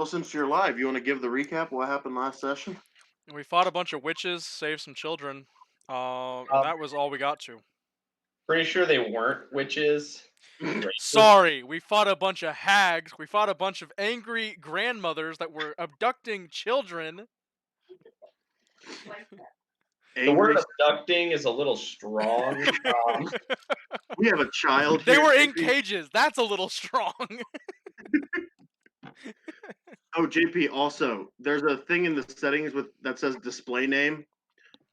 Well, since you're live, you want to give the recap what happened last session? We fought a bunch of witches, saved some children, and Um, that was all we got to. pretty sure they weren't witches. Racist. Sorry, we fought a bunch of hags. We fought a bunch of angry grandmothers that were abducting children. The word Angry. abducting is a little strong. We have a child They here. were in JP. cages. That's a little strong. Oh, JP. Also, there's a thing in the settings with that says display name.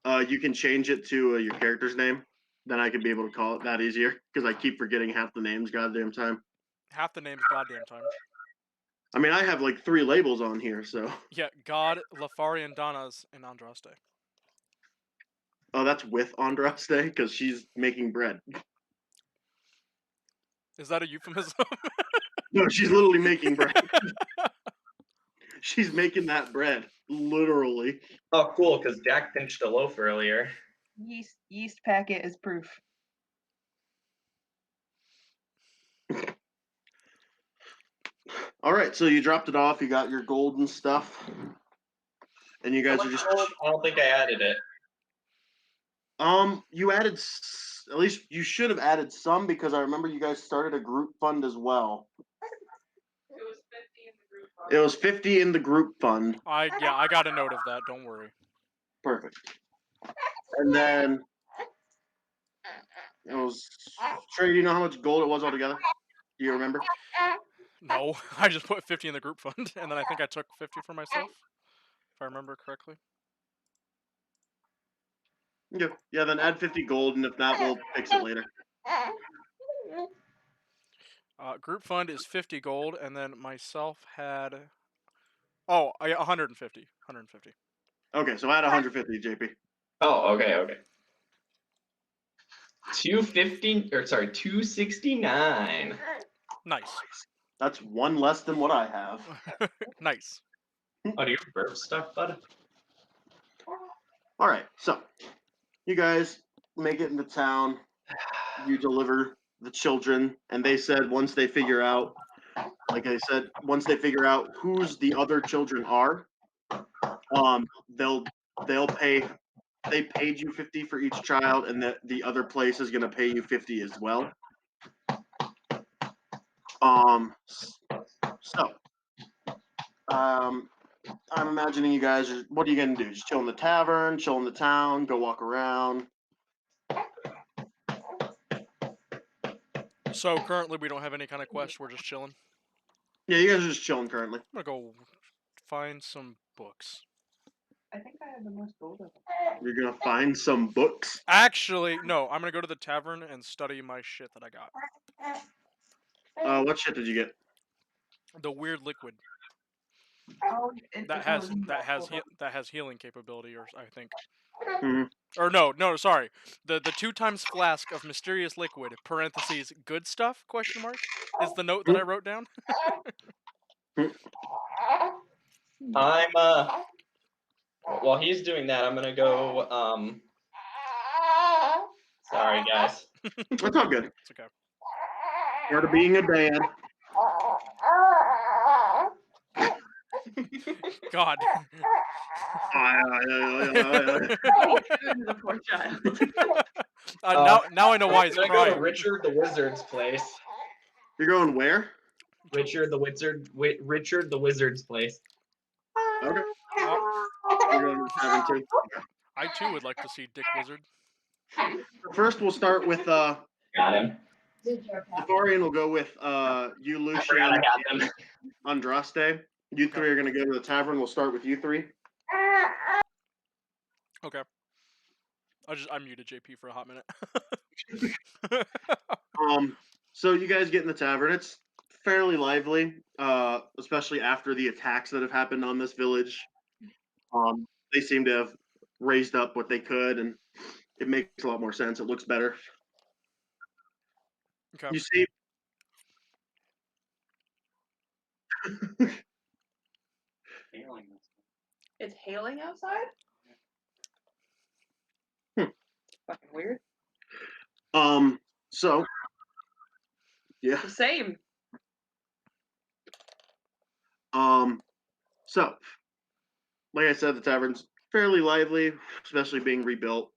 You can change it to your character's name. Then I could be able to call it that easier because I keep forgetting half the names. Goddamn time. Half the name's goddamn time. I mean, I have like 3 labels on here, so. Yeah, God, Lafarian Danas, and Andraste. Oh, that's with Andraste because she's making bread. Is that a euphemism? No, she's literally making bread. She's making that bread, literally. Oh, cool, because Dak pinched a loaf earlier. Yeast packet is proof. All right, so you dropped it off. You got your gold and stuff, and you guys are just. I don't think I added it. You added at least you should have added some because I remember you guys started a group fund as well. It was 50 in the group. It was 50 in the group fund. I got a note of that. Don't worry. Perfect. And then it was. Trey, do you know how much gold it was altogether? Do you remember? No, I just put 50 in the group fund, and then I think I took 50 for myself, if I remember correctly. Yeah. Yeah. Then add 50 gold, and if not, we'll fix it later. Group fund is 50 gold, and then myself had. Oh, I got 150. 150. Okay, so add 150, JP. Oh, okay. 250 or sorry, 269. Nice. That's one less than what I have. Nice. Oh, do you have burp stuff, bud? All right, so you guys make it into town. You deliver the children, and they said once they figure out, like I said, once they figure out whose the other children are, they'll pay. They paid you 50 for each child, and the other place is going to pay you 50 as well. So, I'm imagining you guys are. What are you going to do? Just chill in the tavern, chill in the town, go walk around. So currently we don't have any kind of quest. We're just chilling. Yeah, you guys are just chilling currently. I'm gonna go find some books. I think I have the most gold of them. You're gonna find some books. Actually, no. I'm gonna go to the tavern and study my shit that I got. What shit did you get? The weird liquid Oh, that has healing capability, or I think. Mhm. Or no, sorry. The 2 times flask of mysterious liquid (parentheses good stuff question mark) is the note that I wrote down. I'm while he's doing that, I'm gonna go sorry guys. That's all good. It's okay. Part of being a dad. God. The poor child. Now I know why I'm he's gonna go to crying. Richard the Wizard's place. You're going where? Richard the Wizard's place. Okay. Uh, You're going to the tavern too. I too would like to see Dick Wizard. First, we'll start with Got him. Safarian will go with you, I forgot Lucian, I had them. Andraste. You three are gonna go to the tavern. We'll start with you three. Okay. I muted JP for a hot minute. So you guys get in the tavern. It's fairly lively, especially after the attacks that have happened on this village. They seem to have raised up what they could, and it makes a lot more sense. It looks better. Okay. You see, It's hailing outside? Fucking weird. so yeah, The same. So, like I said, the tavern's fairly lively, especially being rebuilt.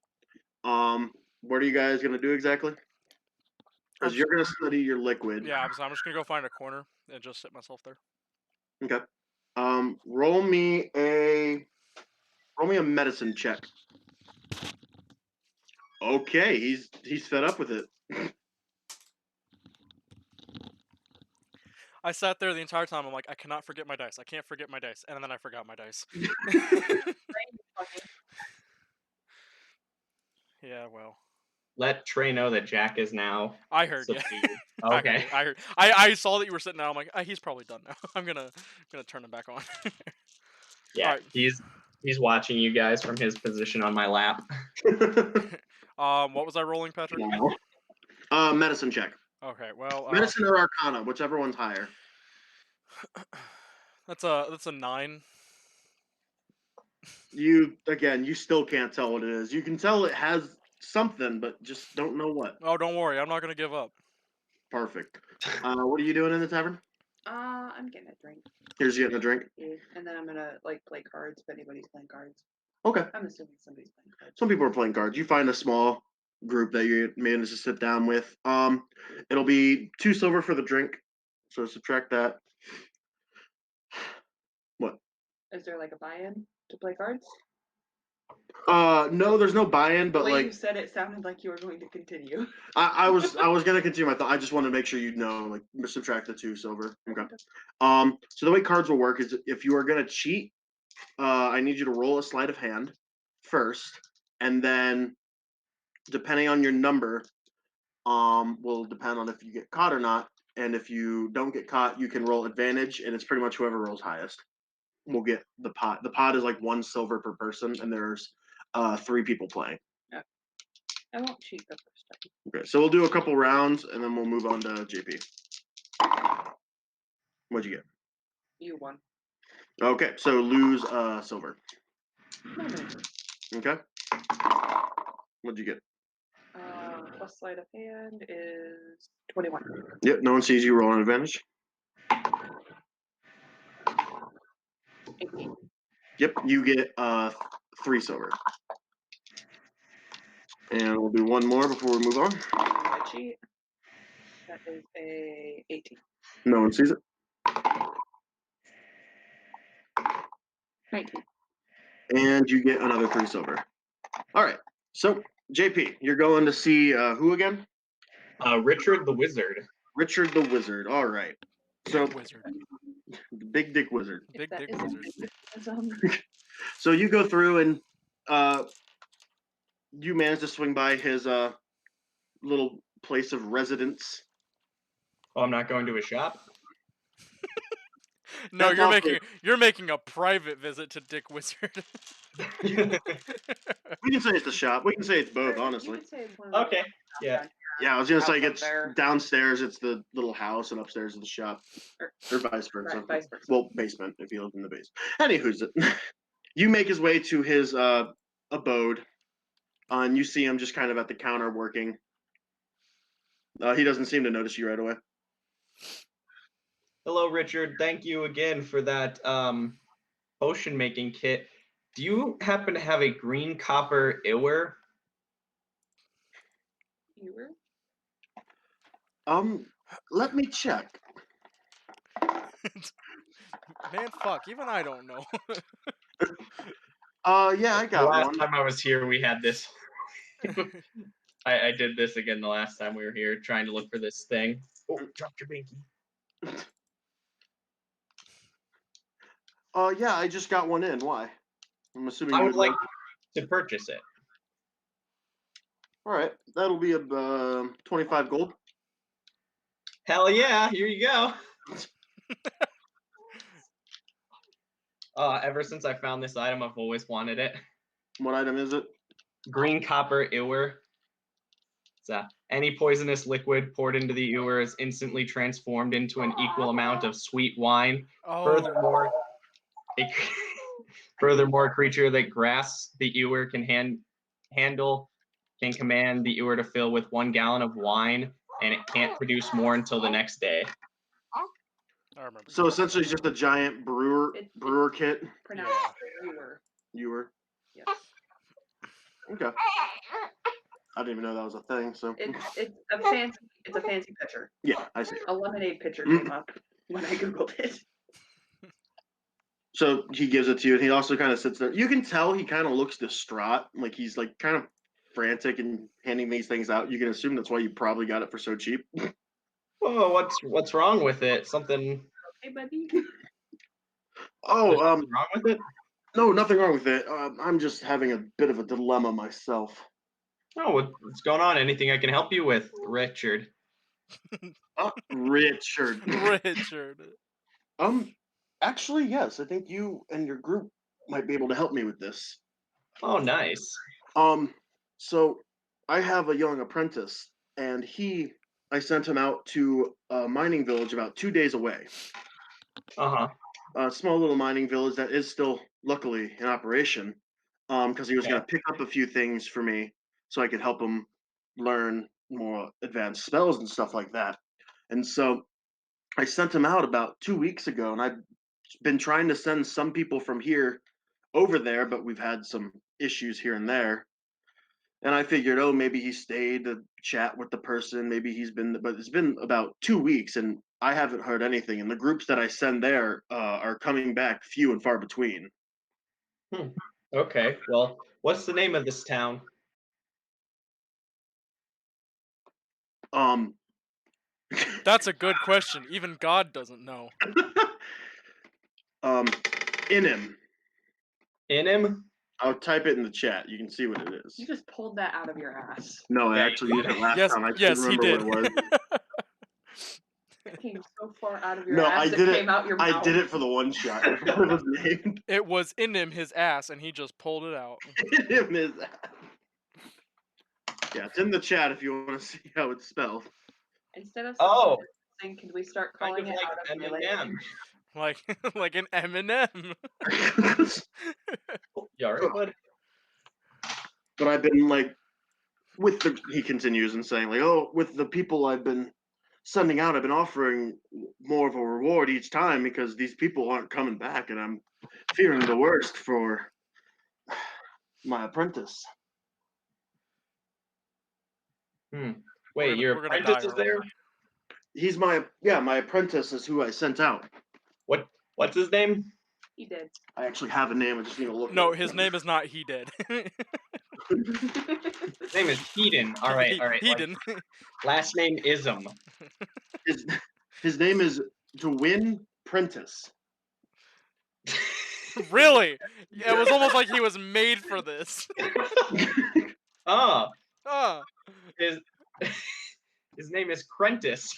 What are you guys gonna do exactly? I'm Because just, you're gonna study your liquid. yeah, I'm just gonna go find a corner and just sit myself there. Okay. Roll me a medicine check. Okay, he's fed up with it. I sat there the entire time. I'm like, I cannot forget my dice. I can't forget my dice, and then I forgot my dice. Yeah, well, Let Trey know that Jack is now I heard you. subdued. I heard Okay. you. I heard. I saw that you were sitting there. I'm like, he's probably done now. I'm gonna turn him back on. Yeah, Alright. he's watching you guys from his position on my lap. What was I rolling, Patrick? Medicine check. Okay, well, Medicine or Arcana, whichever one's higher. that's a 9. You still can't tell what it is. You can tell it has something, but just don't know what. Oh, don't worry, I'm not gonna give up. Perfect. What are you doing in the tavern? I'm getting a drink. Here's getting a drink. Yeah, and then I'm gonna like play cards if anybody's playing cards. Okay. I'm assuming somebody's playing cards. Some people are playing cards. You find a small group that you manage to sit down with. It'll be 2 silver for the drink. So subtract that. What? Is there like a buy-in to play cards? No, there's no buy-in, The but way you like said it sounded like you were going to continue. I was gonna continue my thought. I just wanted to make sure you know, like subtract the 2 silver. Okay. So the way cards will work is if you are gonna cheat, I need you to roll a sleight of hand first, and then depending on your number, will depend on if you get caught or not. And if you don't get caught, you can roll advantage, and it's pretty much whoever rolls highest will get the pot. The pot is like 1 silver per person, and there's 3 people playing. Yeah. I won't cheat the first time. Okay, so we'll do a couple rounds, and then we'll move on to JP. What'd you get? You won. Okay, so lose silver. No, no, no. Okay. What'd you get? Plus sleight of hand is 21. Yep, no one sees you roll an advantage. 18. Yep, you get 3 silver. And we'll do one more before we move on. I cheat. That is a 18. No one sees it. 19. And you get another 3 silver. All right. So, JP, you're going to see who again? Richard the Wizard. Richard the Wizard. All right. So, Wizard. the Big Dick Wizard. If Big that dick isn't wizard. euphemism. So you go through and you manage to swing by his little place of residence. Oh, I'm not going to his shop. No, That's also- you're making a private visit to Dick Wizard. We can say it's the shop. We can say it's both, You honestly. could say it's one of the Okay. Yeah. Yeah, I was gonna say House up it's there. downstairs. It's the little house, and upstairs is the shop, Or- or vice versa. Right, vice versa. Well, basement if you live in the basement. Anywho's it. You make his way to his abode, and you see him just kind of at the counter working. He doesn't seem to notice you right away. Hello, Richard. Thank you again for that potion making kit. Do you happen to have a green copper ewer? You were? Let me check. Man, fuck. Even I don't know. Yeah, I The got last one. time I was here, we had this. I did this again the last time we were here, trying to look for this thing. Oh, dropped your binky. Yeah, I just got one in. Why? I'm assuming I you would would like to purchase it. All right, that'll be a 25 gold. Hell yeah! Here you go. Ever since I found this item, I've always wanted it. What item is it? Green copper ewer. Any poisonous liquid poured into the ewer is instantly transformed into an equal amount of sweet wine. Oh. Furthermore, a creature that grasps the ewer can command the ewer to fill with 1 gallon of wine, and it can't produce more until the next day. I remember. So essentially, it's just a giant It's brewer kit. pronounced Yeah. viewer. You were Yes. okay. I didn't even know that was a thing. So It's a fancy pitcher. yeah, I see. A lemonade pitcher Mm. came up when I googled it. So he gives it to you, and he also kind of sits there. You can tell he kind of looks distraught, like he's like kind of frantic and handing these things out. You can assume that's why you probably got it for so cheap. Oh, what's wrong with it? Something Hey, buddy. Oh, there's something wrong with it? no, nothing wrong with it. I'm just having a bit of a dilemma myself. Oh, what's going on? Anything I can help you with, Richard? Richard. Richard. Actually, yes. I think you and your group might be able to help me with this. Oh, nice. So I have a young apprentice, and I sent him out to a mining village about 2 days away. Uh-huh. A small little mining village that is still luckily in operation. Because he was Okay. going to pick up a few things for me so I could help him learn more advanced spells and stuff like that. And so I sent him out about 2 weeks ago, and I've been trying to send some people from here over there, but we've had some issues here and there. And I figured, oh, maybe he stayed to chat with the person. Maybe but it's been about 2 weeks, and I haven't heard anything. And the groups that I send there are coming back few and far between. Okay. Well, what's the name of this town? Um, That's a good question. Even God doesn't know. um, in him. Inim? I'll type it in the chat. You can see what it is. You just pulled that out of your ass. No, I Yeah, actually used it last Yes, time. I couldn't yes, he remember did. what it was. It came so far out of your No, ass I it did it. came out your mouth. I did it for the one shot. I forgot what it was named. It was in him, his ass, and he just pulled it out. Him is that. Yeah, it's in the chat if you want to see how it's spelled. Instead of Oh, saying, can we start kind calling of it like out of melee? Eminem. Like an M&M. You all right, bud? But I've been like, he continues and saying like, oh, with the people I've been sending out, I've been offering more of a reward each time because these people aren't coming back, and I'm fearing the worst for my apprentice. Wait, your We're gonna apprentice die, is aren't we? there? He's my apprentice is who I sent out. What's his name? He did. I actually have a name. I just need to look. No, it up. his name is not He Did. His name is Eden. All right. Like, Hedon. last name Ism. His name is Dwyn Prentice. Really? It was almost like he was made for this. Oh, Ah. his his name is Crentis.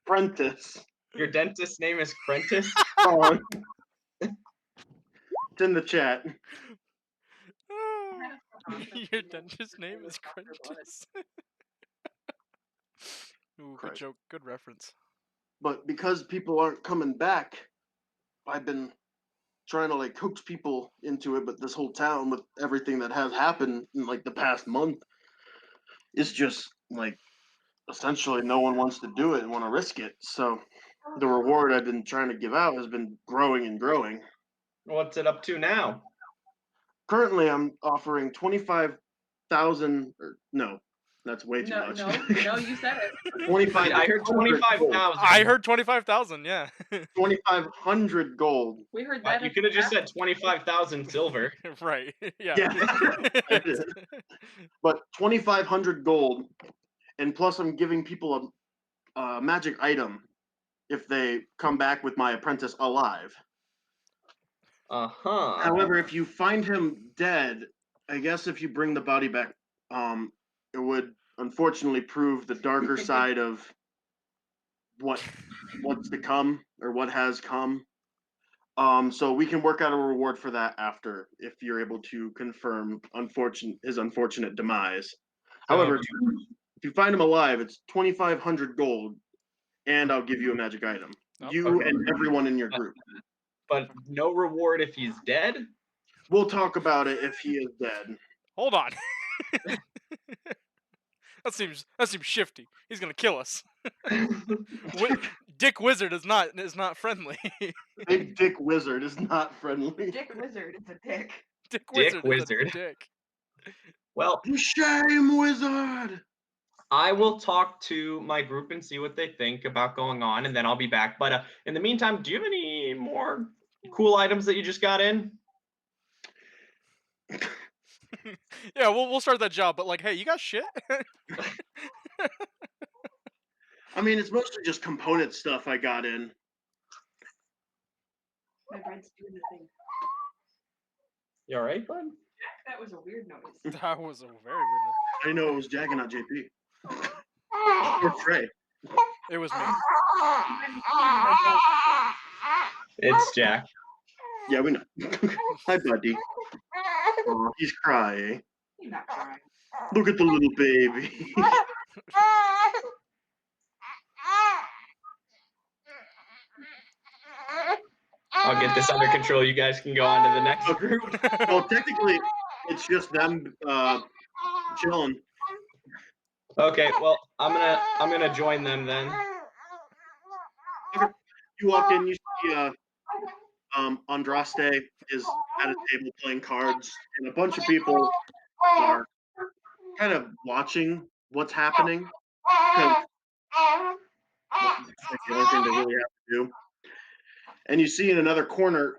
Prentice. Your dentist's name is Crentis? Oh, it's in the chat. Your dentist's name is Quintus. Ooh, good Christ. joke. Good reference. But because people aren't coming back, I've been trying to like coax people into it. But this whole town, with everything that has happened in like the past month, is just like essentially no one wants to do it and want to risk it. So the reward I've been trying to give out has been growing and growing. What's it up to now? Currently, I'm offering 25,000. No, that's way too much. No, you said it. 25. I heard 25,000. I heard 25,000. Yeah. 2,500 gold. We heard that. You could have just said 25,000 silver. Right. Yeah. Yeah, I did. But 2,500 gold, and plus I'm giving people a magic item if they come back with my apprentice alive. Uh-huh. However, if you find him dead, I guess if you bring the body back, it would unfortunately prove the darker side of what's to come or what has come. So we can work out a reward for that after if you're able to confirm his unfortunate demise. However, if you find him alive, it's 2,500 gold, and I'll give you a magic item. You Okay. and everyone in your group. But no reward if he's dead? We'll talk about it if he is dead. Hold on. That seems shifty. He's gonna kill us. Dick Wizard is not friendly. Big Dick Wizard is not friendly. Dick Wizard is a dick. Dick Dick Wizard is a Wizard. dick. Well, Shame Wizard. I will talk to my group and see what they think about going on, and then I'll be back. But in the meantime, do you have any more cool items that you just got in? Yeah, we'll start that job, but like, hey, you got shit? I mean, it's mostly just component stuff I got in. My brain's doing the thing. You all right, bud? That was a weird noise. That was a very weird. I didn't know it was Jack and not JP. Or Trey. It was me. It's Jack. Yeah, we know. Hi, buddy. Oh, he's crying. He's not crying. Look at the little baby. I'll get this under control. You guys can go on to the next group. Well, technically, it's just them chilling. Okay, well, I'm gonna join them then. You walk in, you see Andraste is at a table playing cards, and a bunch of people are kind of watching what's happening. 'Cause it's like the only thing they really have to do. And you see in another corner,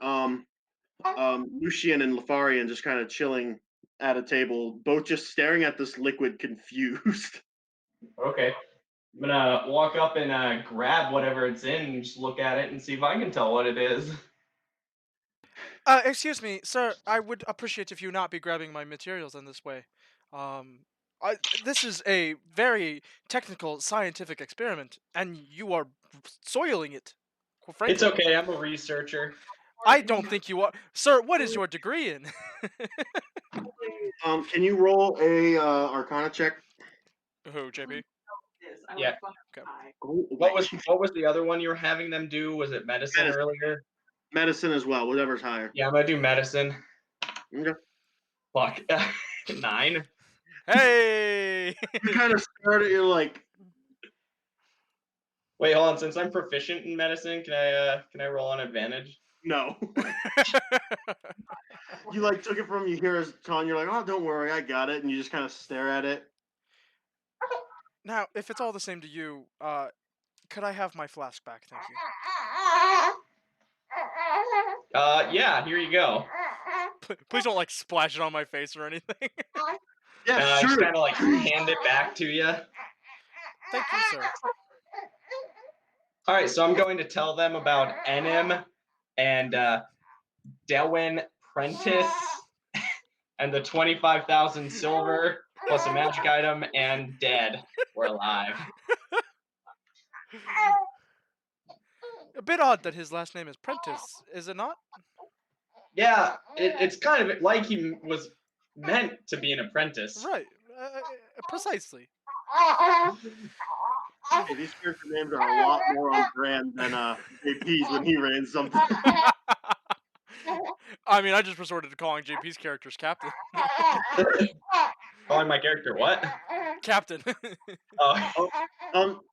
Lucian and Lafarian just kind of chilling at a table, both just staring at this liquid, confused. Okay. I'm gonna walk up and grab whatever it's in and just look at it and see if I can tell what it is. Excuse me, sir. I would appreciate if you not be grabbing my materials in this way. Um, this is a very technical, scientific experiment, and you are soiling it. Frankly, It's okay. I'm a researcher. I don't think you are, sir. What is your degree in? Can you roll a Arcana check? Who, JP? I Yeah. Okay. Oh, What was the other one you were having them do? Was it medicine Medicine. earlier? Medicine as well, whatever's higher. Yeah, I'm gonna do medicine. Okay. Fuck. 9. Hey! You kind of start at you're like, Wait, hold on. Since I'm proficient in medicine, can I roll on advantage? no. You like took it from you hear his tone, you're like, oh, don't worry, I got it, and you just kind of stare at it. Now, if it's all the same to you, could I have my flask back? Thank you. Yeah. Here you go. Please don't like splash it on my face or anything. Yeah, And I just sure. kind of like hand it back to you. Thank you, sir. All right, so I'm going to tell them about Enim and Delwyn Prentice and the 25,000 silver plus a magic item and dead or alive. A bit odd that his last name is Prentice, is it not? Yeah, it's kind of like he was meant to be an apprentice. Right. Precisely. Hey, these character names are a lot more on brand than JP's when he ran something. I mean, I just resorted to calling JP's characters Captain. Calling my character what? Captain.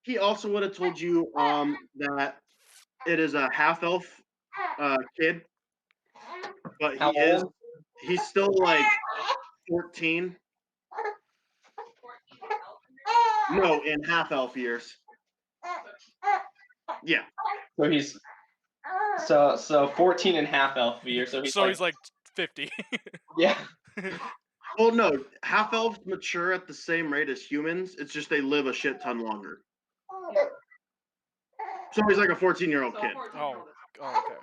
He also would have told you that it is a half elf kid, but How old? he's still like 14. No, in half elf years. Yeah. So he's so 14 and half elf year. So he's like 50. yeah. Well, no, half elves mature at the same rate as humans. It's just they live a shit ton longer. So he's like a 14-year-old kid. Oh, okay.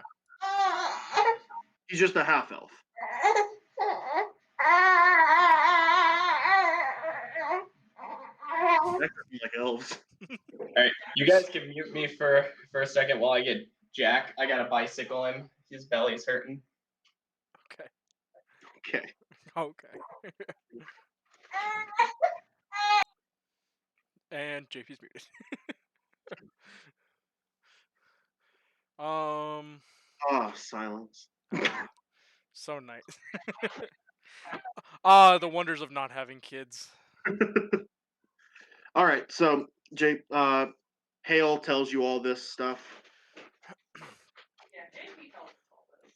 He's just a half elf. That could be like elves. All right, you guys can mute me for a second while I get Jack. I got a bicycle and his belly's hurting. Okay. Okay. Okay. And JP's muted. Silence. So nice. The wonders of not having kids. All right, so Hale tells you all this stuff. Yeah, JP tells us all this.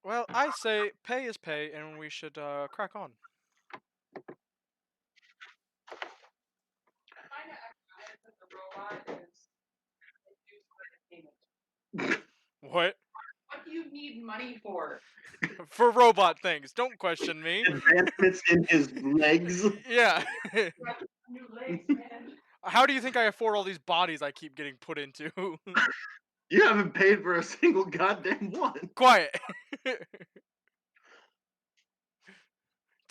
Well, I say pay is pay, and we should crack on. I find it ironic that the robot is used for entertainment. What? What do you need money for? For robot things. Don't question me. Advancements in his legs. Yeah. New legs, man. How do you think I afford all these bodies I keep getting put into? You haven't paid for a single goddamn one. Quiet.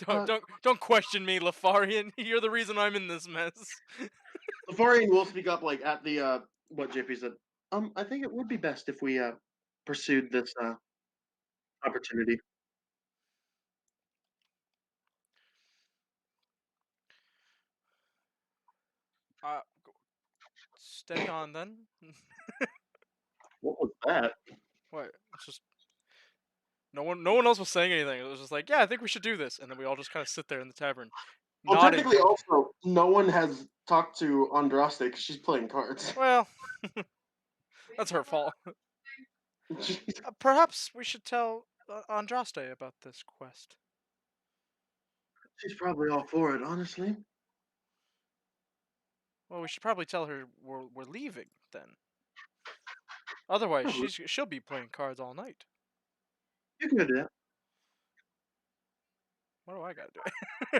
Uh, don't question me, Lafarian. You're the reason I'm in this mess. Lafarian will speak up like at the what JP said. I think it would be best if we pursued this opportunity. Uh, steady on then. What was that? What? It's just no one else was saying anything. It was just like, yeah, I think we should do this, and then we all just kind of sit there in the tavern, Well, nodding. technically, also, no one has talked to Andraste because she's playing cards. Well, that's her fault. Perhaps we should tell Andraste about this quest. She's probably all for it, honestly. Well, we should probably tell her we're leaving then. Otherwise, Probably. she'll be playing cards all night. You can do that. What do I gotta do?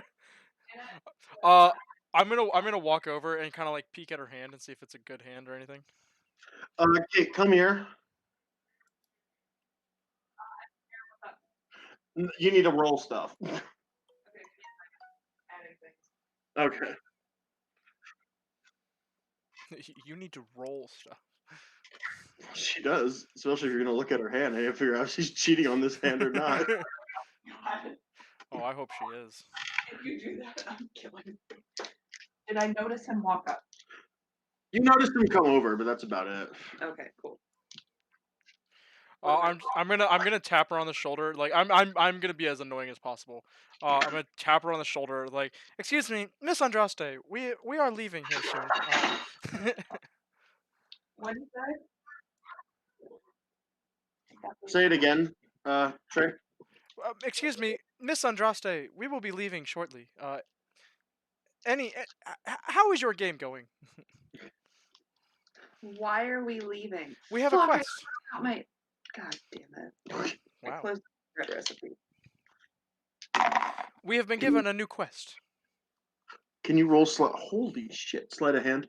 uh, I'm gonna walk over and kind of like peek at her hand and see if it's a good hand or anything. Kate, come here. You need to roll stuff. Okay, adding things. Okay. You need to roll stuff. She does, especially if you're gonna look at her hand and figure out if she's cheating on this hand or not. God, Oh, I hope she is. if you do that, I'm killing you. Did I notice him walk up? You noticed him come over, but that's about it. Okay, cool. I'm gonna tap her on the shoulder. Like I'm gonna be as annoying as possible. I'm gonna tap her on the shoulder. Like, excuse me, Miss Andraste, we are leaving here soon. What is that? Say it again, Trey. Excuse me, Miss Andraste, we will be leaving shortly. How is your game going? Why are we leaving? We have a Fuck, I quest. forgot my. God damn it! I Wow. closed the red recipe. We have been given a new quest. Can you roll sleight? Holy shit! Sleight of hand.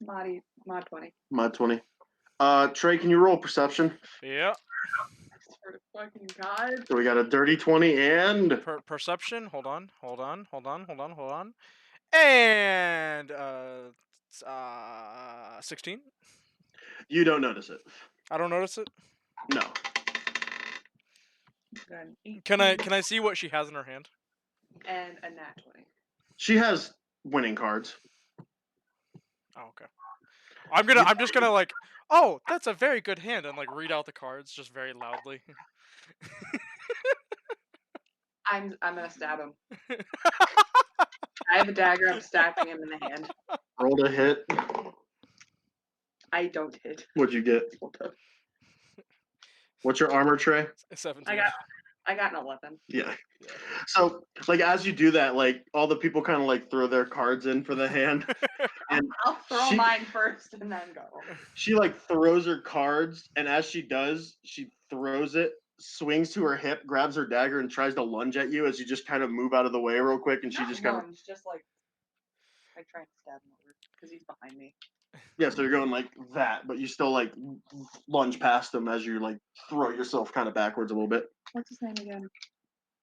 Mod 20. Mod 20. Trey, can you roll perception? Yeah. Sort of fucking god. So we got a dirty 20 and Perception. Hold on. And 16. you don't notice it. I don't notice it. No. Then Can I 18 see what she has in her hand? and a nat 20. She has winning cards. Oh, okay. I'm just gonna like, oh, that's a very good hand, and like read out the cards just very loudly. I'm gonna stab him. I have a dagger. I'm stabbing him in the hand. Rolled a hit. I don't hit. What'd you get? What's your armor, Trey? 17. I got an 11. Yeah. Yeah. So, like, as you do that, like, all the people kind of like throw their cards in for the hand, and I'll throw She- mine first and then go. she like throws her cards, and as she does, she throws it, swings to her hip, grabs her dagger, and tries to lunge at you as you just kind of move out of the way real quick, and she Not just kind of lunge, just like I try and stab him over because he's behind me. yeah. So you're going like that, but you still like lunge past him as you like throw yourself kind of backwards a little bit. What's his name again?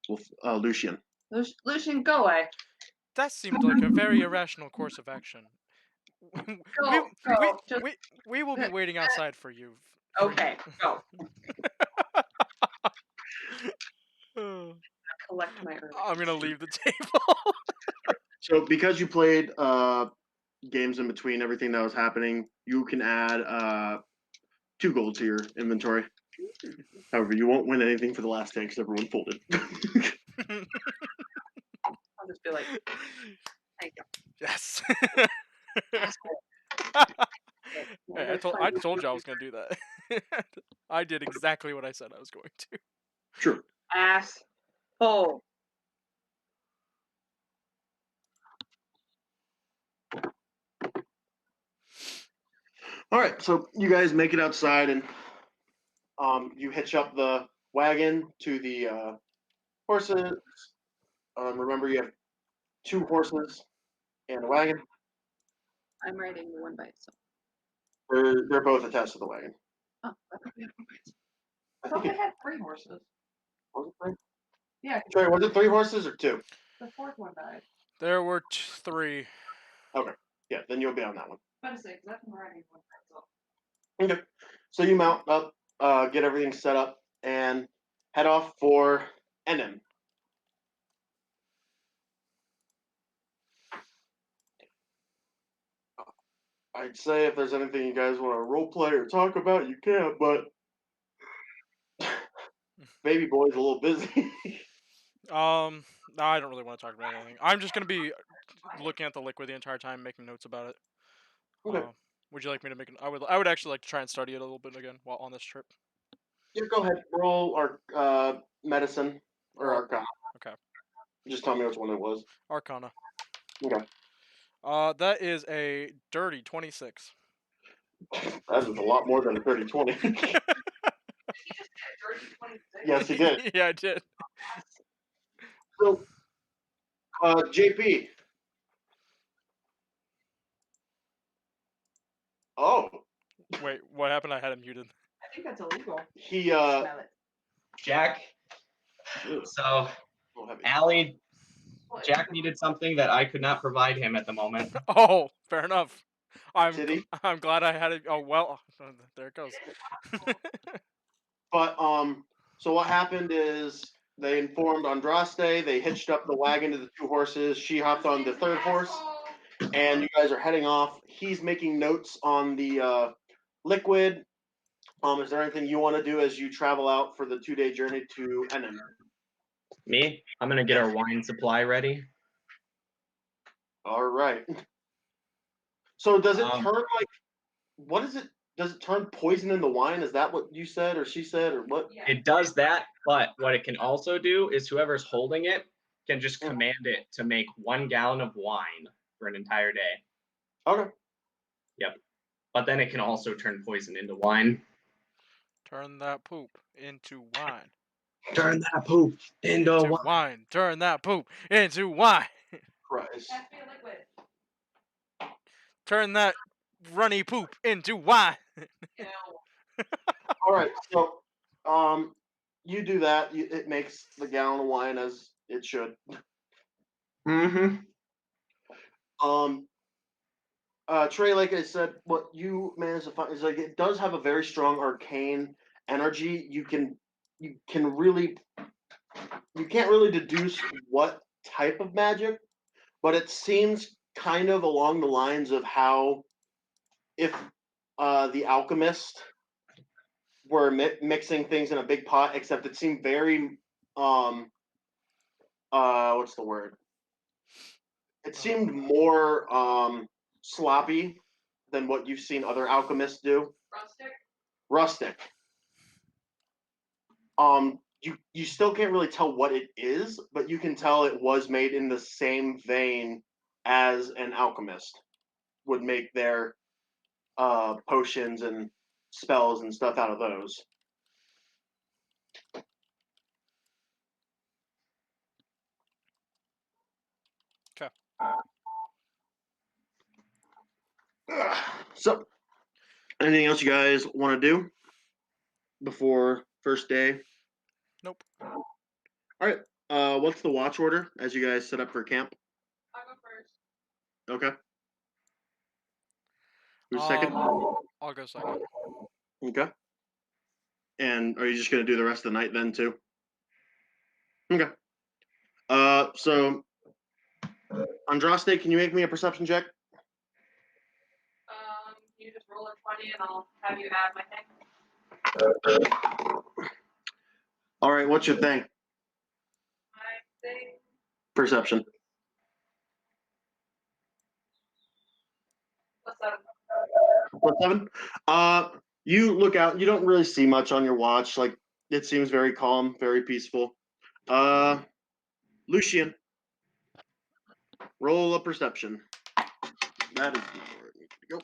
With Lucian. Lucian, go away. That seemed like a very irrational course of action. Go, go. Just We will be waiting outside for you. okay. Go. I'm Collect my herb. gonna leave the table. So because you played games in between everything that was happening, you can add 2 gold to your inventory. However, you won't win anything for the last day because everyone folded. I'll just be like, Thank you. Yes. Asshole. Hey, I told you I was gonna do that. I did exactly what I said I was going to. Sure. Asshole. All right, so you guys make it outside, and you hitch up the wagon to the horses. Remember, you have 2 horses and a wagon. I'm riding the one by itself. They're both attached to the wagon. Oh, I thought we had one by itself. I I thought think they it had 3 horses. was it 3. Yeah, Sorry, was it 3 horses or 2? the 4th one died. There were 3. Okay, yeah, then you'll be on that one. But it's like, that's riding one by itself. Okay, so you mount up, get everything set up, and head off for Enem. I'd say if there's anything you guys want to role play or talk about, you can, but baby boy's a little busy. No, I don't really want to talk about anything. I'm just gonna be looking at the liquid the entire time, making notes about it. Okay. Would you like me to make an? I would actually like to try and study it a little bit again while on this trip. Yeah, go ahead. Roll or medicine or Or arcana. okay, Just tell me which one it was. Arcana. Okay. That is a dirty 26. That is a lot more than a 30-20. Did he just get a dirty 26? Yes, he did. Yeah, I did. So, JP. Oh, Wait, what happened? I had him muted. I think that's illegal. he Smell it. Jack. So, oh, heavy. Allie, Well, Jack needed something that I could not provide him at the moment. Oh, fair enough. Titty. I'm glad I had it. Oh well, there it goes. But so what happened is they informed Andraste. They hitched up the wagon to the 2 horses. She hopped on the 3rd horse, and you guys are heading off. He's making notes on the liquid. Is there anything you want to do as you travel out for the 2-day journey to Enem? Me? I'm gonna get our wine supply ready. All right. So does it Um, turn like what is it? Does it turn poison in the wine? Is that what you said or she said or what? Yeah. It does that, but what it can also do is whoever's holding it can just command it to make 1 gallon of wine for an entire day. Okay. But then it can also turn poison into wine. Turn that poop into wine. Turn that poop into Into wine. wine. Turn that poop into wine. Christ. Has to be a liquid. Turn that runny poop into wine. Ew. All right. So you do that. It makes the gallon of wine as it should. Mm-hmm. Um Trey, like I said, what you managed to find is like it does have a very strong arcane energy. You can't really deduce what type of magic, but it seems kind of along the lines of how if the alchemist were mixing things in a big pot, except it seemed very what's the word? It seemed more sloppy than what you've seen other alchemists do. Rustic. Rustic. You still can't really tell what it is, but you can tell it was made in the same vein as an alchemist would make their potions and spells and stuff out of those. Okay. So, anything else you guys want to do before first day? Nope. All right. What's the watch order as you guys set up for camp? I'll go first. Okay. Who's second? I'll go second. Okay. And are you just gonna do the rest of the night then too? Okay. So Andraste, can you make me a perception check? You just roll a 20 and I'll have you add my thing. All right. What's your thing? My thing. Perception. +7. You look out. You don't really see much on your watch. Like it seems very calm, very peaceful. Lucian, roll a perception. That is where it needs to go.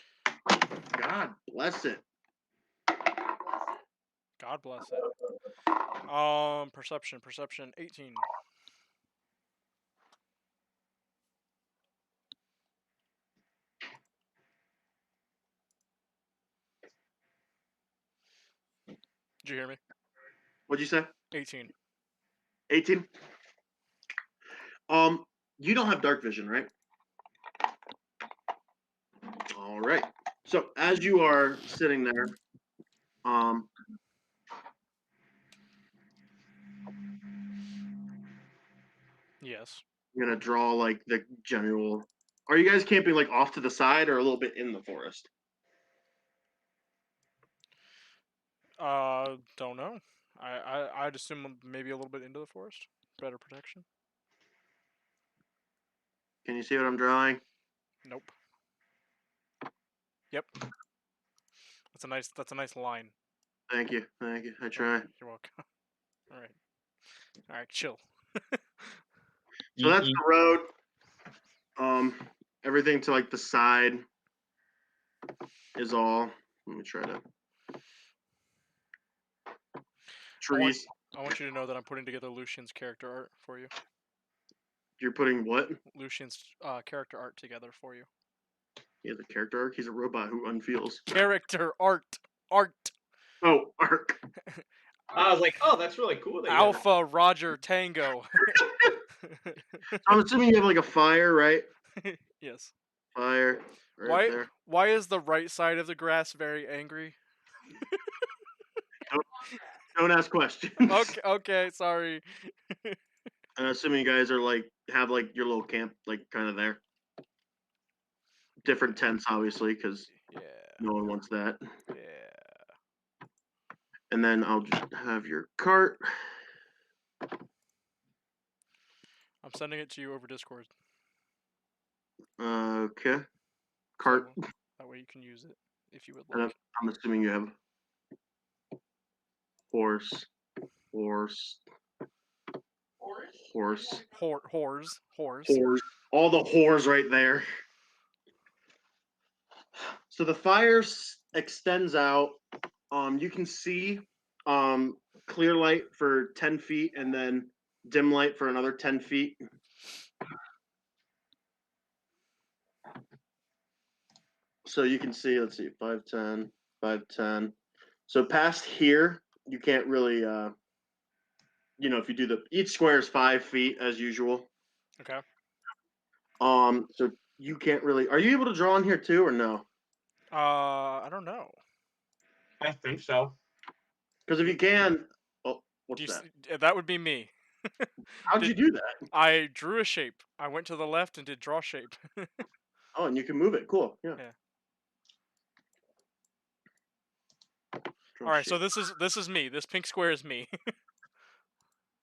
God bless it. God bless it. Perception 18. Did you hear me? What'd you say? 18. 18. You don't have dark vision, right? All right. So as you are sitting there, um, Yes. I'm gonna draw like the general. Are you guys camping like off to the side or a little bit in the forest? Don't know. I'd assume maybe a little bit into the forest. Better protection. Can you see what I'm drawing? Nope. Yep. That's a nice line. Thank you. Thank you. I try. You're welcome. All right. All right, chill. So that's the road. Everything to like the side is all. Let me try to trees. I want you to know that I'm putting together Lucian's character art for you. You're putting what? Lucian's character art together for you. He has a character arc. He's a robot who unfeels. Character art. Art. Oh, arc. I was like, oh, that's really cool. That you have it. Alpha Roger Tango. I'm assuming you have like a fire, right? Yes. Fire right there. Why is the right side of the grass very angry? Don't ask questions. Okay, sorry. I'm assuming you guys are like have like your little camp like kind of there. Different tents, obviously, because Yeah. no one wants that. Yeah. And then I'll just have your cart. I'm sending it to you over Discord. Okay. So Cart. that way you can use it if you would And like. I'm assuming you have horse, horse, horse, Whores. whores. All the whores right there. So the fire extends out. You can see clear light for 10 feet and then dim light for another 10 feet. So you can see, let's see, 5, 10, 5, 10. So past here, you can't really, if you do each square is 5 feet as usual. Okay. So you can't really, are you able to draw on here too or no? I don't know. I think so. Because if you can, oh, what's that? That would be me. How'd you do that? I drew a shape. I went to the left and did draw shape. Oh, and you can move it. Cool. Yeah. Yeah. Draw All right, so shape. this is me. This pink square is me.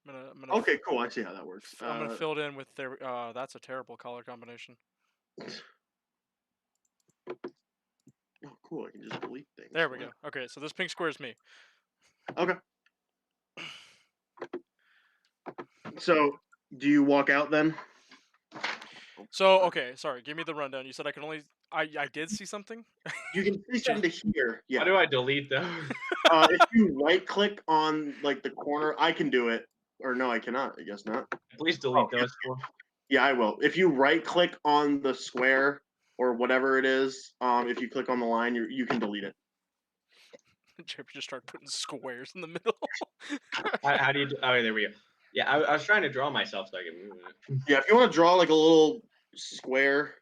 I'm gonna Okay, cool. I see how that works. I'm gonna fill it in with their. That's a terrible color combination. Oh, cool. I can just delete things. There we go. Okay, so this pink square is me. Okay. So, do you walk out then? So okay, sorry. Give me the rundown. You said I could only. I did see something. You can see something to here. How Yeah. do I delete those? If you right click on like the corner, I can do it. Or no, I cannot. I guess not. Please delete Oh, those. Yeah, I will. If you right click on the square or whatever it is, if you click on the line, you can delete it. Just start putting squares in the middle. How do you? Oh, there we go. Yeah, I was trying to draw myself so I could move it. Yeah, if you want to draw like a little square,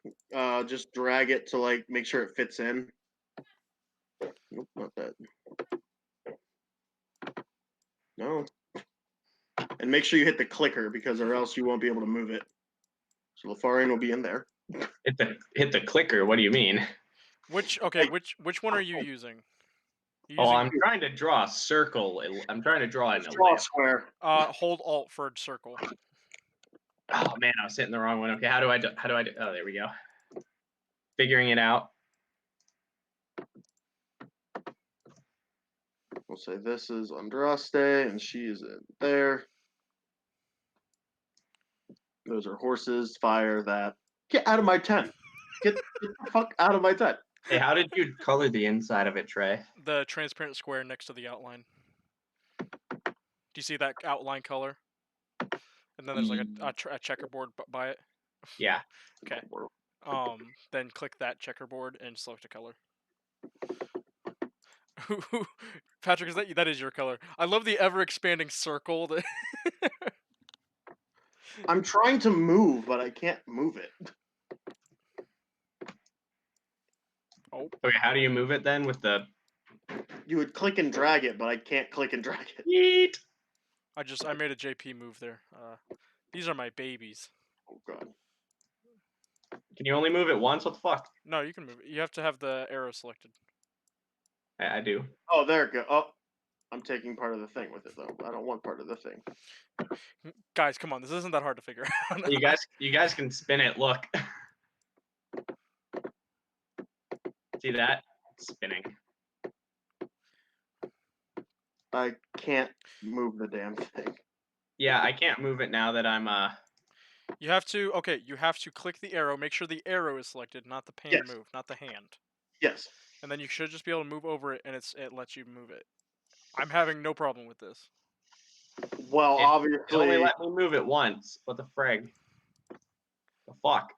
just drag it to like make sure it fits in. Nope, not that. No. And make sure you hit the clicker because or else you won't be able to move it. So Lafarian will be in there. Hit the clicker. What do you mean? Which one are you using? You Oh, using I'm trying to draw a circle. I'm trying to draw an Just draw a ellipse. square. hold Alt for circle. Oh man, I was hitting the wrong one. Okay, how do I do? Oh, there we go. Figuring it out. We'll say this is Andraste, and she's in there. Those are horses. Fire that. Get out of my tent. Get the fuck out of my tent. Hey, how did you color the inside of it, Trey? The transparent square next to the outline. Do you see that outline color? And then there's like a checkerboard by it. Yeah. Okay. Then click that checkerboard and select a color. Patrick, that is your color? I love the ever expanding circle. I'm trying to move, but I can't move it. Oh. Okay, how do you move it then with the? You would click and drag it, but I can't click and drag it. Yeet. I made a JP move there. These are my babies. Oh god. Can you only move it once? What the fuck? No, you can move it. You have to have the arrow selected. I do. Oh, there it go. Oh, I'm taking part of the thing with it though. I don't want part of the thing. Guys, come on. This isn't that hard to figure out. You guys can spin it. Look. See that? It's spinning. I can't move the damn thing. Yeah, I can't move it now that I'm You have to click the arrow, make sure the arrow is selected, not the pan Yes. move, not the hand. Yes. And then you should just be able to move over it and it lets you move it. I'm having no problem with this. Well, It only obviously. let me move it once. What the frig? The fuck?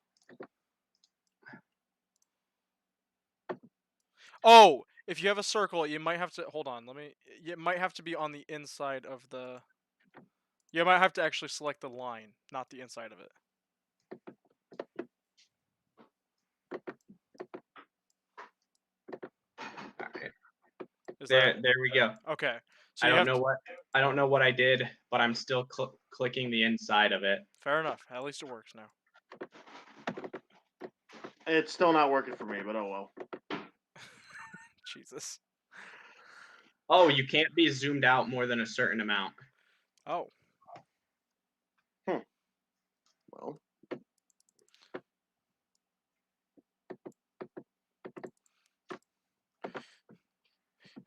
Oh, if you have a circle, you might have to hold on. It might have to be on the inside of the. You might have to actually select the line, not the inside of it. Alright. Is There that we go. okay? So I you don't have know to, what I did, but I'm still clicking the inside of it. fair enough. At least it works now. It's still not working for me, but oh well. Jesus. Oh, you can't be zoomed out more than a certain amount. Oh. Well.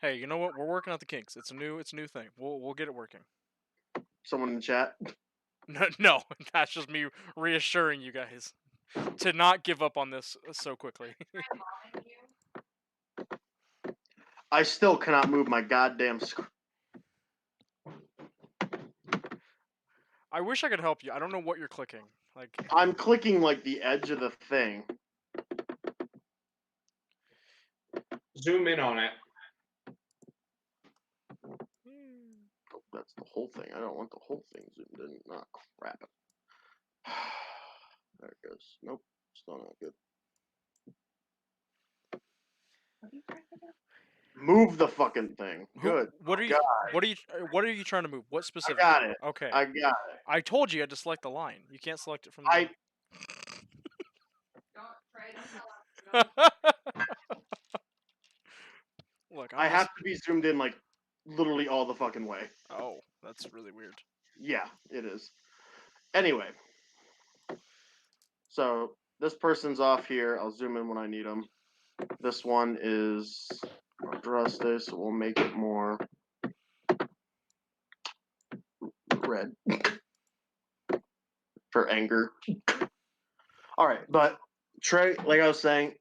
Hey, you know what? We're working out the kinks. It's a new thing. We'll get it working. Someone in chat. No, that's just me reassuring you guys to not give up on this so quickly. I still cannot move my goddamn screen. I wish I could help you. I don't know what you're clicking. Like, I'm clicking like the edge of the thing. Zoom in on it. Oh, that's the whole thing. I don't want the whole thing zoomed in. Not crap. There it goes. Nope. Still not good. Move the fucking thing. Good. What are you? What are you trying to move? What I specifically? got it. Okay. I got it. I told you had to select the line. You can't select it from I Don't try to tell us. Look, I have to be zoomed in like literally all the fucking way. Oh, that's really weird. Yeah, it is. Anyway. So this person's off here. I'll zoom in when I need them. This one is Andraste, so we'll make it more red for anger. All right, but Trey, like I was saying,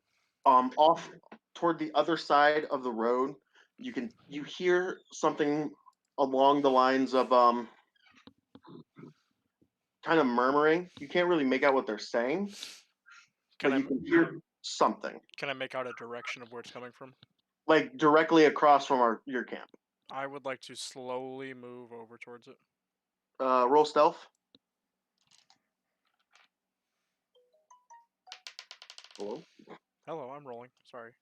off toward the other side of the road, you hear something along the lines of kind of murmuring. You can't really make out what they're saying, but you can hear something Can I make out a direction of where it's coming from? like directly across from your camp. I would like to slowly move over towards it. Roll stealth. Hello. Hello, I'm rolling. Sorry.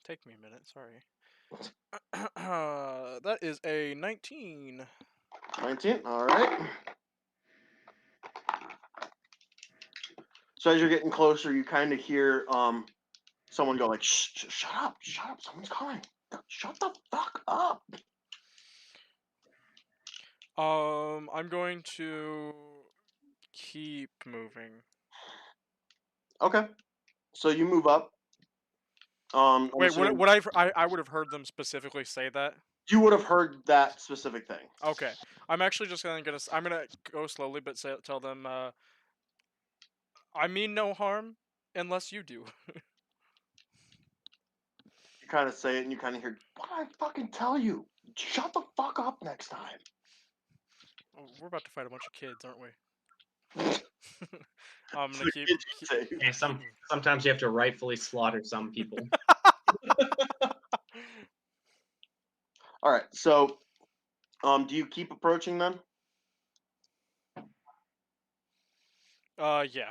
Take me a minute. Sorry. That is a 19. 19. All right. So as you're getting closer, you kind of hear someone go like, shut up, someone's calling. Shut the fuck up." I'm going to keep moving. Okay. So you move up. I'm Wait, assuming I would have heard them specifically say that? you would have heard that specific thing. Okay. I'm actually just I'm gonna go slowly, but tell them, I mean no harm, unless you do. You kind of say it, and you kind of hear, "What did I fucking tell you? Shut the fuck up next time." Oh, we're about to fight a bunch of kids, aren't we? I'm It's gonna the keep. kid you say. Hey, sometimes you have to rightfully slaughter some people. All right. So, do you keep approaching them? Yeah.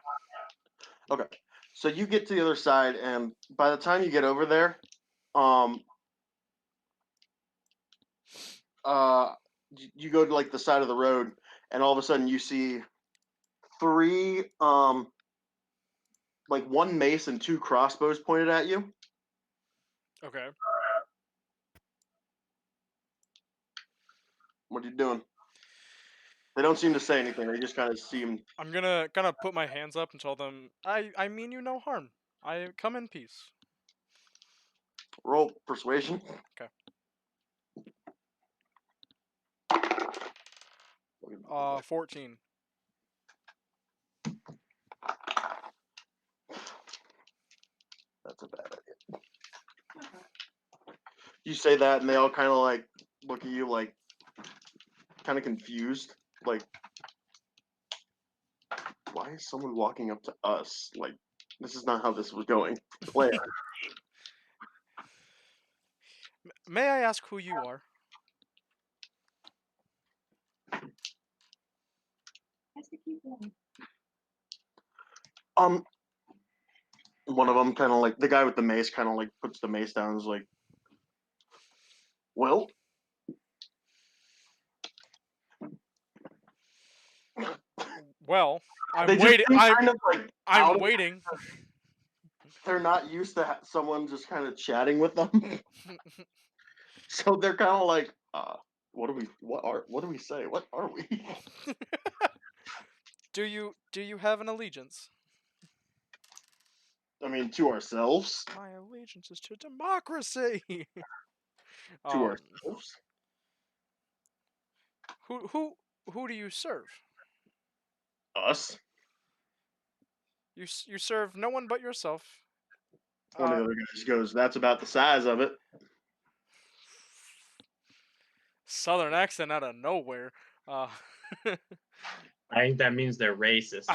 Okay. So you get to the other side, and by the time you get over there, um, you go to like the side of the road, and all of a sudden you see three, like one mace and two crossbows pointed at you. Okay. What are you doing? They don't seem to say anything. They just kind of seem I'm gonna put my hands up and tell them, I mean you no harm. I come in peace. roll persuasion. Okay. 14. That's a bad idea. You say that, and they all kind of like look at you, like kind of confused, like, why is someone walking up to us? Like, this is not how this was going. Play it. May I ask who you are? Um, one of them kind of like the guy with the mace, kind of like puts the mace down. And is like, well, Well, I'm they just waiting. seem kind of like out I'm of. waiting. They're not used to someone just kind of chatting with them, so they're kind of like, what do we? What do we say? What are we? Do you have an allegiance? I mean, to ourselves. My allegiance is to democracy. To um, ourselves. who who who do you serve? Us. You serve no one but yourself. One of Uh, the other guys goes, "That's about the size of it." Southern accent out of nowhere. Uh, I think that means they're racist.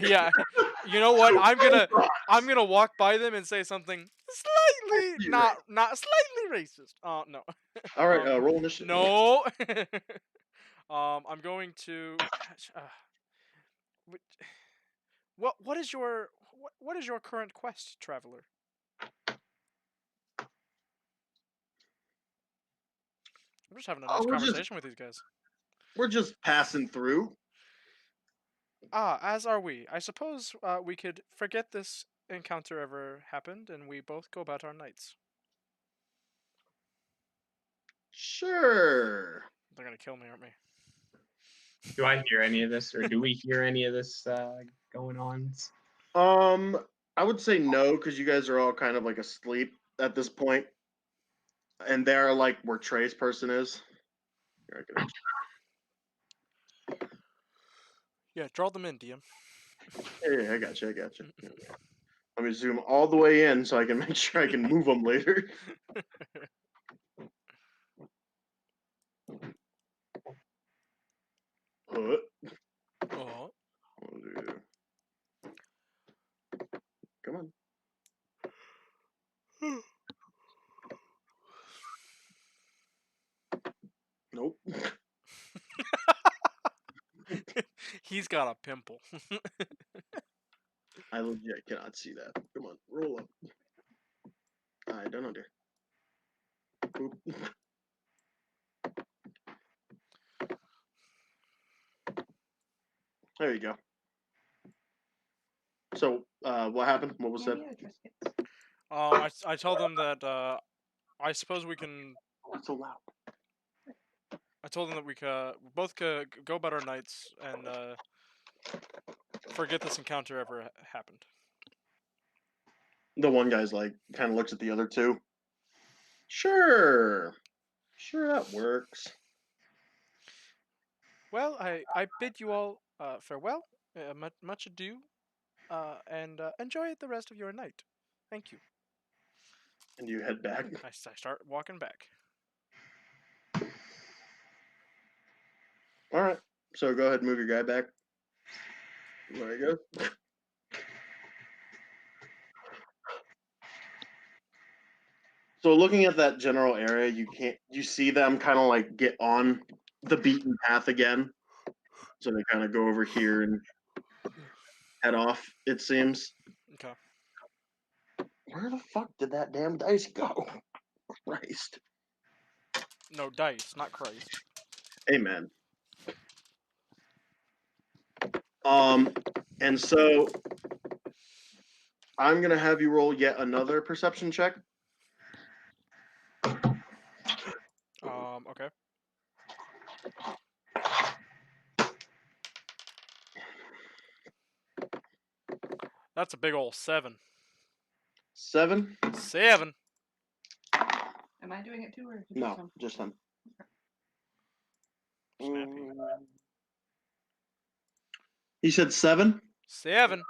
yeah. You know what? I'm gonna walk by them and say something slightly not slightly racist. No. All right, Um, roll initiative. no. I'm going to. Wh- what is your what is your current quest, traveler? I'm just having a nice We're just conversation with these guys. passing through. Ah, as are we. I suppose we could forget this encounter ever happened, and we both go about our nights. Sure. They're gonna kill me, aren't they? Do I hear any of this, or do we hear any of this going on? I would say no because you guys are all kind of like asleep at this point, and they're like where Trey's person is. Here, Yeah, draw them in, DM. yeah, I got you. I got you. Yeah. Let me zoom all the way in so I can make sure I can move them later. Uh, Oh. Come on. Nope. He's got a pimple. I legit cannot see that. Come on, roll up. I don't know, dear. Boop. There you go. So, what happened? What was said? I tell them that I suppose we can. What's so loud? I told them that we both could go about our nights and forget this encounter ever happened. The one guy's like, kind of looks at the other two. Sure, that works. Well, I bid you all farewell, much ado, and enjoy the rest of your night. Thank you. And you head back. I start walking back. All right. So go ahead and move your guy back. There you go. So looking at that general area, you see them kind of like get on the beaten path again. So they kind of go over here and head off, it seems. Okay. Where the fuck did that damn dice go? Christ. No dice, not Christ. Amen. And so I'm gonna have you roll yet another perception check. Okay. That's a big old 7. 7? 7. Am I doing it too, or is it just No, him? just him. Snappy. He said 7? 7.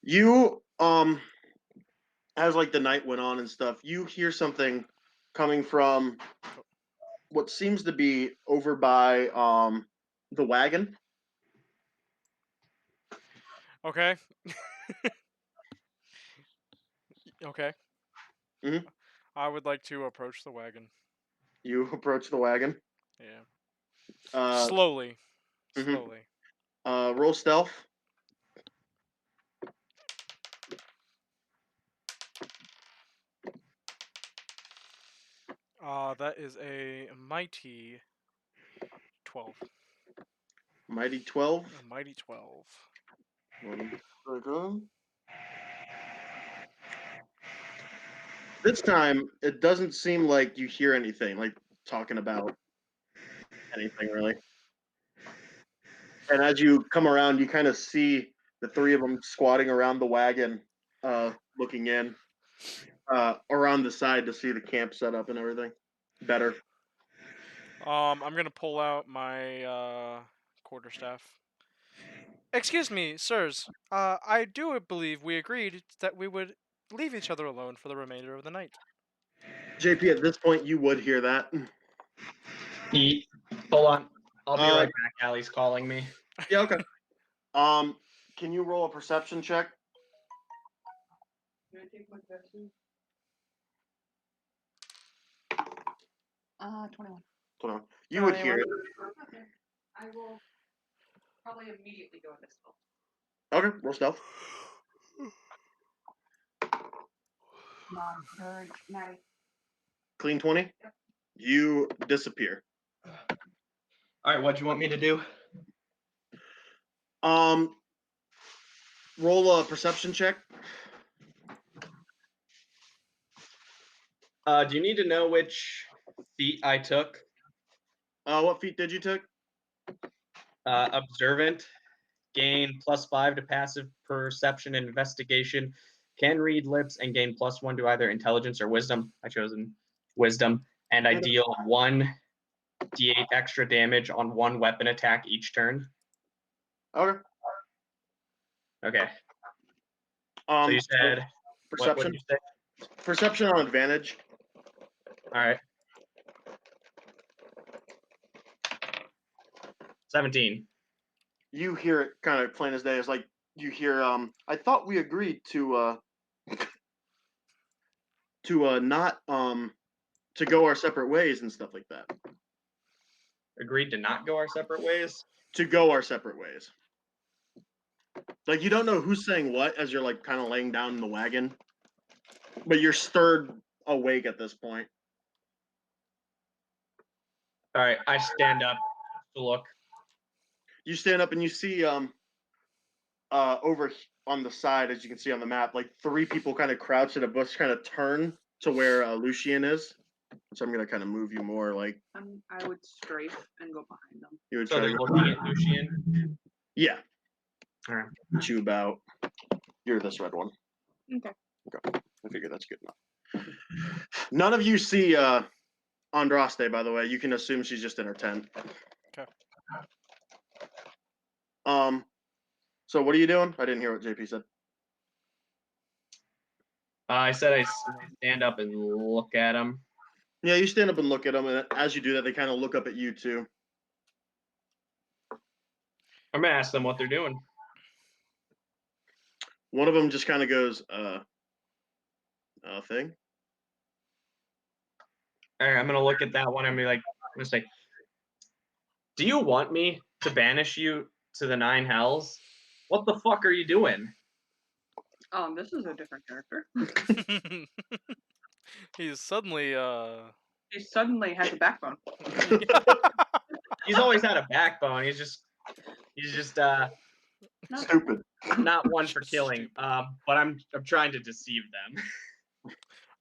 You as like the night went on and stuff, you hear something coming from what seems to be over by the wagon. Okay. Okay. Mhm. I would like to approach the wagon. You approach the wagon. Yeah. Uh, Slowly. mhm. Slowly. Roll stealth. That is a mighty 12. Mighty 12. A mighty 12. This time, it doesn't seem like you hear anything, like talking about anything really. And as you come around, you kind of see the three of them squatting around the wagon, looking in around the side to see the camp set up and everything better. I'm gonna pull out my quarterstaff. Excuse me, sirs. I do believe we agreed that we would leave each other alone for the remainder of the night. JP, at this point, you would hear that. Eat. Hold on. I'll be Uh, right back. Allie's calling me. Yeah, okay. Can you roll a perception check? Can I take my vaccine? 21. Hold on. You would hear it. Okay. I will probably immediately go into stealth. Okay, roll stealth. Natty. Clean 20. Yep. You disappear. All right, what do you want me to do? Roll a perception check. Do you need to know which feat I took? What feat did you take? Observant. Gain +5 to passive perception and investigation. Can read lips and gain +1 to either intelligence or wisdom. I chosen wisdom. And I deal 1d8 extra damage on one weapon attack each turn. Okay. Okay. So you said what perception. did you say? Perception on advantage. All right. 17. You hear it kind of plain as day. It's like you hear. I thought we agreed to not to go our separate ways and stuff like that. Agreed to not go our separate ways. To go our separate ways. Like you don't know who's saying what as you're like kind of laying down in the wagon, but you're stirred awake at this point. All right. I stand up to look. You stand up and you see over on the side, as you can see on the map, like 3 people kind of crouched at a bush, kind of turn to where Lucian is. So I'm gonna kind of move you more, like I would strafe and go behind them. you would So try they're to. looking at Lucian. Yeah. All right. You about. You're this red one. Okay. Okay. I figure that's good enough. None of you see Andraste, by the way. You can assume she's just in her tent. Okay. So what are you doing? I didn't hear what JP said. I said I stand up and look at him. Yeah, you stand up and look at them, and as you do that, they kind of look up at you too. I'm gonna ask them what they're doing. One of them just kind of goes, thing. All right, I'm gonna look at that one and be like, I'm gonna say, "Do you want me to banish you to the 9 hells? What the fuck are you doing?" This is a different character. He's suddenly He suddenly has a backbone. He's always had a backbone. He's just Stupid. not one for killing. But I'm trying to deceive them.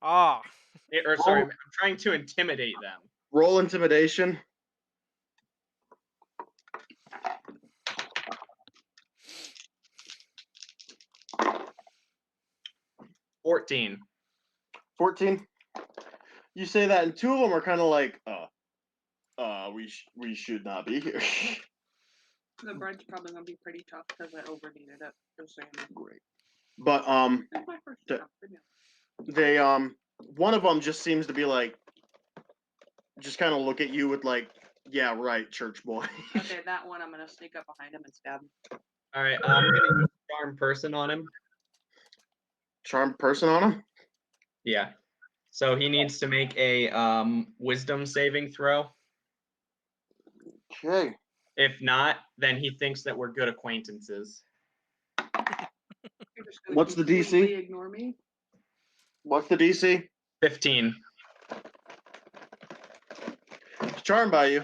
Ah. Or sorry, I'm trying to intimidate them. Roll intimidation. $14. 14. You say that, and two of them are kind of like, we should not be here. The bread's probably gonna be pretty tough because I overneeded it. Just saying. Great. But It's my first the- job. Good news. they one of them just seems to be like, just kind of look at you with like, yeah, right, church boy. Okay, that one I'm gonna sneak up behind him and stab him. All right, I'm gonna use charm person on him. Charmed person on him. Yeah. So he needs to make a wisdom saving throw. Okay. If not, then he thinks that we're good acquaintances. You're just gonna What's the DC? completely Ignore me. What's the DC? 15. Charmed by you.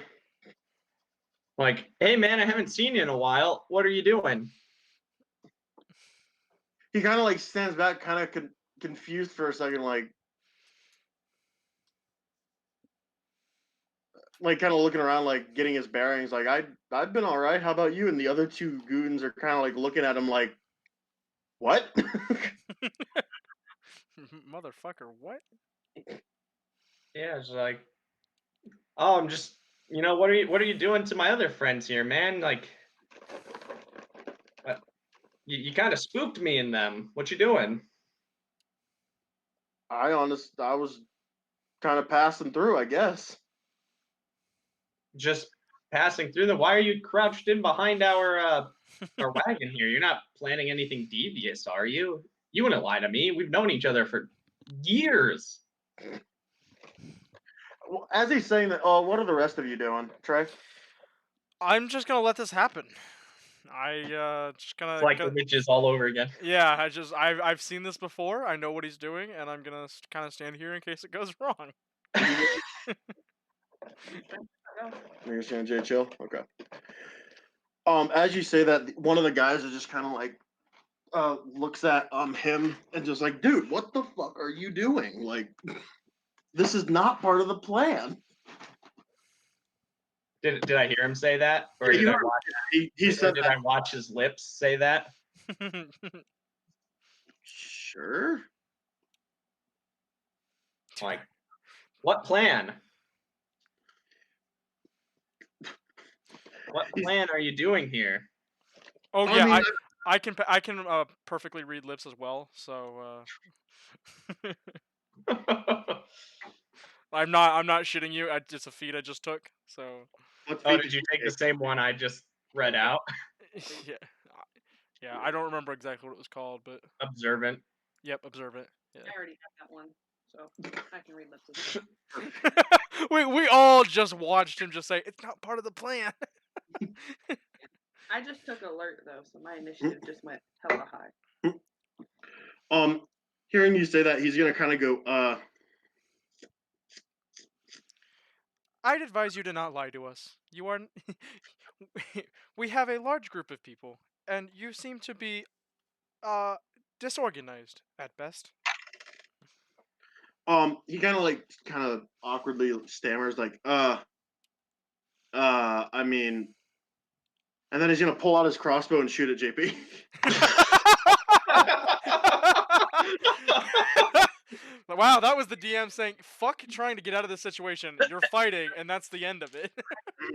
Like, hey man, I haven't seen you in a while. What are you doing? He kind of like stands back, kind of confused for a second, like kind of looking around, like getting his bearings. Like I've been all right. How about you? And the other two goons are kind of like looking at him, like, what? Motherfucker, what? Yeah, it's like, oh, I'm just, what are you doing to my other friends here, man? Like, you kind of spooked me in them. What you doing? I was kind of passing through, I guess. Just passing through them. Why are you crouched in behind our wagon here? You're not planning anything devious, are you? You wouldn't lie to me. We've known each other for years. Well, as he's saying that, oh, what are the rest of you doing, Trey? I'm just gonna let this happen. I just It's like the witches all over again. yeah, I've seen this before. I know what he's doing, and I'm gonna kind of stand here in case it goes wrong. You understand, Jay? Chill. Okay. As you say that, one of the guys is just kind of like looks at him and just like, dude, what the fuck are you doing? Like, this is not part of the plan. Did I hear him say that, or Yeah, did I watch? he said Did that. I watch his lips say that? Sure. Like, what plan? What plan are you doing here? Oh I yeah, mean, I can perfectly read lips as well. So I'm not shitting you. It's a feat I just took. So what Oh, feat did you take the same one I just read out? yeah, yeah. I don't remember exactly what it was called, but Observant. yep, observe it. I Yeah. already have that one, so I can read lips as well. we all just watched him just say it's not part of the plan. I just took alert though, so my initiative just went hella high. Hearing you say that, he's gonna kind of go, I'd advise you to not lie to us. You are. We have a large group of people, and you seem to be disorganized at best. he kind of awkwardly stammers, like, I mean, and then he's gonna pull out his crossbow and shoot at JP. Wow, that was the DM saying, "Fuck trying to get out of this situation. You're fighting, and that's the end of it."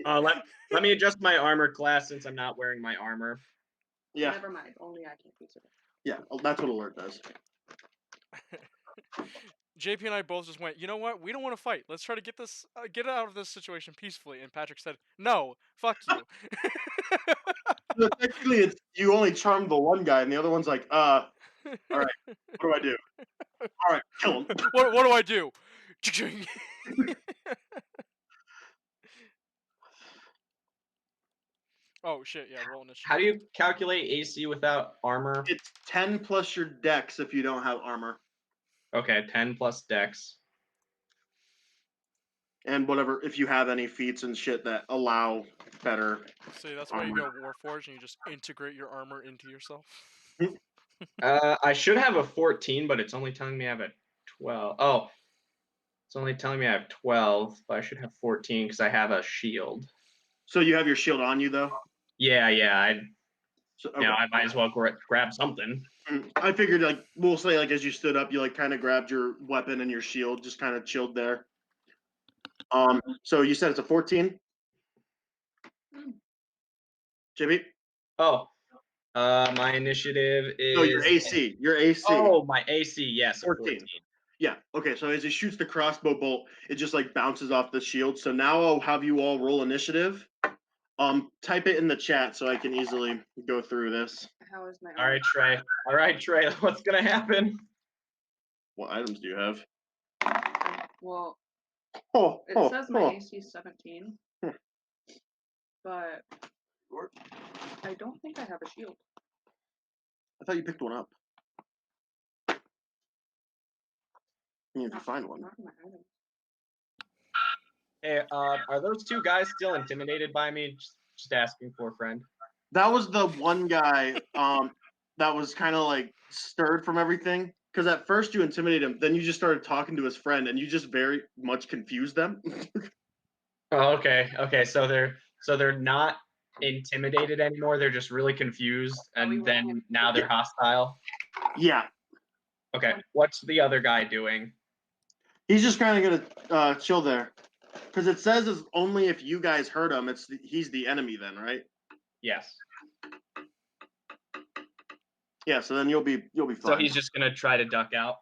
Let me adjust my armor class since I'm not wearing my armor. Yeah, Never mind. Only I can't use it. yeah. That's what alert does. JP and I both just went, you know what? We don't want to fight. Let's try to get out of this situation peacefully. And Patrick said, "No, fuck you." So technically, it's you only charmed the one guy, and the other one's like, all right, what do I do? All right, kill him. What do I do? Oh shit! Yeah, roll initiative. How do you calculate AC without armor? It's 10 plus your dex if you don't have armor, Okay, 10 plus dex. and whatever if you have any feats and shit that allow better. See, that's why you armor. go Warforged and you just integrate your armor into yourself. I should have a 14, but it's only telling me I have a 12. Oh, it's only telling me I have 12, but I should have 14 because I have a shield. So you have your shield on you though. Yeah. So okay. I might as well grab something. I figured like we'll say like as you stood up, you like kind of grabbed your weapon and your shield, just kind of chilled there. So you said it's a 14, JB? Oh, my initiative is. No, your AC. Your AC. Oh, my AC. Yes, 14. 14. Yeah. Okay. So as he shoots the crossbow bolt, it just like bounces off the shield. So now I'll have you all roll initiative. Type it in the chat so I can easily go through this. How is my? All right, Trey. All right, Trey. What's gonna happen? What items do you have? Well, Oh, it says my AC is 17, Hmm. but I don't think I have a shield. I thought you picked one up. I mean, if you find one. Not in my items. Hey, are those two guys still intimidated by me? Just asking for a friend. That was the one guy that was kind of like stirred from everything. Because at first you intimidated him, then you just started talking to his friend, and you just very much confused them. Oh, okay. So they're not intimidated anymore. They're just really confused, and then now they're hostile. Yeah, Okay. What's the other guy doing? he's just kind of gonna chill there. Because it says it's only if you guys hurt him, he's the enemy then, right? Yes. Yeah, so then you'll be fine. So he's just gonna try to duck out.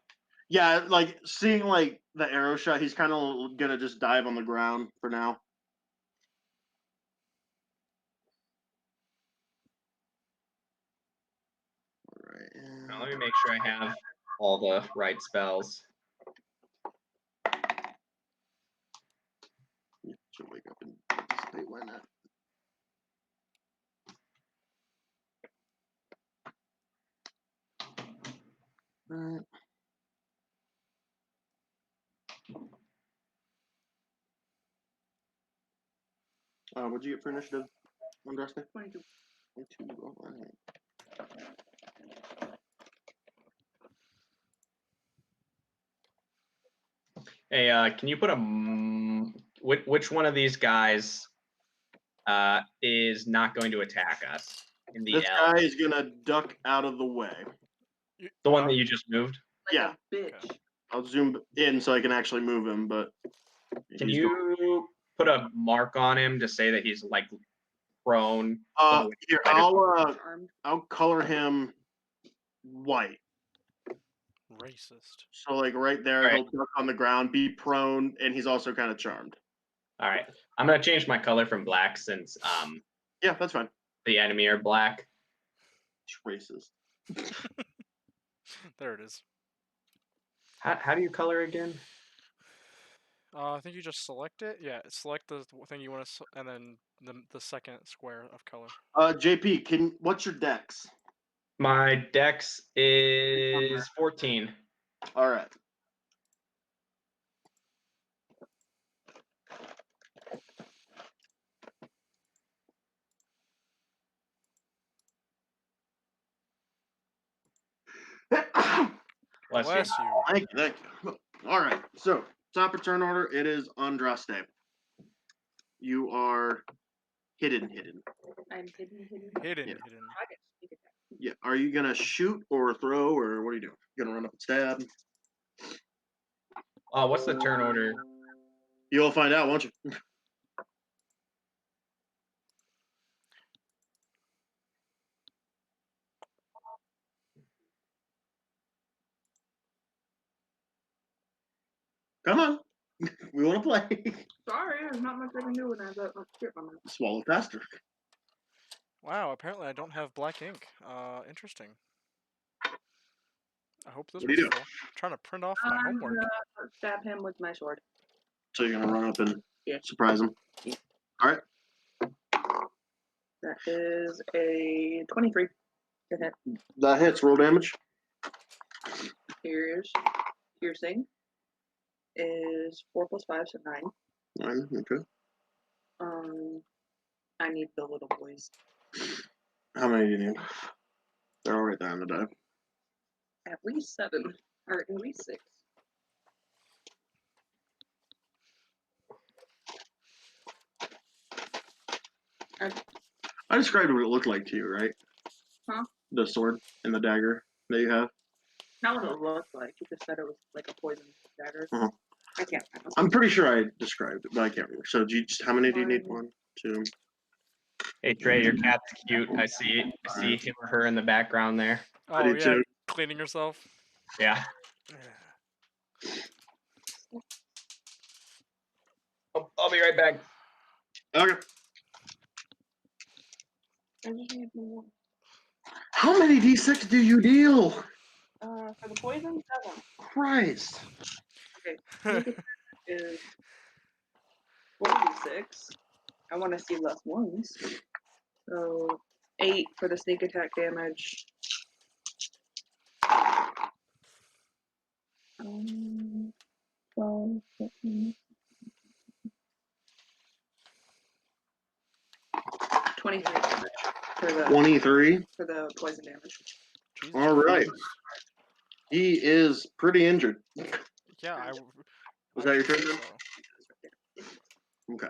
Yeah, like seeing like the arrow shot, he's kind of gonna just dive on the ground for now. All right. Now, let me make sure I have all the right spells. Should wake up and state why not. All right. What'd you get for initiative, Andraste? 22. 22. All right. Hey, can you put which one of these guys is not going to attack us in the This L? guy is gonna duck out of the way. The one that you just moved? Like Yeah. a bitch. I'll zoom in so I can actually move him, but Can he's you put a mark on him to say that he's like prone? here I just- I'll color him white. Racist. So like right there, All right. he'll duck on the ground, be prone, and he's also kind of charmed. All right, I'm gonna change my color from black since Yeah, that's fine. the enemy are black. Racist. There it is. How do you color again? I think you just select it. Yeah, select the thing you want to, and then the second square of color. JP, what's your dex? My dex is 14. All right. Bless you. you. Thank you. All right. So top of turn order, it is Andraste. You are hidden. I'm hidden. Hidden. Yeah. Yeah. Are you gonna shoot or throw or what are you doing? You gonna run up and stab? What's the turn order? You'll find out, won't you? Come on. We want to play. Sorry, there's not much I can do when I have that much script on it. Swallow faster. Wow, apparently I don't have black ink. Interesting. I hope this What do you one's do? full. I'm trying to print off my I'm homework. gonna stab him with my sword. So you're gonna run up and Yeah. surprise him. Yeah. All right. That is a 23 to hit. That hits. Roll damage. Here's piercing is 4 plus 5, so 9. 9. Okay. I need the little boys. How many do you need? They're all right there on the die. At least 7, or at least 6. I described what it looked like to you, right? Huh? The sword and the dagger that you have. Not what it looked like. You just said it was like a poison dagger. Uh-huh. I can't remember. I'm pretty sure I described it, but I can't remember. So, how many do you need? 1. 1, 2. Hey Trey, your cat's cute. I see him or her in the background there. I Oh do yeah, too. cleaning herself. Yeah. I'll be right back. Okay. I just need more. How many d6 do you deal? For the poison, 7. Christ. Sneak attack is 46. I want to see less ones. So 8 for the sneak attack damage. 12, 13, 23 damage for the 23. poison damage. Jesus All right. Christ. He is pretty injured. Yeah, Was I that your should turn? say then? so. Okay.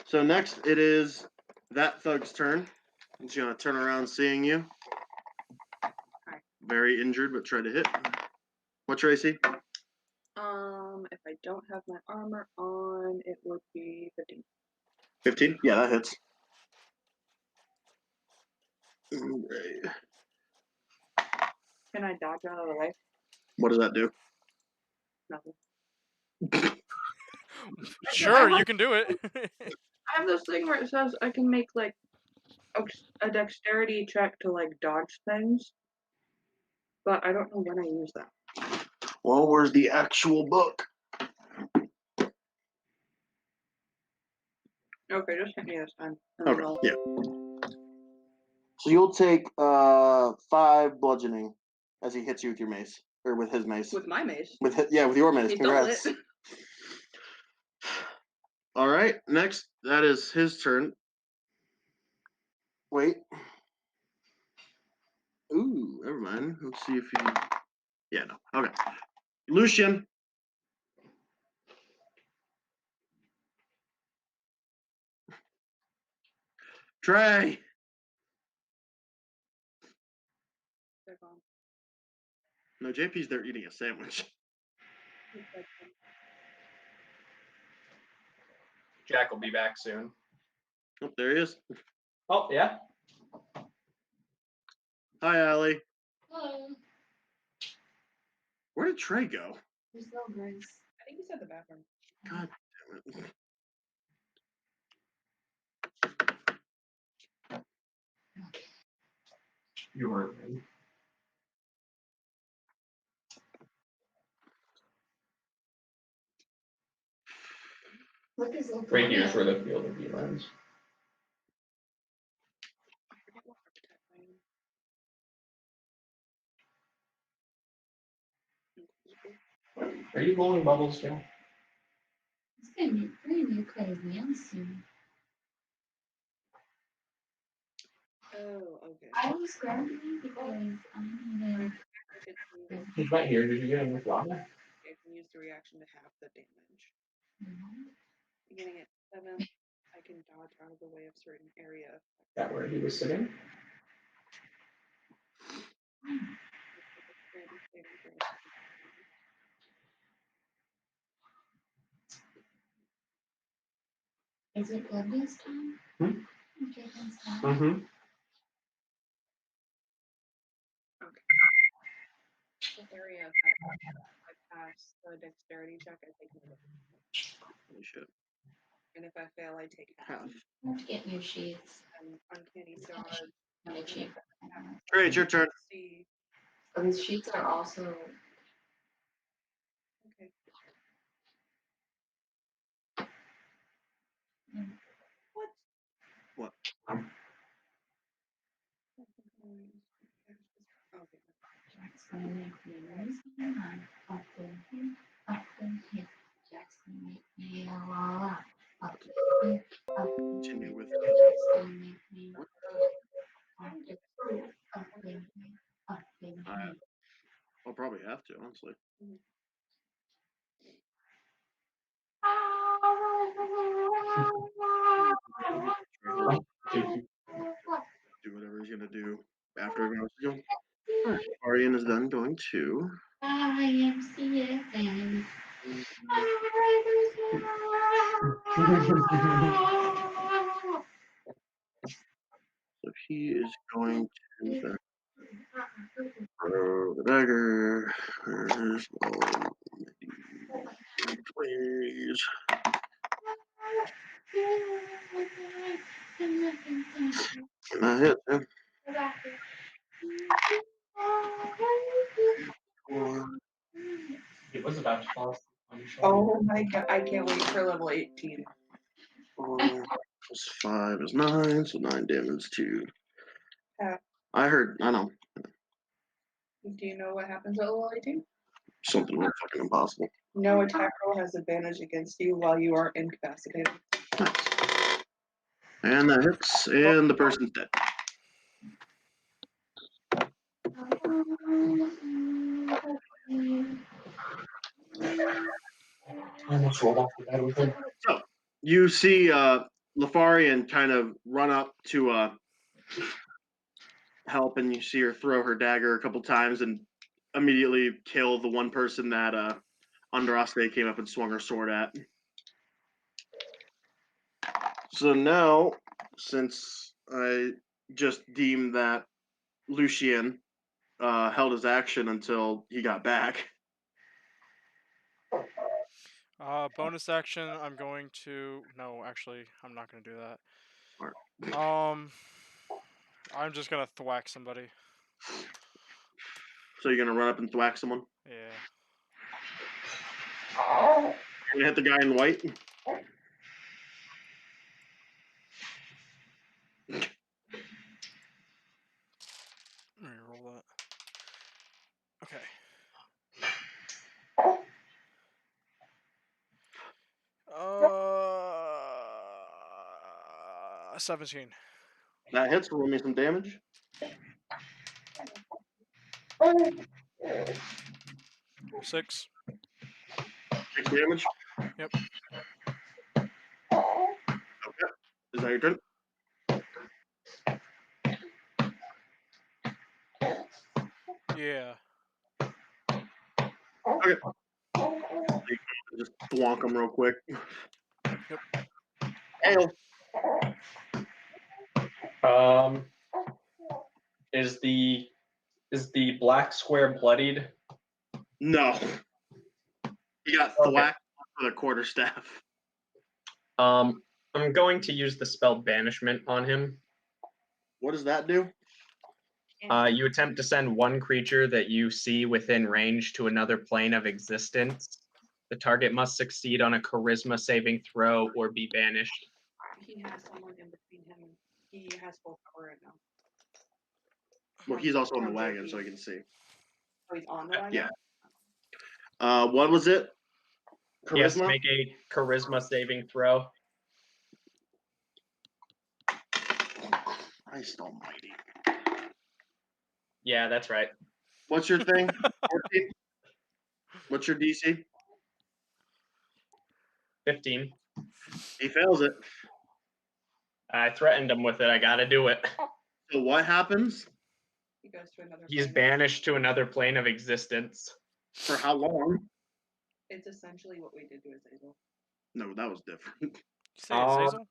So next it is that thug's turn. He's gonna turn around, seeing you. Hi. Very injured, but try to hit. What's your AC? If I don't have my armor on, it would be 15. 15. Yeah, that hits. Right. Can I dodge out of the way? What does that do? Nothing. Sure, you can do it. I have this thing where it says I can make like a dexterity check to like dodge things, but I don't know when I use that. Well, where's the actual book? Okay, just hit me this time. And then Okay. I'll... Yeah. So you'll take 5 bludgeoning as he hits you with your mace, or with his mace. With my mace. With your mace. He stole Congrats. it. All right. Next, that is his turn. Wait. Ooh, never mind. Let's see if he. Yeah, no. Okay. Lucian. Trey. No, JP's there eating a sandwich. Jack will be back soon. Oh, there he is. Oh yeah. Hi, Allie. Hello. Where did Trey go? There's no Grace. I think he's at the bathroom. God damn it. You weren't in. Look is Right here is where the field of view ends. Are you blowing bubbles, Joe? It's gonna be pretty crazy soon. Oh, okay. I was grabbing because I'm He's right here. Did you get him with water? I can use the reaction to half the damage. gonna. Beginning at 7, I can dodge out of the way of certain area. Is that where he was sitting? Is it good this time? Hmm? Okay, this time. Mm-hmm. The area I pass the dexterity check, I take another. Holy shit. And if I fail, I take half. Half. Let's get new sheets. And uncanny dodge. New sheet. Great, your turn. See. So these sheets are also. Okay. What? What? Okay. Jack's gonna make me lose my mind. Up in here, up in here. Jack's gonna make me all up. Up in here, up in Continue here. with Jack's gonna make me what? up in here, up in here, up in here. I'll probably have to, honestly. Do whatever he's gonna do after everyone else is going. Alright, Arian is then going to. I am CFN. So he is going to then throw the dagger. There's one. Please. And that hits him. Four, It was about to fall asleep on your shoulder. Oh my god, I can't wait for level 18. 5 is 9, so 9 damage to. Yeah. I know. Do you know what happens at level 18? Something real fucking impossible. No attack roll has advantage against you while you are incapacitated. Nice. And that hits, and the person's dead. I almost rolled off the bed with him. So you see Lafarian kind of run up to help, and you see her throw her dagger a couple times and immediately kill the one person that Andraste came up and swung her sword at. So now, since I just deemed that Lucien held his action until he got back. Bonus action. I'm going to. No, actually, I'm not going to do that. Alright. I'm just gonna thwack somebody. So you're gonna run up and thwack someone? Yeah. You're gonna hit the guy in white? Let me roll that. Okay. 17. That hits. Roll me some damage. 6. 6 damage. Yep. Okay. Is that your turn? Yeah. Okay. Just thwonk him real quick. Yep. Ale. Is the black square bloodied? No. He got Okay. thwacked with a quarterstaff. I'm going to use the spell Banishment on him. What does that do? You attempt to send one creature that you see within range to another plane of existence. The target must succeed on a charisma saving throw or be banished. He has someone in between him and he has full power right now. Well, he's also on the wagon, so he can see. Oh, he's on the wagon? Yeah. What was it? Yes, Charisma? make a charisma saving throw. Christ almighty. Yeah, that's right. What's your thing? 14? What's your DC? 15. He fails it. I threatened him with it. I gotta do it. So what happens? He goes to another He's plane. banished to another plane of existence. For how long? It's essentially what we did to Azazel. No, that was different. You say Azazel?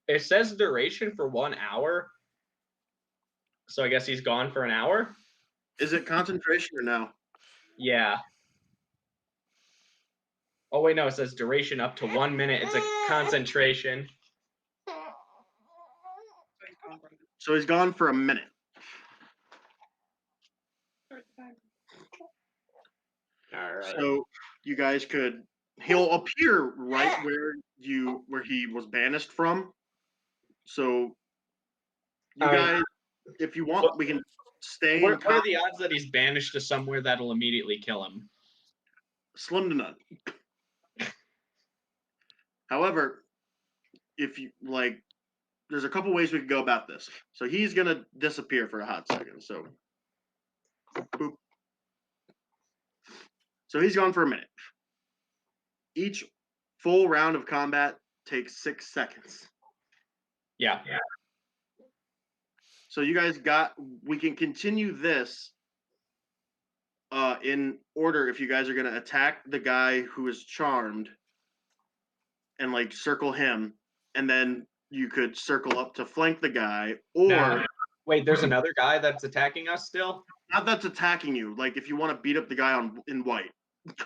It says duration for 1 hour. So I guess he's gone for an hour. Is it concentration or no? Yeah. Oh wait, no, it says duration up to 1 minute. It's a concentration. So he's gone for a minute. All right. So you guys could. He'll appear right where he was banished from. So you All right. guys, if you want, we can stay in What are the odds that he's banished to somewhere that'll immediately kill him? slim to none. However, if you like, there's a couple ways we could go about this. So he's gonna disappear for a hot second. So, boop. So he's gone for a minute. Each full round of combat takes 6 seconds. Yeah. So you guys we can continue this in order if you guys are gonna attack the guy who is charmed and like circle him, and then you could circle up to flank the guy, or Now, wait, there's another guy that's attacking us still? not that's attacking you. Like if you want to beat up the guy in white.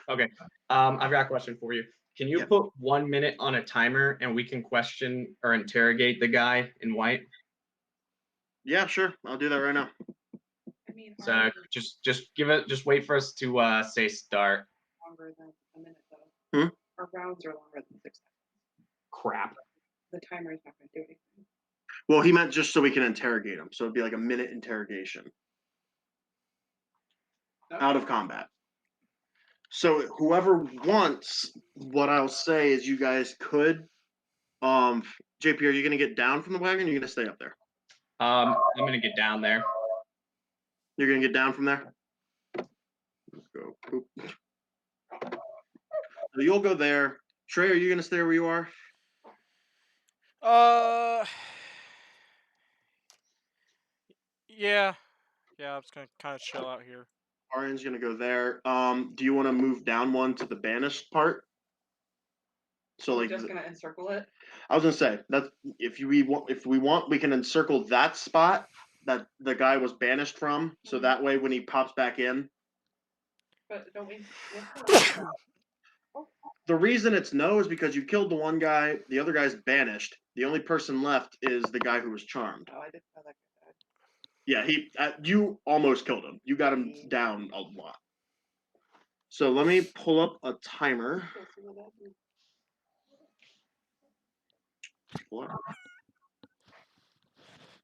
Okay. I've got a question for you. Can you Yeah. put 1 minute on a timer and we can question or interrogate the guy in white? Yeah, sure. I'll do that right now. I mean, So just wait for us to say start. longer than a minute though. Hmm? Our rounds are longer than 6 seconds. Crap. The timer is not going to do anything. Well, he meant just so we can interrogate him. So it'd be like a minute interrogation out of combat. So whoever wants, what I'll say is you guys could. JP, are you gonna get down from the wagon? Or are you gonna stay up there? I'm gonna get down there. You're gonna get down from there. Let's go. Boop. So you'll go there. Trey, are you gonna stay where you are? Yeah. Yeah, I'm just gonna kind of chill out here. Arian's gonna go there. Do you want to move down one to the banished part? So We're like, just going to encircle it. I was gonna say that's if we want, we can encircle that spot that the guy was banished from. So that way, when he pops back in, But don't we? the reason it's no is because you killed the one guy, the other guy's banished. The only person left is the guy who was charmed. Oh, I didn't know that. Yeah, you almost killed him. You got him down a lot. So let me pull up a timer. What?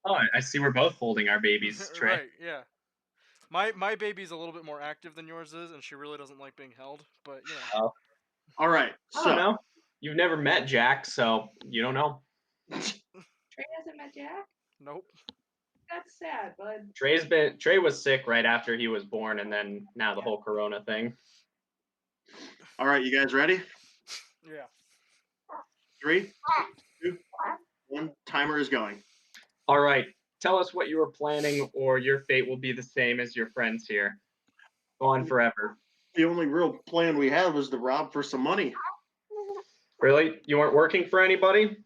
Oh, I see we're both holding our babies, Trey. Right, yeah. My baby's a little bit more active than yours is, and she really doesn't like being held, but you know. All right. I don't So know. You've never met Jack, so you don't know. Trey hasn't met Jack? Nope. That's sad, bud. Trey was sick right after he was born, and then now the whole corona thing. all right, you guys ready? Yeah. 3, 2, 1. Timer is going. All right. Tell us what you were planning, or your fate will be the same as your friends here. Gone forever. The only real plan we had was to rob for some money. Really? You weren't working for anybody?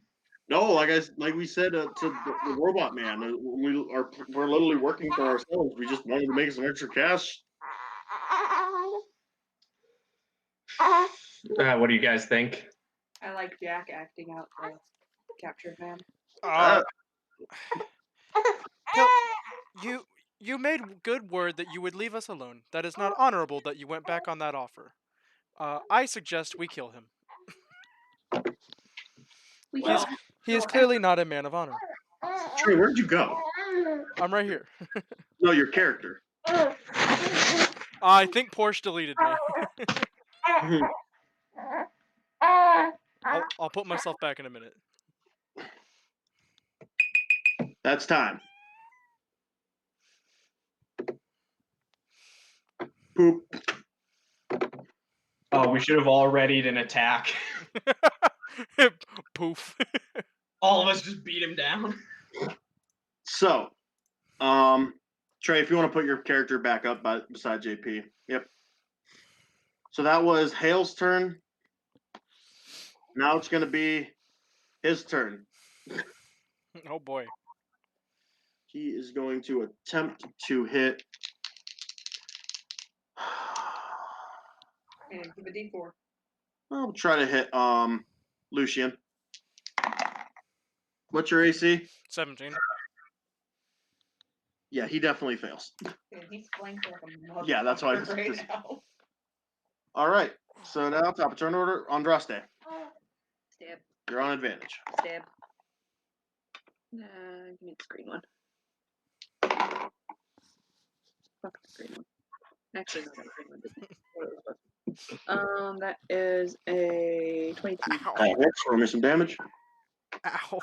No, like we said to the robot man, we're literally working for ourselves. We just wanted to make some extra cash. What do you guys think? I like Jack acting out the captured man. Hill, you made good word that you would leave us alone. That is not honorable that you went back on that offer. I suggest we kill him. He is clearly not a man of honor. Trey, where'd you go? I'm right here. No, your character. I think Porsche deleted me. I'll put myself back in a minute. That's time. Poop. Oh, we should have all readied an attack. Poof. All of us just beat him down. So, Trey, if you want to put your character back up beside JP. Yep. So that was Hale's turn. Now it's going to be His turn. Oh boy. He is going to attempt to hit. And give a D4. I'll try to hit Lucian. What's your AC? 17. Yeah, he definitely fails. And he's flanked like a motherfucker Yeah, that's why I right just- now. All right. So now top of turn order, Andraste. Stab. You're on advantage. Stab. Give me the green one. Fuck the green one. Actually, no, that green one didn't. What it was. That is a 22. Ow. Hits. Roll me some damage. Ow.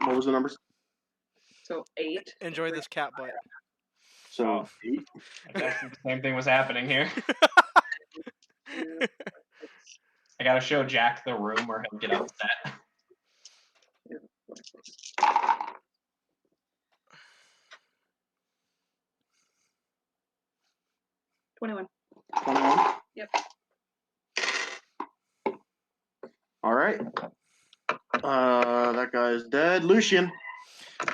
What was the numbers? So 8. Enjoy this cat butt. So 8. I guess the same thing was happening here. Two, I gotta show Jack the room where he'll get upset. 4, 6. 21. 21. Yep. All right. That guy is dead. Lucian,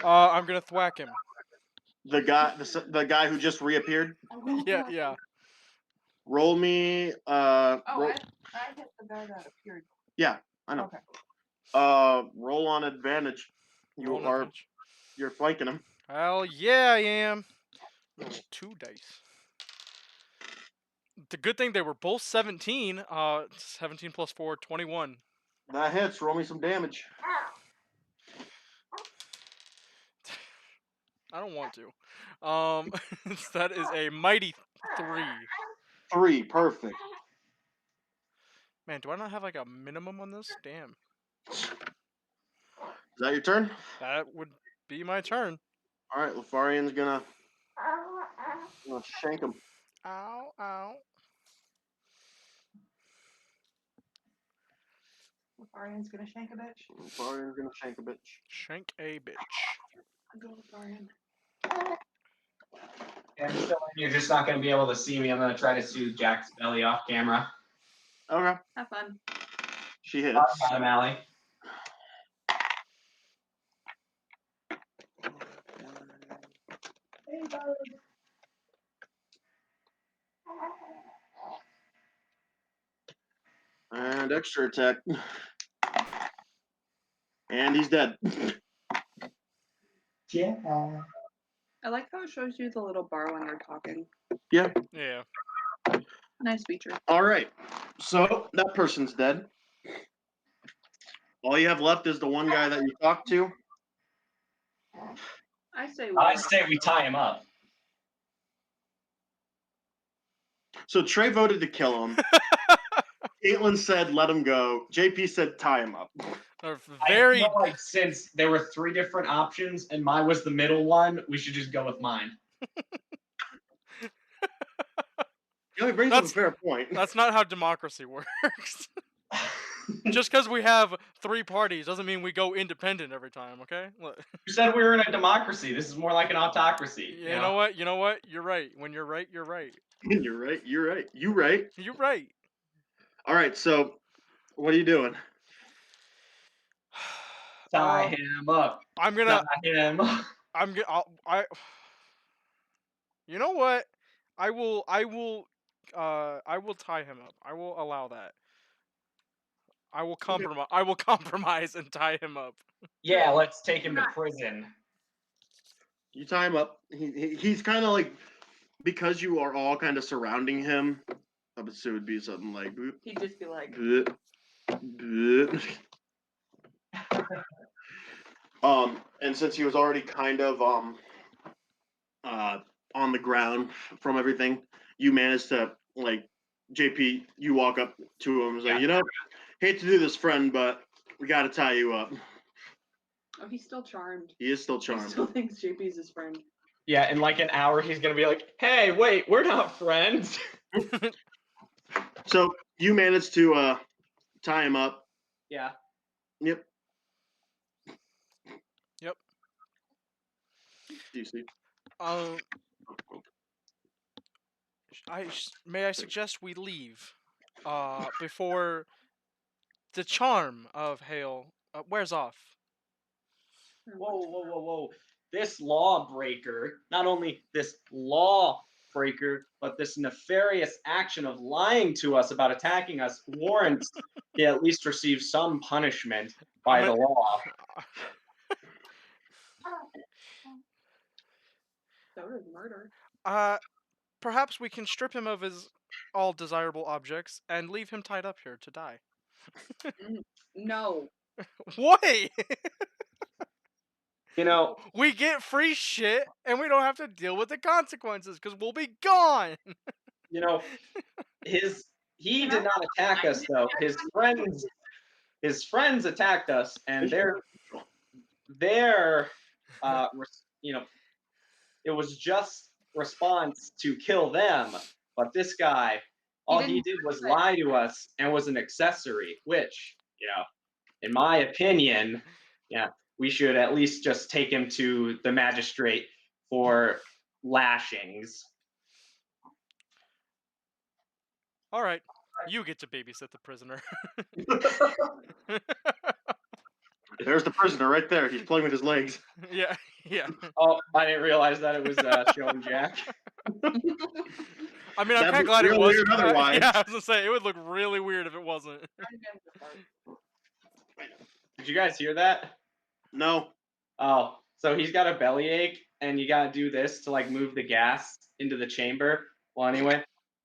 I'm gonna thwack him. the guy who just reappeared. Yeah. Roll me. Oh, Roll, I hit the guy that appeared. yeah, I know. Okay. Roll on advantage. Roll an advantage. You're flanking him. Hell yeah, I am. Roll 2 dice. The good thing they were both 17. 17 plus 4, 21. That hits. Roll me some damage. I don't want to. That is a mighty 3. 3. Perfect. Man, do I not have like a minimum on this? Damn. Is that your turn? That would be my turn. All right. Lafarian's gonna shank him. Ow, ow. Lafarian's gonna shank a bitch. Lafarian's gonna shank a bitch. Shank a bitch. Go Lafarian. And so you're just not gonna be able to see me. I'm gonna try to soothe Jack's belly off camera. Okay. Have fun. She hits. Bottom alley. And extra attack. And he's dead. Yeah. I like how it shows you the little bar when they're talking. Yeah. Yeah. Nice feature. All right. So that person's dead. All you have left is the one guy that you talked to. I say We tie him up. So Trey voted to kill him. Caitlin said let him go. JP said tie him up. Very. I feel like since there were 3 different options and mine was the middle one, we should just go with mine. He brings up a fair point. That's not how democracy works. Just because we have 3 parties doesn't mean we go independent every time, okay? Look. You said we were in a democracy. This is more like an autocracy. You know what? You know what? You're right. When you're right, you're right. You're right. You're right. You right. You're right. All right. So what are you doing? Tie him up. I'm gonna. Tie him up. I'm gonna. You know what? I will. I will tie him up. I will allow that. I will compromise. I will compromise and tie him up. Yeah, let's take him to prison. You tie him up. He's kind of like, because you are all kind of surrounding him. I would say it would be something like. He'd just be like. Bleh, bleh. And since he was already kind of on the ground from everything, you managed to, like, JP, you walk up to him and say, hate to do this, friend, but we got to tie you up. Oh, he's still charmed. He is still He charmed. still thinks JP's his friend. Yeah, in like an hour, he's gonna be like, "Hey, wait, we're not friends." So you managed to tie him up. Yeah. Yep. Yep. Do you see? May I suggest we leave, before the charm of Hale wears off. Whoa. This lawbreaker, not only this lawbreaker, but this nefarious action of lying to us about attacking us warrants he at least receive some punishment by I'm the law. So does murder. uh, perhaps we can strip him of his all desirable objects and leave him tied up here to die. No. Why? You know, We get free shit and we don't have to deal with the consequences because we'll be gone. you know, he Can did I not attack us though. His friends attacked us, and their you know, it was just response to kill them. But this guy, all he didn't did was do it. lie to us and was an accessory, which, in my opinion, yeah, we should at least just take him to the magistrate for lashings. All right, you get to babysit the prisoner. There's the prisoner right there. He's playing with his legs. Yeah, yeah. Oh, I didn't realize that it was showing Jack. I mean, I'm That'd kind of be glad it real was. weird otherwise. Yeah, I was gonna say it would look really weird if it wasn't. Did you guys hear that? No. Oh, so he's got a bellyache, and you gotta do this to like move the gas into the chamber. Well, anyway,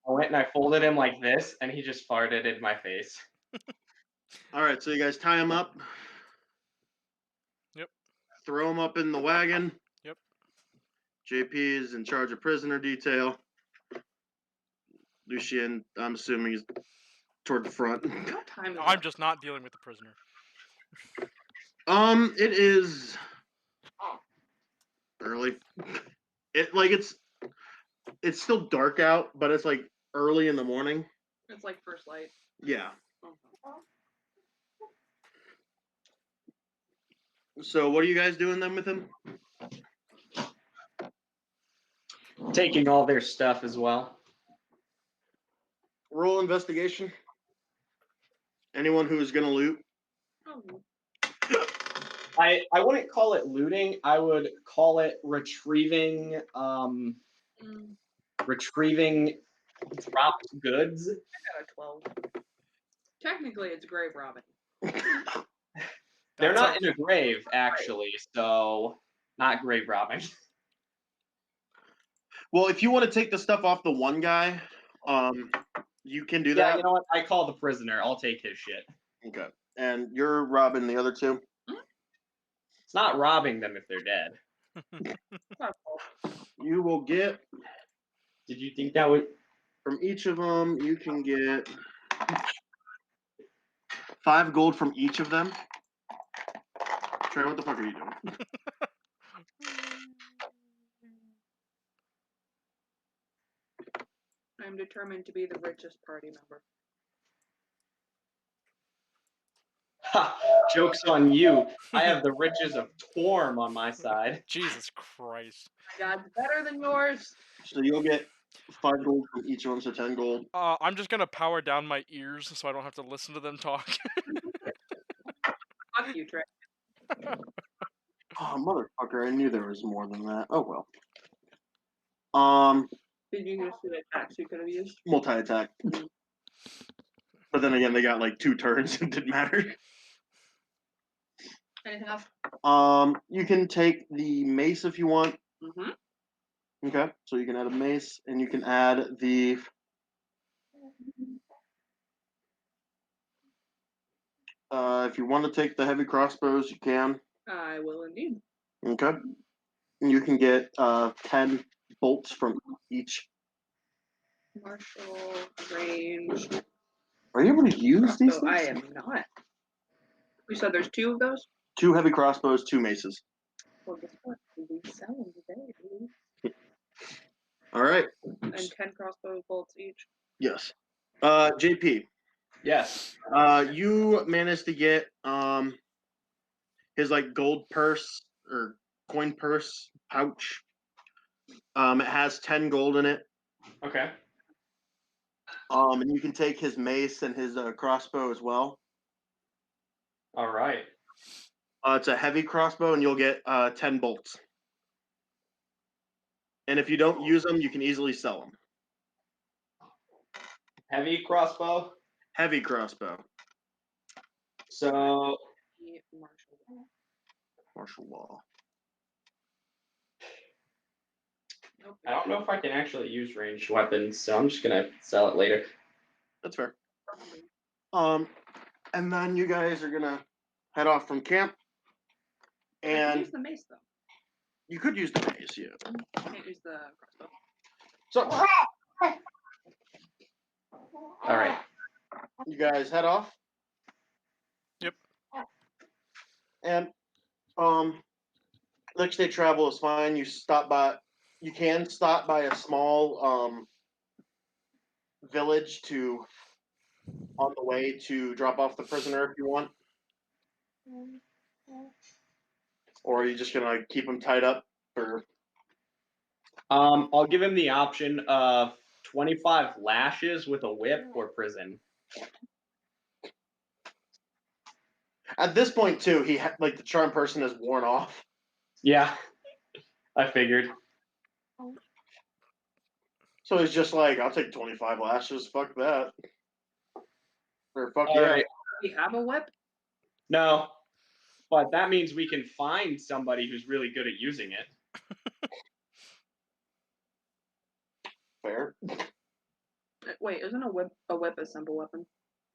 I went and I folded him like this, and he just farted in my face. All right, so you guys tie him up. Yep. Throw him up in the wagon. Yep. JP is in charge of prisoner detail. Lucien, I'm assuming, is toward the front. What time is I'm it? just not dealing with the prisoner. It is early. It's still dark out, but it's like early in the morning. It's like first light. Yeah. Oh. So what are you guys doing then with him? Taking all their stuff as well. Roll investigation. Anyone who is gonna loot. Oh. I wouldn't call it looting. I would call it retrieving Mm, retrieving dropped goods. I got a 12. Technically, it's grave robbing. They're That's not a- in a grave, actually, so not grave robbing. Well, if you want to take the stuff off the one guy, you can do Yeah, that. you know what? I call the prisoner. I'll take his shit. Okay. And you're robbing the other two? It's not robbing them if they're dead. You will get, Did you think that would? from each of them, you can get 5 gold from each of them. Trey, what the fuck are you doing? I am determined to be the richest party member. Ha! Joke's on you. I have the riches of Torm on my side. Jesus Christ. My God's better than yours. So you'll get 5 gold from each of them, so 10 gold. I'm just gonna power down my ears so I don't have to listen to them talk. Fuck you, Trey. Oh, motherfucker, I knew there was more than that. Oh, well. Did you just see the attacks you could have used? Multi-attack. But then again, they got like 2 turns. It didn't matter. Anything else? You can take the mace if you want. Mm-hmm. Okay, so you can add a mace, and you can add the if you want to take the heavy crossbows, you can. I will indeed. Okay, and you can get 10 bolts from each. Martial range. Are you able to use these So I things? am not. You said there's 2 of those? 2 heavy crossbows, 2 maces. Well, guess what? We sell them today, dude. All right. And 10 crossbow bolts each. Yes. JP, Yes. you managed to get his like gold purse or coin purse pouch. It has 10 gold in it. Okay. And you can take his mace and his crossbow as well. All right. It's a heavy crossbow, and you'll get 10 bolts. And if you don't use them, you can easily sell them. Heavy crossbow. Heavy crossbow. So Martial law. Nope. I don't know if I can actually use ranged weapons, so I'm just gonna sell it later. That's fair. And then you guys are gonna head off from camp. I can And use the mace though. you could use the mace, yeah. I can't use the crossbow. So All right. you guys head off. Yep. And next day travel is fine. You can stop by a small village on the way to drop off the prisoner if you want. Or are you just gonna keep him tied up for I'll give him the option of 25 lashes with a whip or prison. at this point too, like the charm person is worn off. Yeah, I figured. So he's just like, I'll take 25 lashes, fuck that. Or fuck All yeah. right. Do we have a whip? No, but that means we can find somebody who's really good at using it. Fair. Wait, isn't a whip a simple weapon?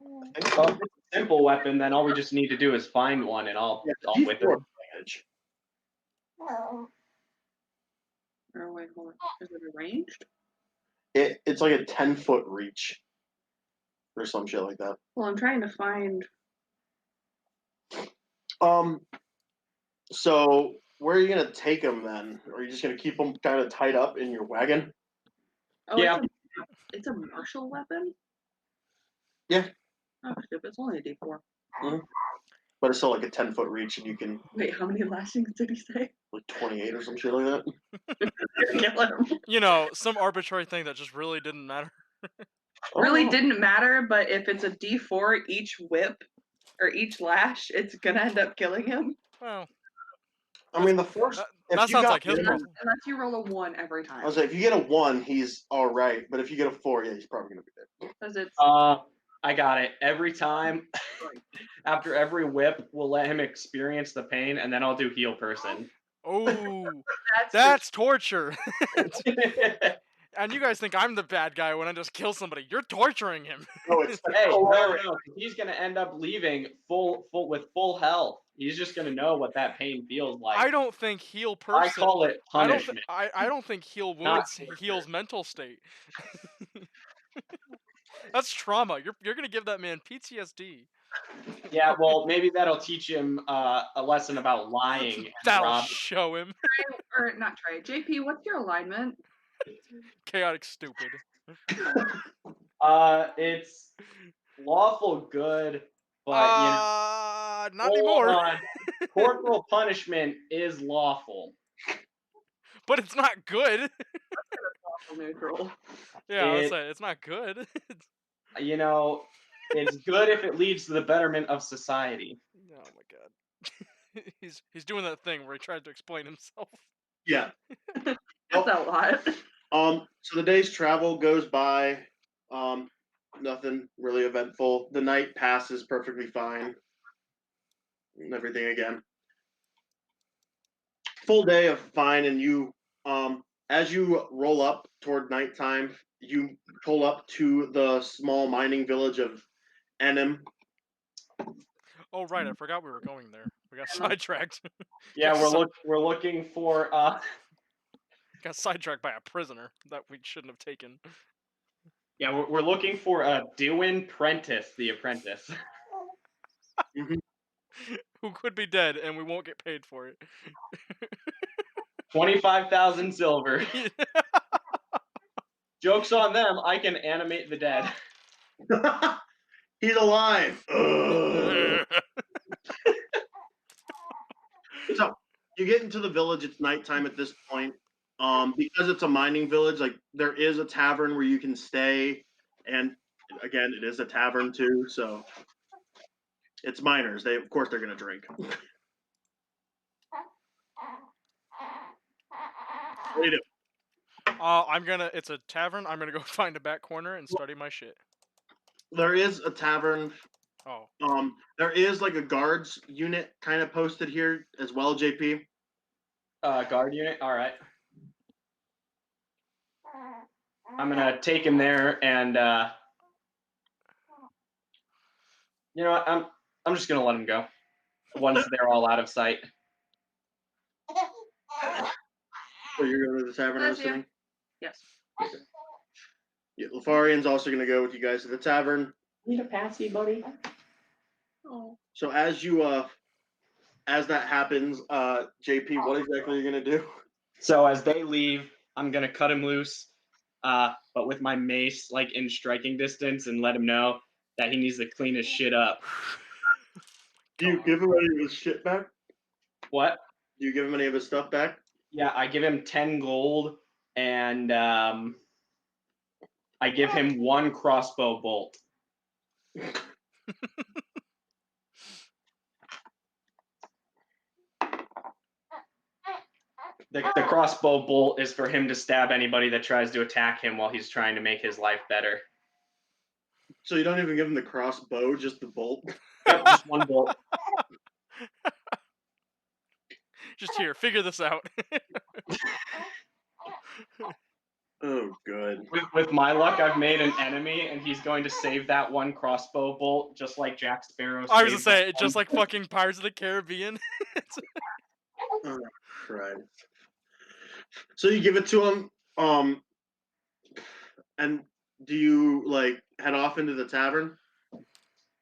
Well, if it's a simple weapon, then all we just need to do is find one, and I'll whip it. D4 damage. Or wait, hold on. Is it arranged? It's like a 10-foot reach. Or some shit like that. Well, I'm trying to find. So where are you gonna take him then? Or are you just gonna keep him kind of tied up in your wagon? Oh, Yeah. it's a martial weapon. Yeah. Oh, stupid! It's only a D4. But it's still like a 10-foot reach, and you can Wait, how many lashings did he say? like 28 or some shit like that. Kill him. You know, some arbitrary thing that just really didn't matter. Really Oh. didn't matter, but if it's a D4 each whip or each lash, it's gonna end up killing him. Well, I mean, the first. If that you sounds got like his him- problem. Unless you roll a 1 every I time. was like, if you get a 1, he's all right. But if you get a 4, yeah, he's probably gonna be dead. Because it's I got it. Every time, after every whip, we'll let him experience the pain, and then I'll do heal person. Oh, that's that's torture. And you guys think I'm the bad guy when I just kill somebody. You're torturing him. No, it's Hey, hilarious. no, he's gonna end up leaving with full health. He's just gonna know what that pain feels like. I don't think heal I person. call it I don't. punishment. I don't think heal Not wounds heals mental state. That's trauma. You're gonna give that man PTSD. Yeah, well, maybe that'll teach him a lesson about lying and That'll robbing. show him. or not try. JP, what's your alignment? Chaotic stupid. It's lawful good, but Not hold anymore. on. Corporal punishment is lawful. But it's not good. Lawful neutral. Yeah, I'll It- say it's not good. It's good if it leads to the betterment of society. Oh my god. He's doing that thing where he tried to explain himself. Yeah. That's a lot. So the day's travel goes by. Nothing really eventful. The night passes perfectly fine. And everything again. Full day of fine, and you, as you roll up toward nighttime, you pull up to the small mining village of Enim. Oh right, I forgot we were going there. We got sidetracked. Yeah, Got we're looking for got sidetracked by a prisoner that we shouldn't have taken. we're looking for Dewin Prentice, the apprentice. Who could be dead and we won't get paid for it. 25,000 silver. Joke's on them. I can animate the dead. He's alive. So you get into the village. It's nighttime at this point. Because it's a mining village, like there is a tavern where you can stay, and again, it is a tavern too, so it's minors. Of course they're gonna drink. What do you do? It's a tavern. I'm gonna go find a back corner and study my shit. There is a tavern. Oh. There is like a guards unit kind of posted here as well, JP. Guard unit. All right. I'm gonna take him there, and you know what? I'm just gonna let him go once they're all out of sight. So you're going to the tavern, I'm Bless you. assuming? Yes. Yeah, Lafarian's also going to go with you guys to the tavern. Need a passy, buddy? Oh. So as that happens, JP, what exactly are you going to do? So as they leave, I'm gonna cut him loose, but with my mace like in striking distance, and let him know that he needs to clean his shit up. Do you give him any of his shit back? What? Do you give him any of his stuff back? Yeah, I give him 10 gold, and I give him 1 crossbow bolt. The crossbow bolt is for him to stab anybody that tries to attack him while he's trying to make his life better. So you don't even give him the crossbow, just the bolt? Yep, just 1 bolt. Just here, figure this out. Oh, good. With my luck, I've made an enemy, and he's going to save that 1 crossbow bolt, just like Jack Sparrow. I was gonna saved say, that just one. like fucking Pirates of the Caribbean. Oh, Christ. So you give it to him, and do you like head off into the tavern?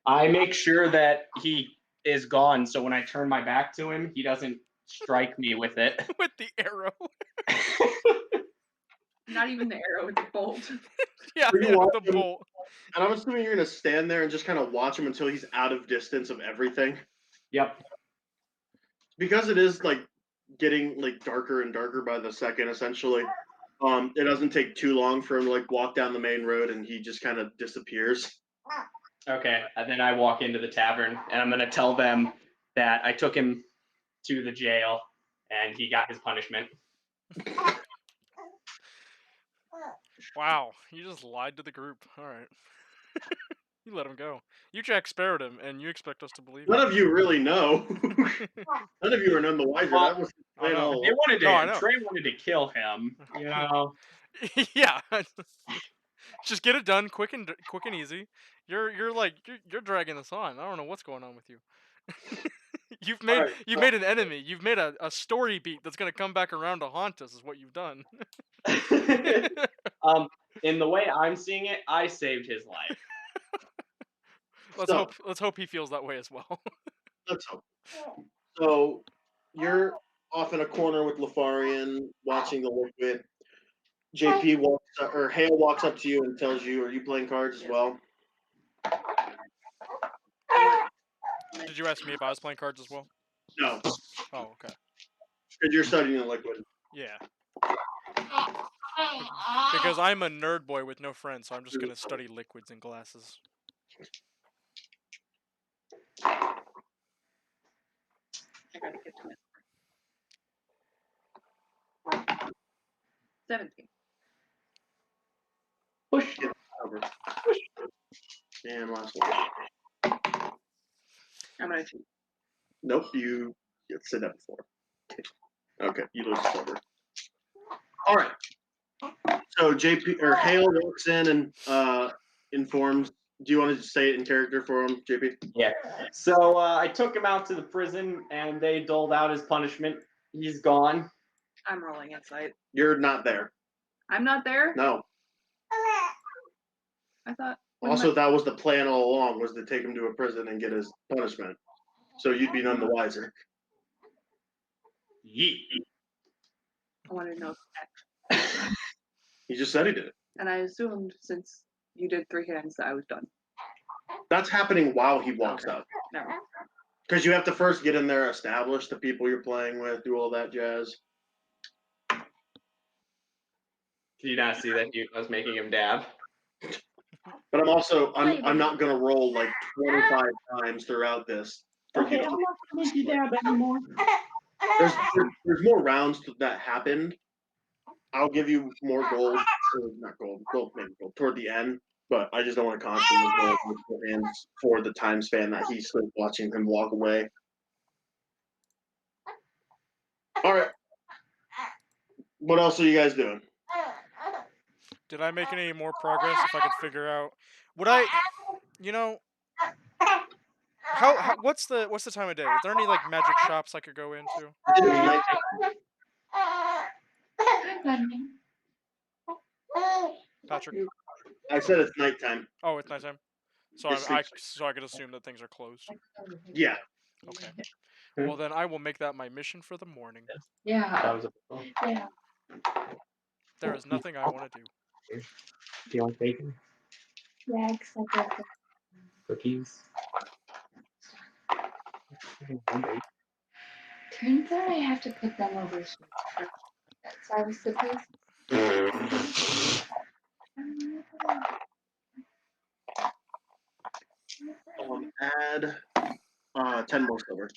I make sure that he is gone, so when I turn my back to him, he doesn't strike me with it. With the arrow. Not even the arrow, it's a bolt. Yeah, So you yeah, watch the him- bolt. And I'm assuming you're gonna stand there and just kind of watch him until he's out of distance of everything, Yep. because it is like getting like darker and darker by the second. Essentially, it doesn't take too long for him to like walk down the main road, and he just kind of disappears. Okay, and then I walk into the tavern, and I'm gonna tell them that I took him to the jail, and he got his punishment. Wow, you just lied to the group. All right. You let him go. You Jack Sparrowed him, and you expect us to believe None you. of you really know. None of you are none the wiser. Well, That was the I plan know. all They along. wanted to. No, I know. Trey wanted to kill him. You know. Yeah. Just get it done, quick and easy. You're dragging this on. I don't know what's going on with you. You've Alright, made an enemy. You've made a story beat that's gonna come back around to haunt us. Is what you've done. In the way I'm seeing it, I saved his life. Let's hope he feels that way as well. let's hope. So you're off in a corner with Lafarian watching the liquid. JP walks or Hale walks up to you and tells you, "Are you playing cards as well?" Did you ask me if I was playing cards as well? No, Oh, okay. because you're studying the liquid. Yeah. Because I'm a nerd boy with no friends, so I'm just gonna study liquids and glasses. I gotta get to it. 17. Push. Over. And last one. I'm gonna cheat. Nope, you said that before. Okay, you lose silver. All right. So JP or Hale walks in and informs. Do you want to say it in character for him, JP? Yeah. So I took him out to the prison, and they doled out his punishment. He's gone. I'm rolling insight. You're not there. I'm not there? No. I thought. Also, that was the plan all along, was to take him to a prison and get his punishment. So you'd be none the wiser. Yeet. I wanted to know. He just said he did it. And I assumed since you did 3 hands that I was done. That's happening while he walks Okay. up. Never mind. Because you have to first get in there, establish the people you're playing with, do all that jazz. Did you not see that I was making him dab? But I'm not gonna roll like 25 times throughout this for you Okay, to I'm not gonna make you dab anymore. there's more rounds that happened. I'll give you more gold, or not gold, maybe gold toward the end. But I just don't want to constantly roll multiple hands for the time span that he's still watching him walk away. All right. What else are you guys doing? Did I make any more progress? If I could figure out, would I, you know, what's the time of day? Is there any like magic shops I could go into? It is night. Hi, Bunny. Patrick. I said it's nighttime. Oh, it's nighttime. So It's so I could assume that things are closed. Yeah. Okay. Well then I will make that my mission for the morning. Yeah. That was Yeah. There is nothing I want to do. Do you want bacon? Yeah, except that Cookies? turns out I have to put them over first. That's I was supposed Add 10 more silver.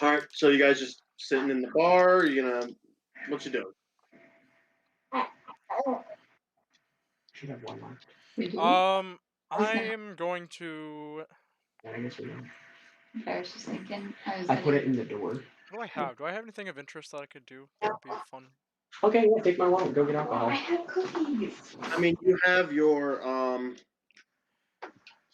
All right. So you guys just sitting in the bar. You gonna what you doing? Should have one left. We do. I am going to. Yeah, I guess we do. I was just thinking. I put it in the door. What do I have? Do I have anything of interest that I could do? That would be fun. Okay, yeah, take my wallet. Go get I alcohol. have cookies. I mean, you have your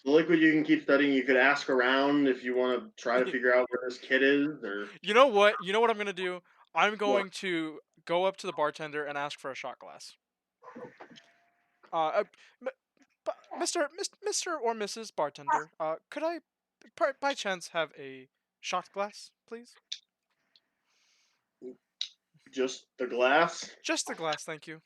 the liquid you can keep studying. You could ask around if you want to try to figure out where this kid is, or You know what? You know what I'm gonna do? I'm going to go up to the bartender and ask for a shot glass. M- Mr. or Mrs. Bartender, could I, by chance, have a shot glass, please? just the glass. Just the glass, thank you.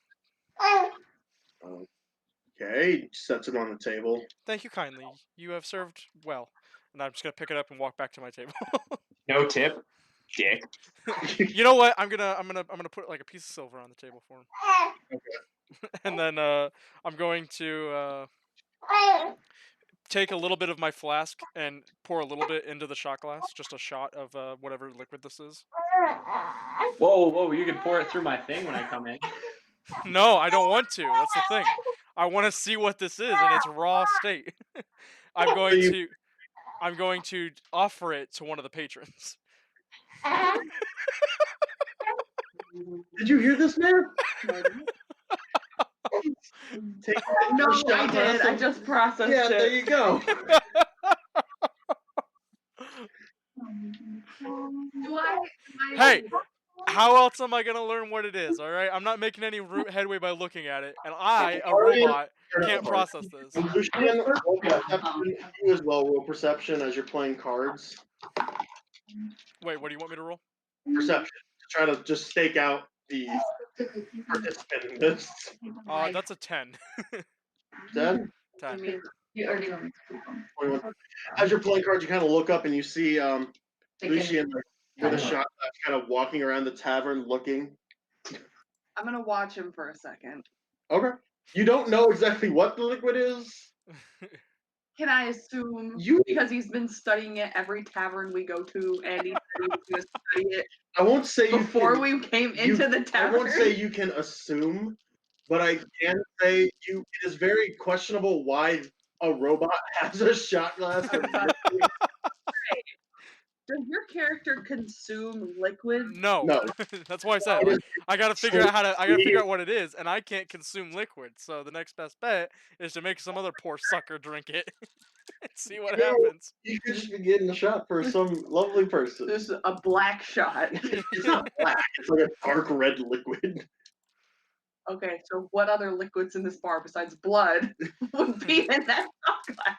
Okay, sets it on the table. Thank you kindly. You have served well. And I'm just gonna pick it up and walk back to my table. No tip. Dick. You know what? I'm gonna put like a piece of silver on the table for him. And then I'm going to take a little bit of my flask and pour a little bit into the shot glass, just a shot of whatever liquid this is. Whoa, whoa, you can pour it through my thing when I come in. No, I don't want to. That's the thing. I want to see what this is in its raw state. I'm going to offer it to one of the patrons. Did you hear this, man? Take No, a shot I glass did. I of- just processed Yeah, there it. you go. Do I? Hey, how else am I gonna learn what it is? All right, I'm not making any headway by looking at it, and I, a robot, can't process this. Lucian, roll perception. You as well roll perception as you're playing cards. Wait, what do you want me to roll? Perception to try to just stake out the participant in this. That's a 10. 10? 10. You already want me to keep them. 21. As you're playing cards, you kind of look up and you see Lucian with a shot kind of walking around the tavern looking. I'm gonna watch him for a second. Okay. You don't know exactly what the liquid is. Can I assume You because he's been studying it every tavern we go to, and he said he was gonna study it I won't say you before can, we came you- into the I tavern? won't say you can assume, but I can say it is very questionable why a robot has a shot glass of liquid. Does your character consume liquid? No, No. that's why I said It is I gotta figure out I gotta figure out what it is, and I can't consume liquid. So the next best bet is to make some other poor sucker drink it and see what No. happens. You could just be getting a shot for some lovely person. There's a black shot. It's not black. It's like a dark red liquid. Okay, so what other liquids in this bar besides blood would be in that shot glass?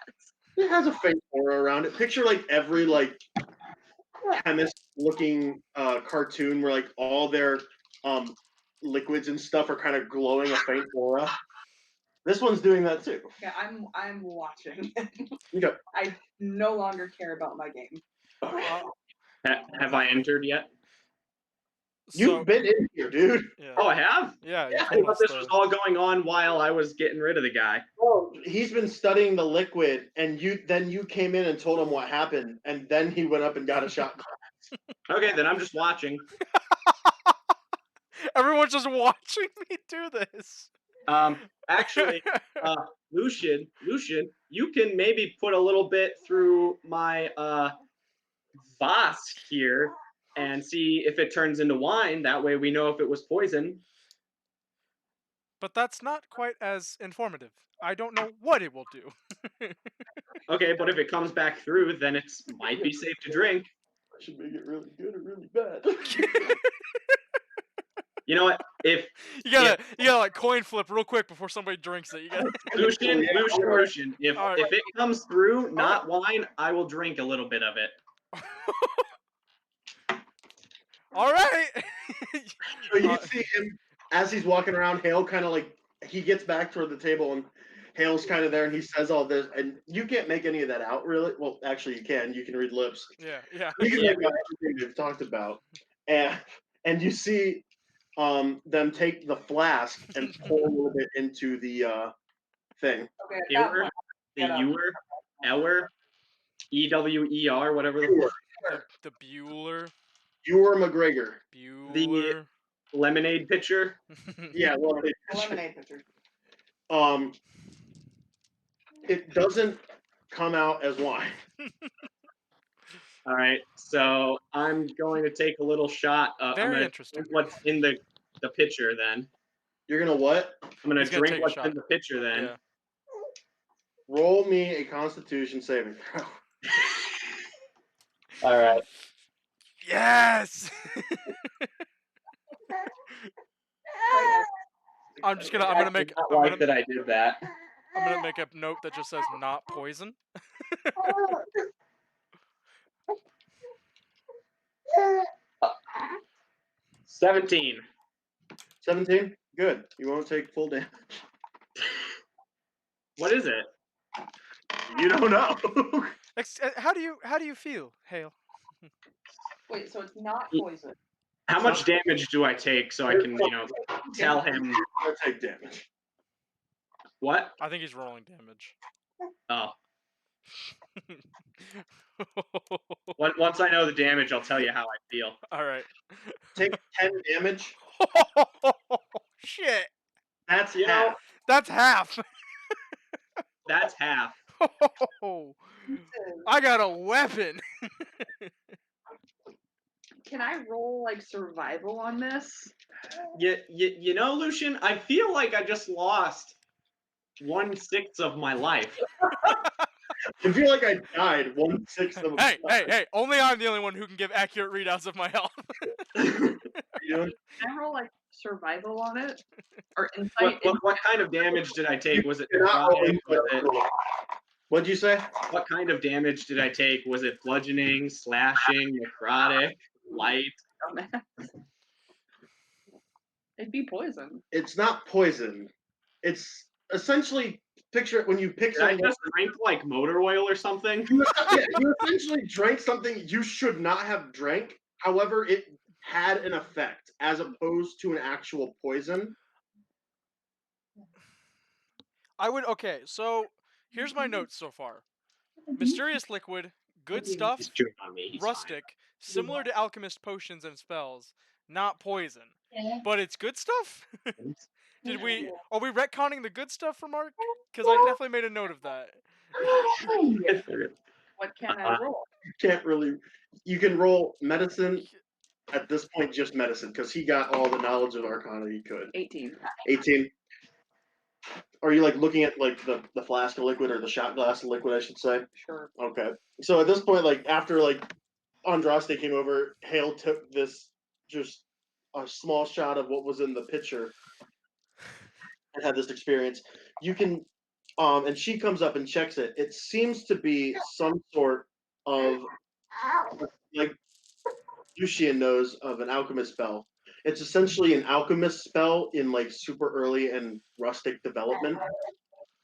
It has a faint aura around it. Picture like every chemist-looking cartoon where like all their liquids and stuff are kind of glowing a faint aura. This one's doing that too. Okay, I'm watching. Okay. I no longer care about my game. Uh, Have I entered yet? So You've been in here, dude. yeah, Oh, I have? yeah, you Yeah, I told thought us this was all going on while I was getting rid of the guy. Oh, he's been studying the liquid, and you came in and told him what happened, and then he went up and got a shot glass. Okay, then I'm just watching. Everyone's just watching me do this. Actually, Lucian, you can maybe put a little bit through my Voss here and see if it turns into wine. That way we know if it was poison. But that's not quite as informative. I don't know what it will do. Okay, but if it comes back through, then it might be safe to drink. I should make it really good or really bad. You know what? If You gotta like coin flip real quick before somebody drinks it. You gotta. Lucian, All right. if it comes through, right. not wine, I will drink a little bit of it. All right. So you see him as he's walking around. Hale kind of like he gets back toward the table, and Hale's kind of there, and he says all this, and you can't make any of that out, really. Well, actually, you can. You can read lips. Yeah, yeah. You can Yeah. make out everything we've talked about, and you see them take the flask and pour a little bit into the thing. Okay, at that Ewer, point, the get up. Ewer, EWER, whatever the The Bueller. Ewer McGregor. Bueller. lemonade pitcher. Yeah, well, Lemonade pitcher. it doesn't come out as wine. All right, so I'm going to take a little shot. I'm Very gonna interesting. drink what's in the pitcher. Then You're gonna what? I'm gonna He's gonna drink take a what's shot. in the pitcher. Then Yeah. Roll me a Constitution saving throw. all right. Yes. I'm gonna make. Not I'm like gonna. that I did that. I'm gonna make a note that just says not poison. 17. 17? Good. You won't take full damage. What is it? You don't know. How do you feel, Hale? Wait, so it's not poison. How much damage do I take so I can, tell him You're gonna take damage. what? I think he's rolling damage. Oh, once I know the damage, I'll tell you how I feel. All right. Take 10 damage. Shit. That's You know, half. That's half. that's half. I got a weapon. Can I roll like survival on this? You know, Lucian, I feel like I just lost 1/6 of my life. I feel like I died 1/6 of a Hey! Only I'm the only one who can give accurate readouts of my health. You doing? Can I roll like survival on it? Or insight? What kind of damage did I take? Was it You're not necrotic? rolling. What'd you say? What kind of damage did I take? Was it bludgeoning, slashing, necrotic, light? It'd be poison. It's not poison. It's essentially picture it when you pick Did I something. just drink like motor oil or something? You essentially drank something you should not have drank. However, it had an effect as opposed to an actual poison. Okay, so here's my notes so far. Mysterious liquid, good He's stuff, chewing on me. He's fine. rustic, similar to alchemist potions and spells, not poison. But it's good stuff? Are we retconning the good stuff for Mark? Because I definitely made a note of that. What can I roll? You can't really. You can roll medicine at this point, just medicine, because he got all the knowledge of Arcana he could. 18. 18. Are you like looking at like the flask of liquid or the shot glass of liquid, I should say? Sure. Okay. So at this point, like after like Andraste came over, Hale took this just a small shot of what was in the pitcher and had this experience. You can and she comes up and checks it. It seems to be some sort of like Lucian knows of an alchemist spell. It's essentially an alchemist spell in like super early and rustic development.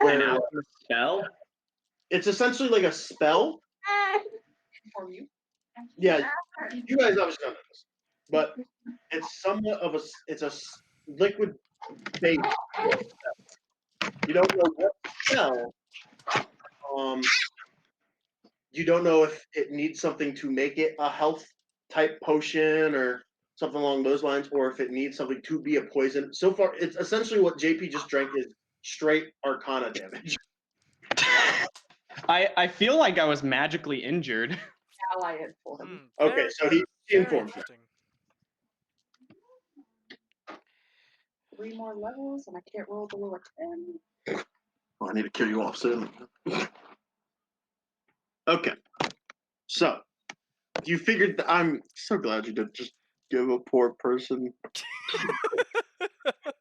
An Where alchemist spell? it's essentially like a spell. For you? Yeah, you guys obviously don't know this, but It's somewhat of liquid base. You don't know what smell. You don't know if it needs something to make it a health type potion or something along those lines, or if it needs something to be a poison. So far, it's essentially what JP just drank is straight Arcana damage. I feel like I was magically injured. Ally informed. Okay, so he very informs that. interesting. 3 more levels, and I can't roll below a 10. Oh, I need to kill you off soon. Okay, so you figured that I'm so glad you didn't just give a poor person.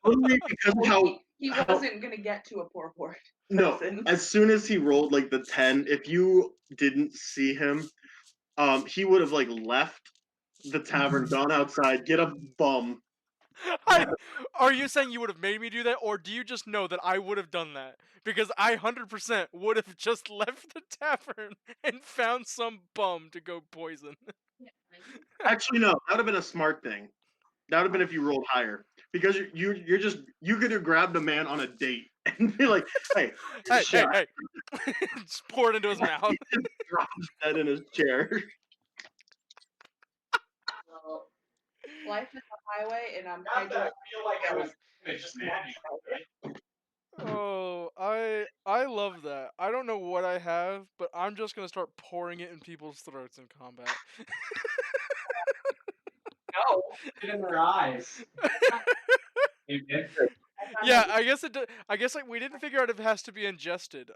Literally because of how He wasn't gonna get to a poor no, person. as soon as he rolled like the 10, if you didn't see him, he would have like left the tavern, gone outside, get a bum. Are you saying you would have made me do that, or do you just know that I would have done that? Because I 100% would have just left the tavern and found some bum to go poison. Actually, no, that would have been a smart thing. That would have been if you rolled higher, because you could have grabbed a man on a date and be like, "Hey, Hey, shot." hey, hey! Just pour it into his mouth. He just drops dead in his chair. Well, life is a highway, and I'm Not that I feel like I was just Oh, I love that. I don't know what I have, but I'm just gonna start pouring it in people's throats in combat. No, get in their eyes. You did. Yeah, I guess it. I guess like we didn't figure out if it has to be ingested.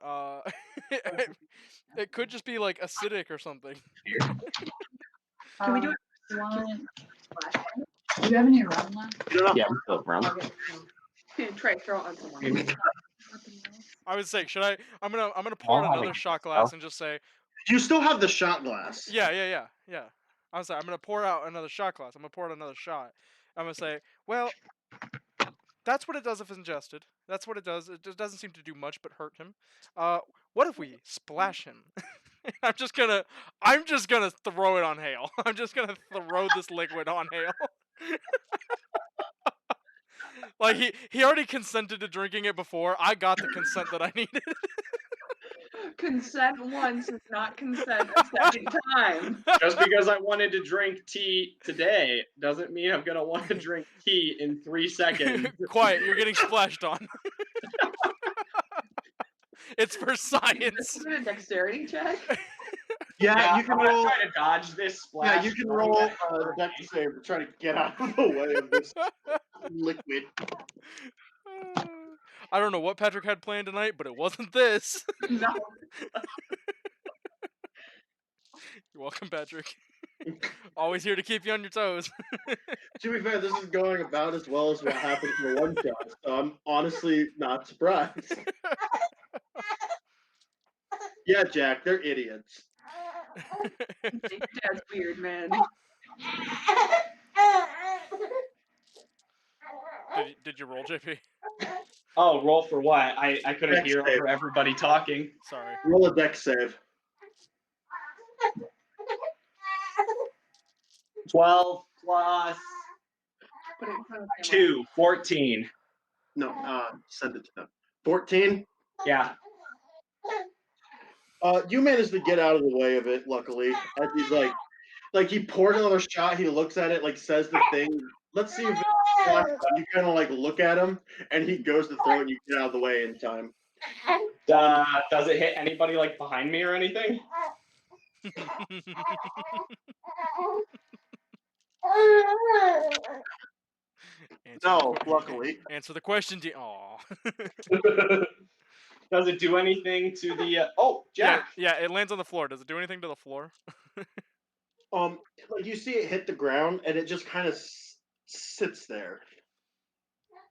It could just be like acidic or something. Can we do it? One splash one? Do you have any rum left? You know, Yeah, we still from. I'll get some. Trey, throw it on someone. Nothing else? I would say, should I? I'm gonna pour I'll in have another it. shot glass and just say, you still have the shot glass. yeah. I was like, I'm gonna pour out another shot glass. I'm gonna pour out another shot. I'm gonna say, well, that's what it does if it's ingested. That's what it does. It just doesn't seem to do much but hurt him. What if we splash him? I'm just gonna throw it on Hale. I'm just gonna throw this liquid on Hale. Like he already consented to drinking it before. I got the consent that I needed. Consent once is not consent a second time. Just because I wanted to drink tea today doesn't mean I'm gonna want to drink tea in 3 seconds. Quiet, you're getting splashed on. It's for science. Is it a dexterity check? Yeah, you can I'm gonna roll. try to dodge this Yeah, splash. you can roll a dex save to try to get out of the way of this liquid. I don't know what Patrick had planned tonight, but it wasn't this. No. You're welcome, Patrick. Always here to keep you on your toes. To be fair, this is going about as well as what happened for one shot, so I'm honestly not surprised. Yeah, Jack, they're idiots. That's weird, man. Did you roll, JP? Oh, roll for what? I couldn't Dex hear save. over everybody talking. Sorry. Roll a dex save. 12 plus Put it in front of him. 2, 14. No, send it to them. 14. Yeah. You managed to get out of the way of it, luckily. As he's like he poured another shot. He looks at it, like says the thing. Let's see if it's flashed on. You kind of like look at him, and he goes to throw it. And you get out of the way in time. Does it hit anybody like behind me or anything? No, luckily. Answer the question, Aw. Does it do anything to the? Oh, Jack. Yeah, it lands on the floor. Does it do anything to the floor? Like you see it hit the ground, and it just kind of sits there.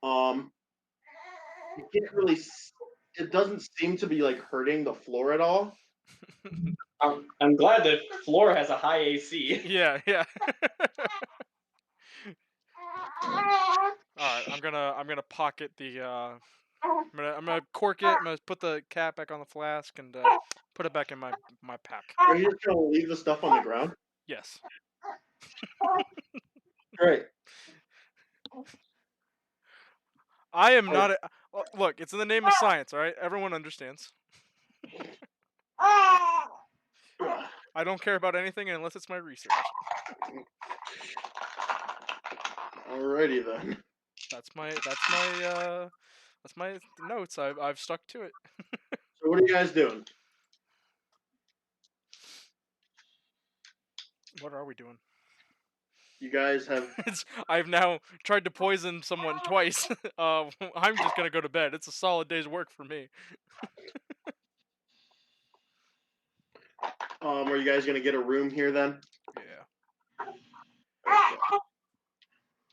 You can't really. It doesn't seem to be like hurting the floor at all. I'm glad the floor has a high AC. Yeah. All right, I'm gonna pocket the. I'm gonna cork it. I'm gonna put the cap back on the flask and put it back in my pack. Are you just gonna leave the stuff on the ground? Yes. Right. I am Oh. not a look, it's in the name of science, alright? Everyone understands. I don't care about anything unless it's my research. Alrighty then. That's my notes. I've stuck to it. So what are you guys doing? What are we doing? You guys have I've now tried to poison someone twice. I'm just gonna go to bed. It's a solid day's work for me. are you guys gonna get a room here then? Yeah. Okay.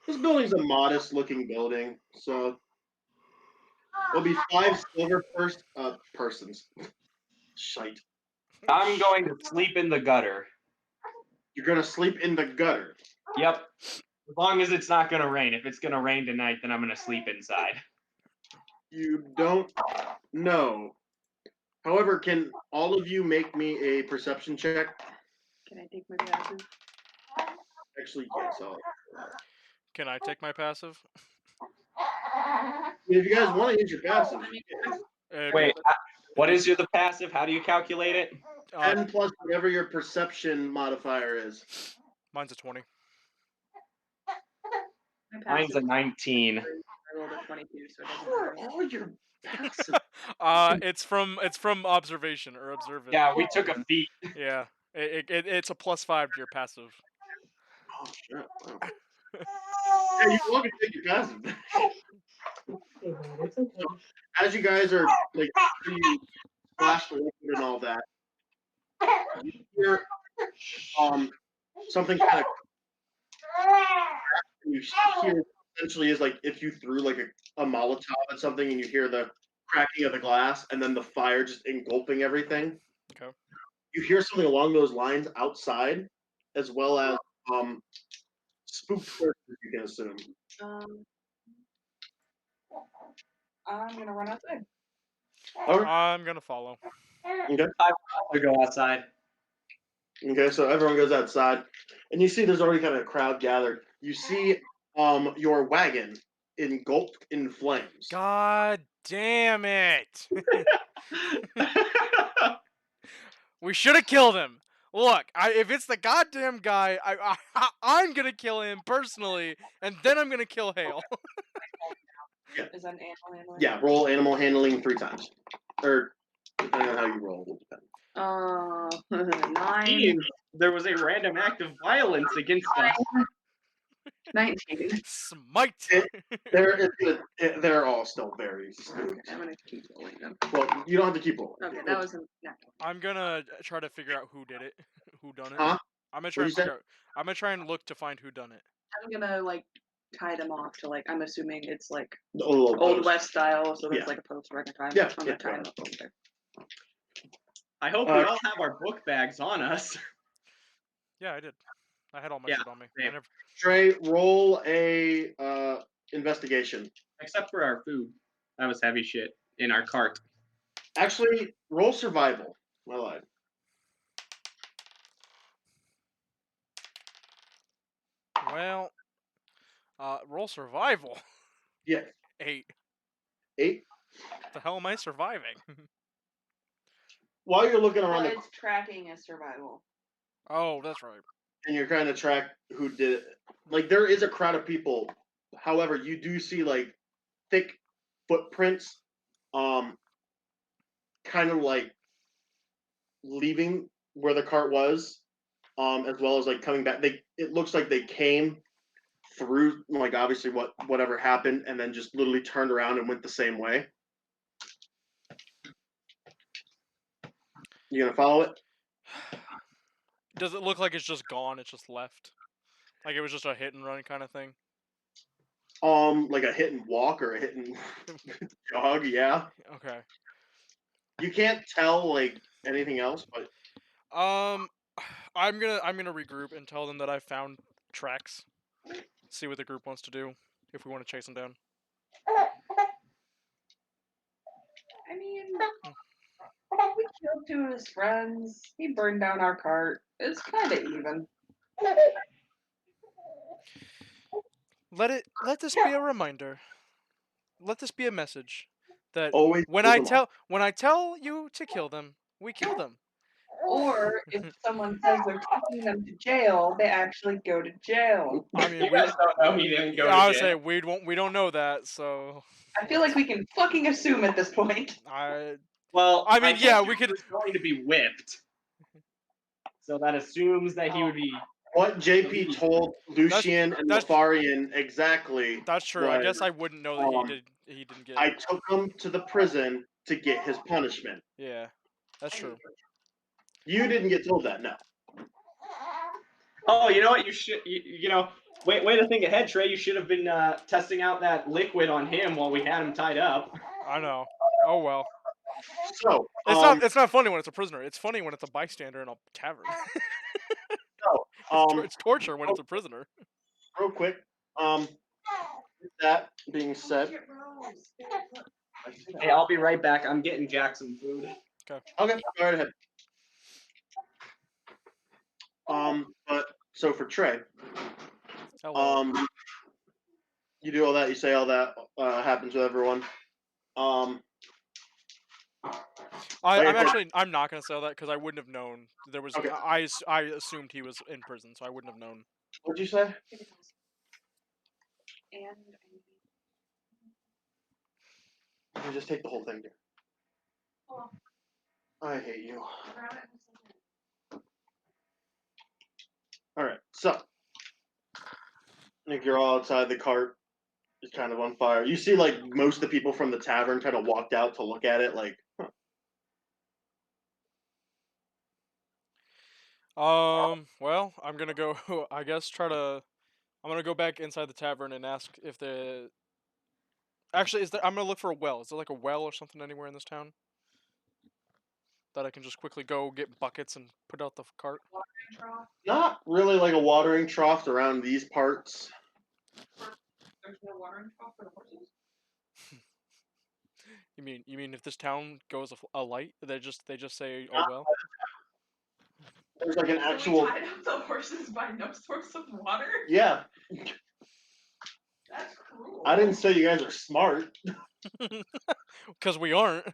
This building's a modest looking building, so there'll be 5 silver persons. Shite. I'm going to sleep in the gutter. You're gonna sleep in the gutter. Yep. As long as it's not gonna rain. If it's gonna rain tonight, then I'm gonna sleep inside. You don't know. However, can all of you make me a perception check? Can I take my glasses? Actually, yes. Can I take my passive? If you guys want to use your passive, I mean, Wait, what it'd is the passive? How do you calculate it? be, 10 plus whatever your perception modifier is. mine's a 20. my Mine's a passive 19. I rolled a 22, so it doesn't matter. Oh, your passive. It's from observation or observant. Yeah, we took a feat. Yeah. It's a +5 to your passive. Oh, shit. Wow. Yeah, you want to take your passive. It's okay. As you guys are like, you splash the liquid and all that, you hear something kind of. You hear essentially is like if you threw like a Molotov at something and you hear the cracking of the glass and then the fire just engulfing everything. Okay. You hear something along those lines outside, as well as spooked horses, you can assume. Um, I'm gonna run outside. Okay. I'm gonna follow. To go outside. Okay, so everyone goes outside, and you see there's already kind of a crowd gathered. You see your wagon engulfed in flames. God damn it! We should have killed him. Look, if it's the goddamn guy, I'm gonna kill him personally, and then I'm gonna kill Hale. Is that an animal handling? Yeah, roll animal handling 3 times, or depending on how you roll, will depend. 9, Jeez, there was a random act of violence against us. 19. Smite. They're all still very spooked. Okay, I'm gonna keep rolling them. Well, you don't have to keep rolling. Okay, that was a natural. I'm gonna try to figure out who did it, who done it. Huh? I'm gonna What'd try and you say? figure out. I'm gonna try and look to find who done it. I'm gonna like tie them off to like I'm assuming it's like The old Old post. West style, so there's Yeah. like a post record time. Yeah, I'm yeah, gonna tie them up over there. I hope we all have our book bags on us. Yeah, I did. I had all my Yeah, shit on me. same. Trey, roll a investigation. Except for our food. That was heavy shit in our cart. Actually, roll survival. I lied. Well, roll survival. Yeah, 8. 8. What the hell am I surviving? While you're looking around, It's tracking as survival. Oh, that's right. and you're trying to track who did it, like there is a crowd of people. However, you do see like thick footprints, kind of like leaving where the cart was, as well as like coming back. It looks like they came through like obviously whatever happened, and then just literally turned around and went the same way. You gonna follow it? Does it look like it's just gone? It's just left? Like it was just a hit and run kind of thing? Like a hit and walk or a hit and jog. Yeah, Okay. you can't tell like anything else, but Um, I'm gonna regroup and tell them that I found tracks. See what the group wants to do. If we want to chase them down. I mean, we killed 2 of his friends. He burned down our cart. It's kind of even. Let this be a reminder. Let this be a message that Always pull them up. when I tell you to kill them, we kill them. Or if someone says they're taking them to jail, they actually go to jail. I mean, You guys don't know he didn't go to I would jail. say we don't know that, so I feel like we can fucking assume at this point. Well, I mean, told yeah, you we he could. was going to be whipped. So that assumes that he would be. What JP told Lucian and that's Lafarian exactly that's true. I guess was, I wouldn't know that he didn't get. I took him to the prison to get his punishment. Yeah, that's true. You didn't get told that, no. Oh, you know what? You should. Way to think ahead, Trey. You should have been testing out that liquid on him while we had him tied up. I know. Oh well. So, It's not funny when it's a prisoner. It's funny when it's a bystander in a tavern. It's torture when it's a prisoner. real quick, with that being said, Hey, I'll be right back. I'm getting Jack some food. okay, go right ahead. But so for Trey, Hello. you do all that, you say all that, happens with everyone. I'm not gonna say that because I wouldn't have known. There was Okay. I assumed he was in prison, so I wouldn't have known. What'd you say? And You just take the whole thing, dude. I hate you. Alright, so I think you're all outside the cart. It's kind of on fire. You see, like, most of the people from the tavern kind of walked out to look at it, like, huh. Well, I'm gonna go. I guess I'm gonna go back inside the tavern and ask if the. Actually, I'm gonna look for a well. Is there like a well or something anywhere in this town that I can just quickly go get buckets and put out the cart? Not really like a watering trough around these parts. there's no watering trough for the horses. You mean if this town goes a light, they just say oh well. There's like an So actual. we tied up the horses by no source of water? Yeah, That's cruel. I didn't say you guys are smart. Because we aren't.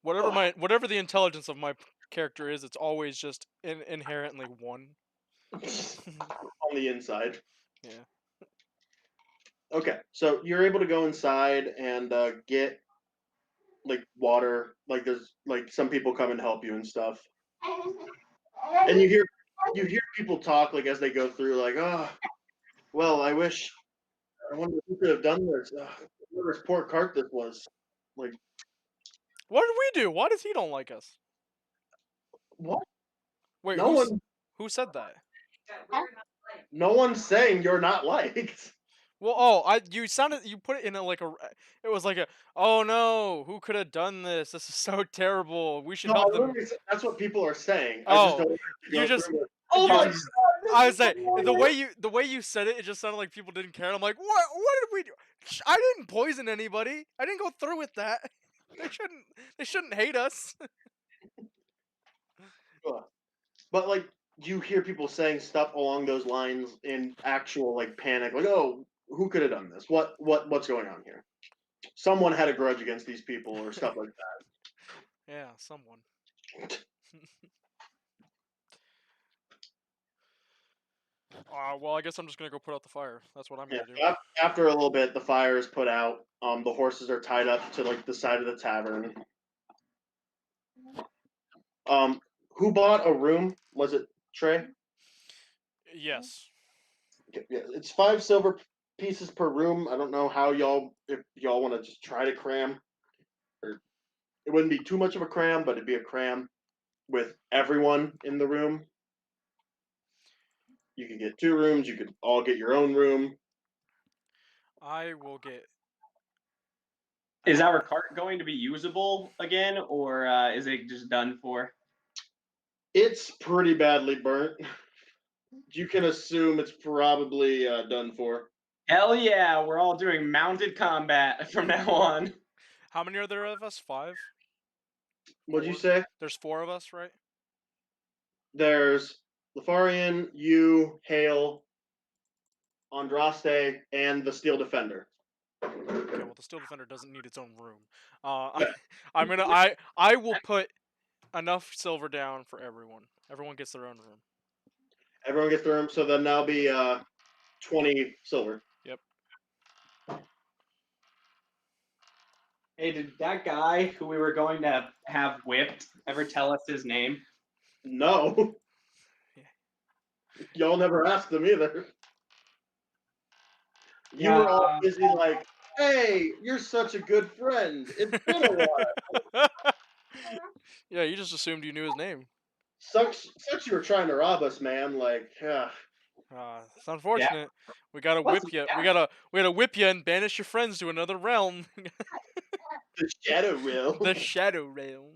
Whatever the intelligence of my character is, it's always just inherently one. On the inside. Yeah. Okay, so you're able to go inside and get like water. Like there's like some people come and help you and stuff. And you hear people talk like as they go through, like, oh, well, I wonder who could have done this. Whoever's poor cart this was. Like, What did we do? Why does he don't like us? what? Wait, No one, who said that? no one's saying you're not liked. Well, you put it in it was like a, oh no, who could have done this? This is so terrible. We should No, help them. that's what people are saying. I just Oh, don't. you just, Oh you my just, god! I was like, the way you said it, it just sounded like people didn't care. I'm like, what did we do? I didn't poison anybody. I didn't go through with that. They shouldn't hate us. But like you hear people saying stuff along those lines in actual like panic, like, oh, who could have done this? What's going on here? Someone had a grudge against these people or stuff like Yeah, someone. that. Well, I guess I'm just gonna go put out the fire. That's what I'm Yeah. gonna do. After a little bit, the fire is put out. The horses are tied up to like the side of the tavern. Who bought a room? Was it Trey? Yes. Okay, yeah, it's 5 silver pieces per room. I don't know how if y'all want to just try to cram, or it wouldn't be too much of a cram, but it'd be a cram with everyone in the room. You could get 2 rooms. You could all get your own room. I will get. Is our cart going to be usable again, or is it just done for? It's pretty badly burnt. You can assume it's probably done for. Hell yeah, we're all doing mounted combat from now on. How many are there of us? 5. What'd you say? There's 4 of us, right? there's Lafarian, you, Hale, Andraste, and the Steel Defender. Okay, well, the Steel Defender doesn't need its own room. Yeah. I will put enough silver down for everyone. Everyone gets their own room. Everyone gets their room, so then that'll be 20 silver. Yep. Hey, did that guy who we were going to have whipped ever tell us his name? No. Y'all never asked them either. You were all busy like, hey, you're such a good friend. It's been a while. Yeah, you just assumed you knew his name. Sucks you were trying to rob us, man. Like, It's unfortunate. We gotta whip Wasn't you. that- We gotta whip you and banish your friends to another realm. the Shadow Realm. The Shadow Realm.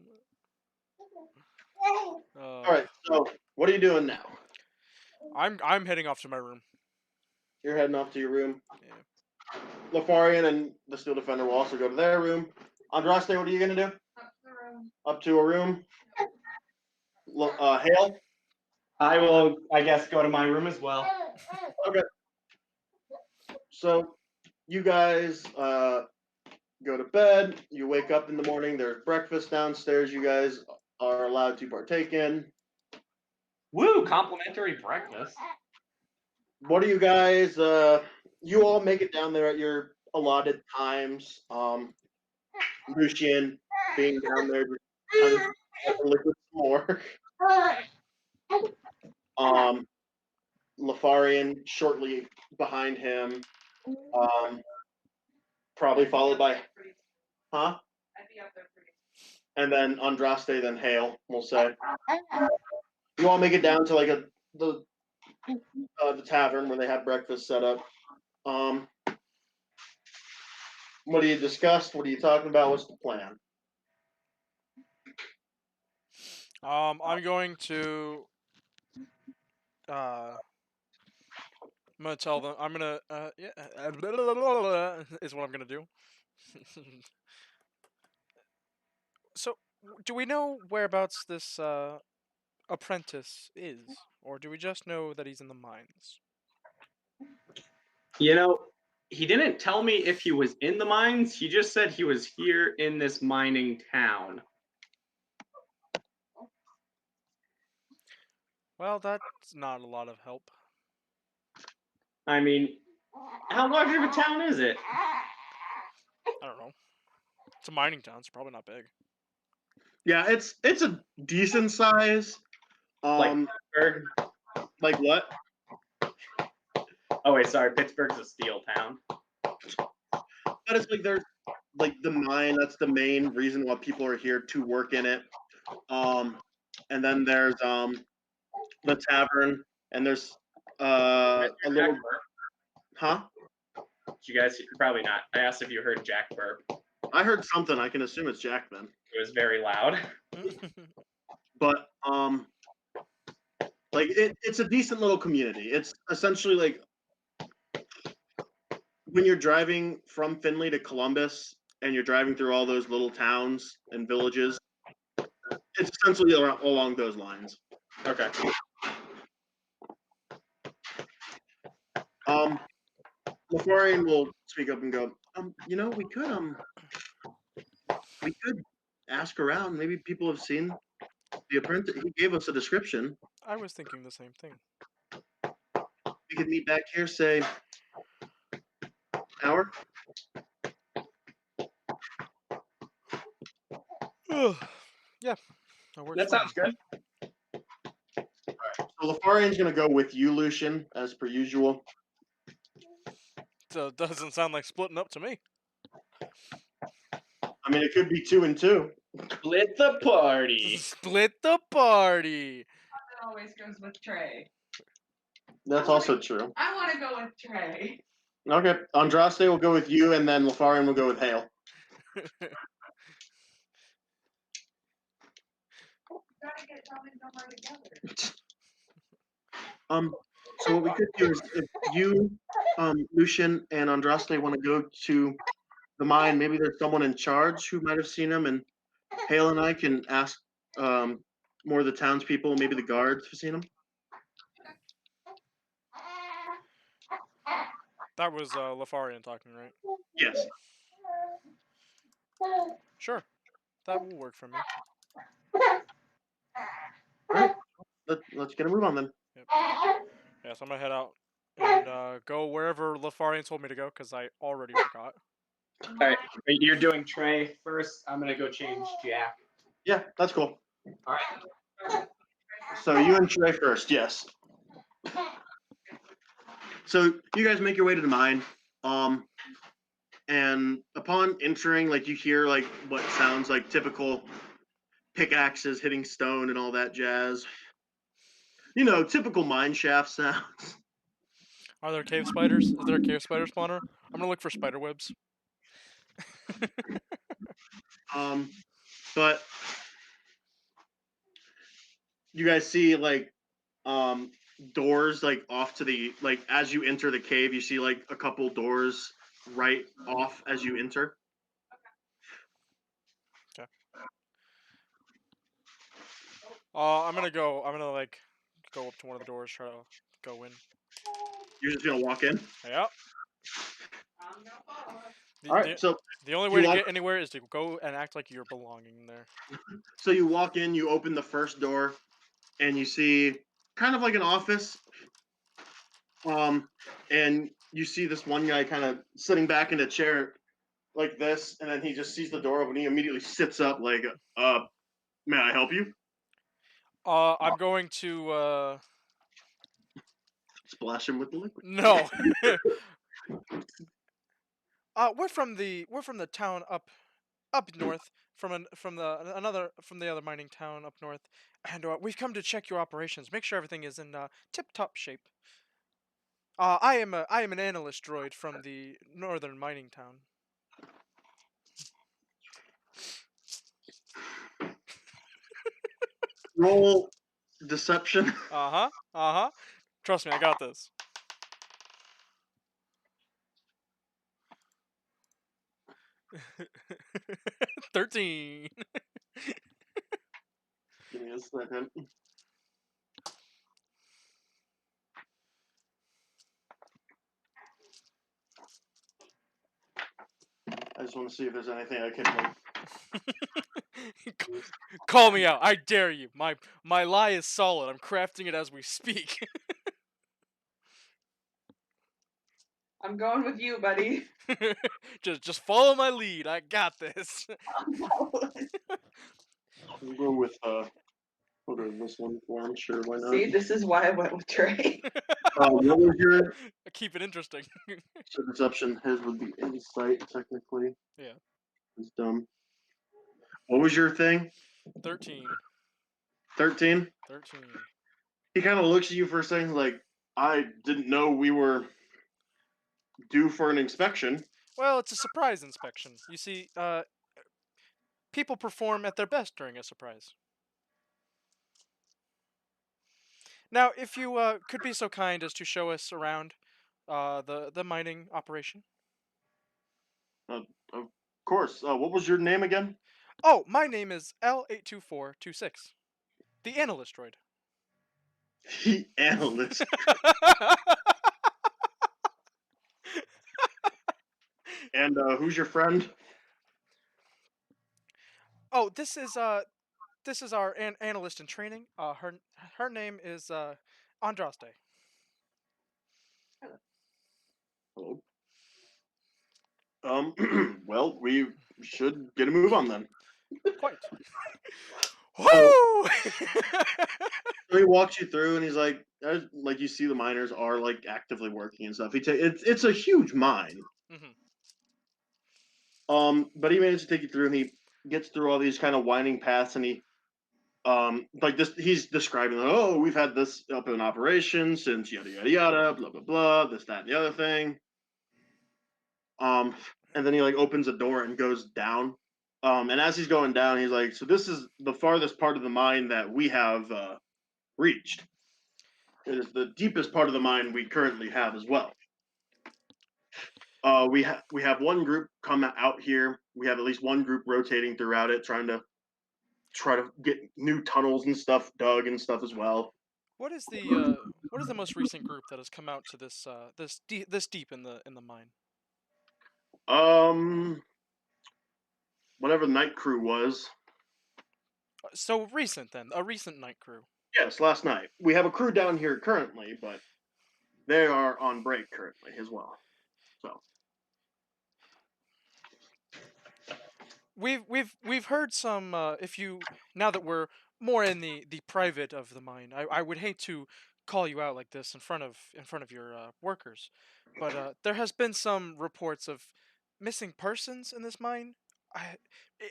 All right, so what are you doing now? I'm heading off to my room. You're heading off to your room. Yeah. Lafarian and the Steel Defender will also go to their room. Andraste, what are you gonna do? Up to the room. Up to a room. Hale. I will, I guess, go to my room as well. Okay. So you guys go to bed. You wake up in the morning. There's breakfast downstairs. You guys are allowed to partake in. Woo! Complimentary breakfast. What do you guys? You all make it down there at your allotted times. Lucian being down there, kind of a little bit more. Lafarian shortly behind him. Probably followed by, huh? I'd be up there pretty. And then Andraste, then Hale. We'll say you all make it down to like the tavern where they have breakfast set up. What do you discuss? What are you talking about? What's the plan? I'm going to. I'm gonna tell them. I'm gonna. Yeah. Is what I'm gonna do. So, do we know whereabouts this apprentice is, or do we just know that he's in the mines? You know, he didn't tell me if he was in the mines. He just said he was here in this mining town. Well, that's not a lot of help. I mean, how large of a town is it? I don't know. It's a mining town. It's probably not big. Yeah, it's a decent size. Like Um, Pittsburgh? like what? Oh wait, sorry, Pittsburgh's a steel town. But it's like there's like the mine. That's the main reason why people are here to work in it. And then there's the tavern, and there's a little, Jack Burp. huh? Did you guys probably not? I asked if you heard Jack Burp. I heard something. I can assume it's Jack then. It was very loud. But like it's a decent little community. It's essentially like when you're driving from Findlay to Columbus and you're driving through all those little towns and villages. It's essentially along those lines. Okay. Lafarian will speak up and go, we could ask around. Maybe people have seen the apprentice. He gave us a description. I was thinking the same thing. We could meet back here, say, hour. Yeah, that works. That for sounds me. good. So Lafarian's gonna go with you, Lucian, as per usual. So it doesn't sound like splitting up to me. I mean, it could be 2 and 2. Split the party. Split the party. It always goes with Trey. That's also true. I want to go with Trey. Okay, Andraste will go with you, and then Lafarian will go with Hale. Gotta get Tom and Dumber together. So what we could do is if you, Lucian and Andraste want to go to the mine, maybe there's someone in charge who might have seen him, and Hale and I can ask more of the townspeople, maybe the guards have seen him. That was Lafarian talking, right? Yes. Sure, that will work for me. All right. Let's get a move on then. Yep. Yeah, so I'm gonna head out and go wherever Lafarian told me to go because I already forgot. All right, you're doing Trey first. I'm gonna go change Jack. Yeah, that's cool. All right. So you and Trey first, yes. So you guys make your way to the mine. And upon entering, like you hear like what sounds like typical pickaxes hitting stone and all that jazz. You know, typical mine shaft sounds. Are there cave spiders? Is there a cave spider spawner? I'm gonna look for spider webs. Um, but you guys see like doors like off to the like as you enter the cave, you see like a couple doors right off as you enter. Okay. I'm gonna go. I'm gonna like go up to one of the doors, try to go in. You're just gonna walk in. Yeah. All right, so The only way you to walk. get anywhere is to go and act like you're belonging there. So you walk in. You open the first door, and you see kind of like an office. And you see this one guy kind of sitting back in a chair like this, and then he just sees the door open. He immediately sits up, like, may I help you?" I'm going to Splash him with the liquid. no. We're from the town up north from the other mining town up north, and we've come to check your operations, make sure everything is in tip top shape. I am an analyst droid from the northern mining town. Roll deception. Uh huh. Uh huh. Trust me, I got this. $13. Give me a second. I just want to see if there's anything I can like. Call me out. I dare you. My lie is solid. I'm crafting it as we speak. I'm going with you, buddy. just follow my lead. I got this. We'll go with what is this one for? I'm sure. Why not? See, this is why I went with Trey. What was your Keep it interesting. so deception? His would be insight, technically. Yeah. It's dumb. What was your thing? 13. 13. 13. He kind of looks at you for a second, like, I didn't know we were due for an inspection. Well, it's a surprise inspection. You see, people perform at their best during a surprise. Now, if you could be so kind as to show us around the mining operation. Of course. What was your name again? Oh, my name is L82426, the analyst droid. The analyst. And who's your friend? Oh, this is our analyst in training. Her name is Andraste. Hello. Well, we should get a move on then. Quite. So, Woo! so he walks you through, and he's like you see the miners are like actively working and stuff. It's a huge mine. Mhm. But he managed to take you through, and he gets through all these kind of winding paths, and he like this he's describing, oh, we've had this up in operation since yada yada yada, blah blah blah, this that and the other thing. And then he like opens a door and goes down. And as he's going down, he's like, so this is the farthest part of the mine that we have reached. It is the deepest part of the mine we currently have as well. We have one group come out here. We have at least one group rotating throughout it, trying to try to get new tunnels and stuff dug and stuff as well. What is the most recent group that has come out to this deep in the mine? Um, whatever the night crew was. So recent then, a recent night crew. Yes, last night. We have a crew down here currently, but they are on break currently as well. So We've heard some. If you Now that we're more in the private of the mine, I would hate to call you out like this in front of your workers, but there has been some reports of missing persons in this mine, I,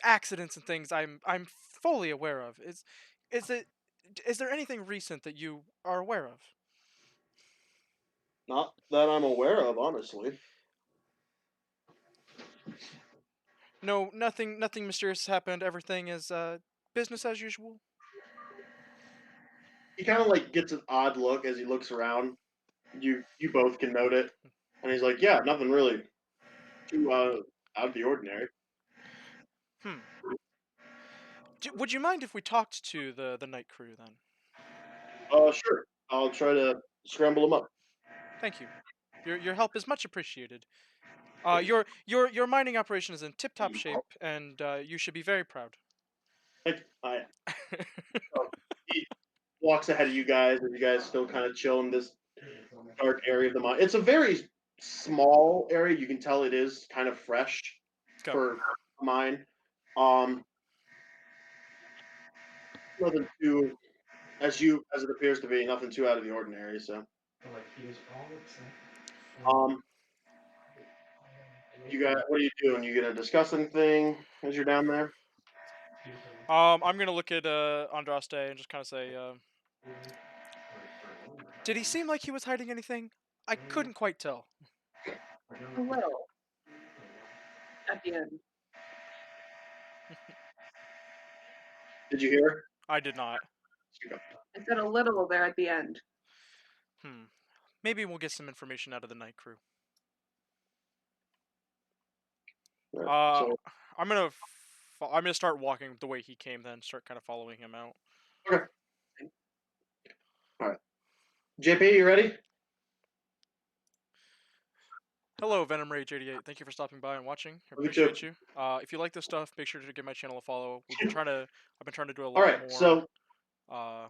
accidents and things. I'm fully aware of. Is it is there anything recent that you are aware of? not that I'm aware of, honestly. No, nothing mysterious has happened. Everything is business as usual. He kind of like gets an odd look as he looks around. You both can note it, and he's like, "Yeah, nothing really too out of the ordinary." Hmm. Would you mind if we talked to the night crew then? Sure. I'll try to scramble them up. Thank you. Your help is much appreciated. Your mining operation is in tip-top shape, and you should be very proud. Thank you. So he walks ahead of you guys, and you guys still kind of chill in this dark area of the mine. It's a very small area. You can tell it is kind of fresh Go. for a mine. Um, nothing too, as it appears to be, nothing too out of the ordinary. So, um, you got what are you doing? You gonna discuss anything as you're down there? I'm gonna look at Andraste and just kind of say, did he seem like he was hiding anything? I couldn't quite tell. A little at the end. Did you hear? I did not. I said a little there at the end. Hmm. Maybe we'll get some information out of the night crew. Right. Uh, So, I'm gonna start walking the way he came, then start kind of following him out. okay, all right. JP, you ready? Hello, Venom Rage 88. Thank you for stopping by and watching. I Me too. appreciate you. If you like this stuff, make sure to give my channel a follow. I've been trying to do a All lot right. more So, uh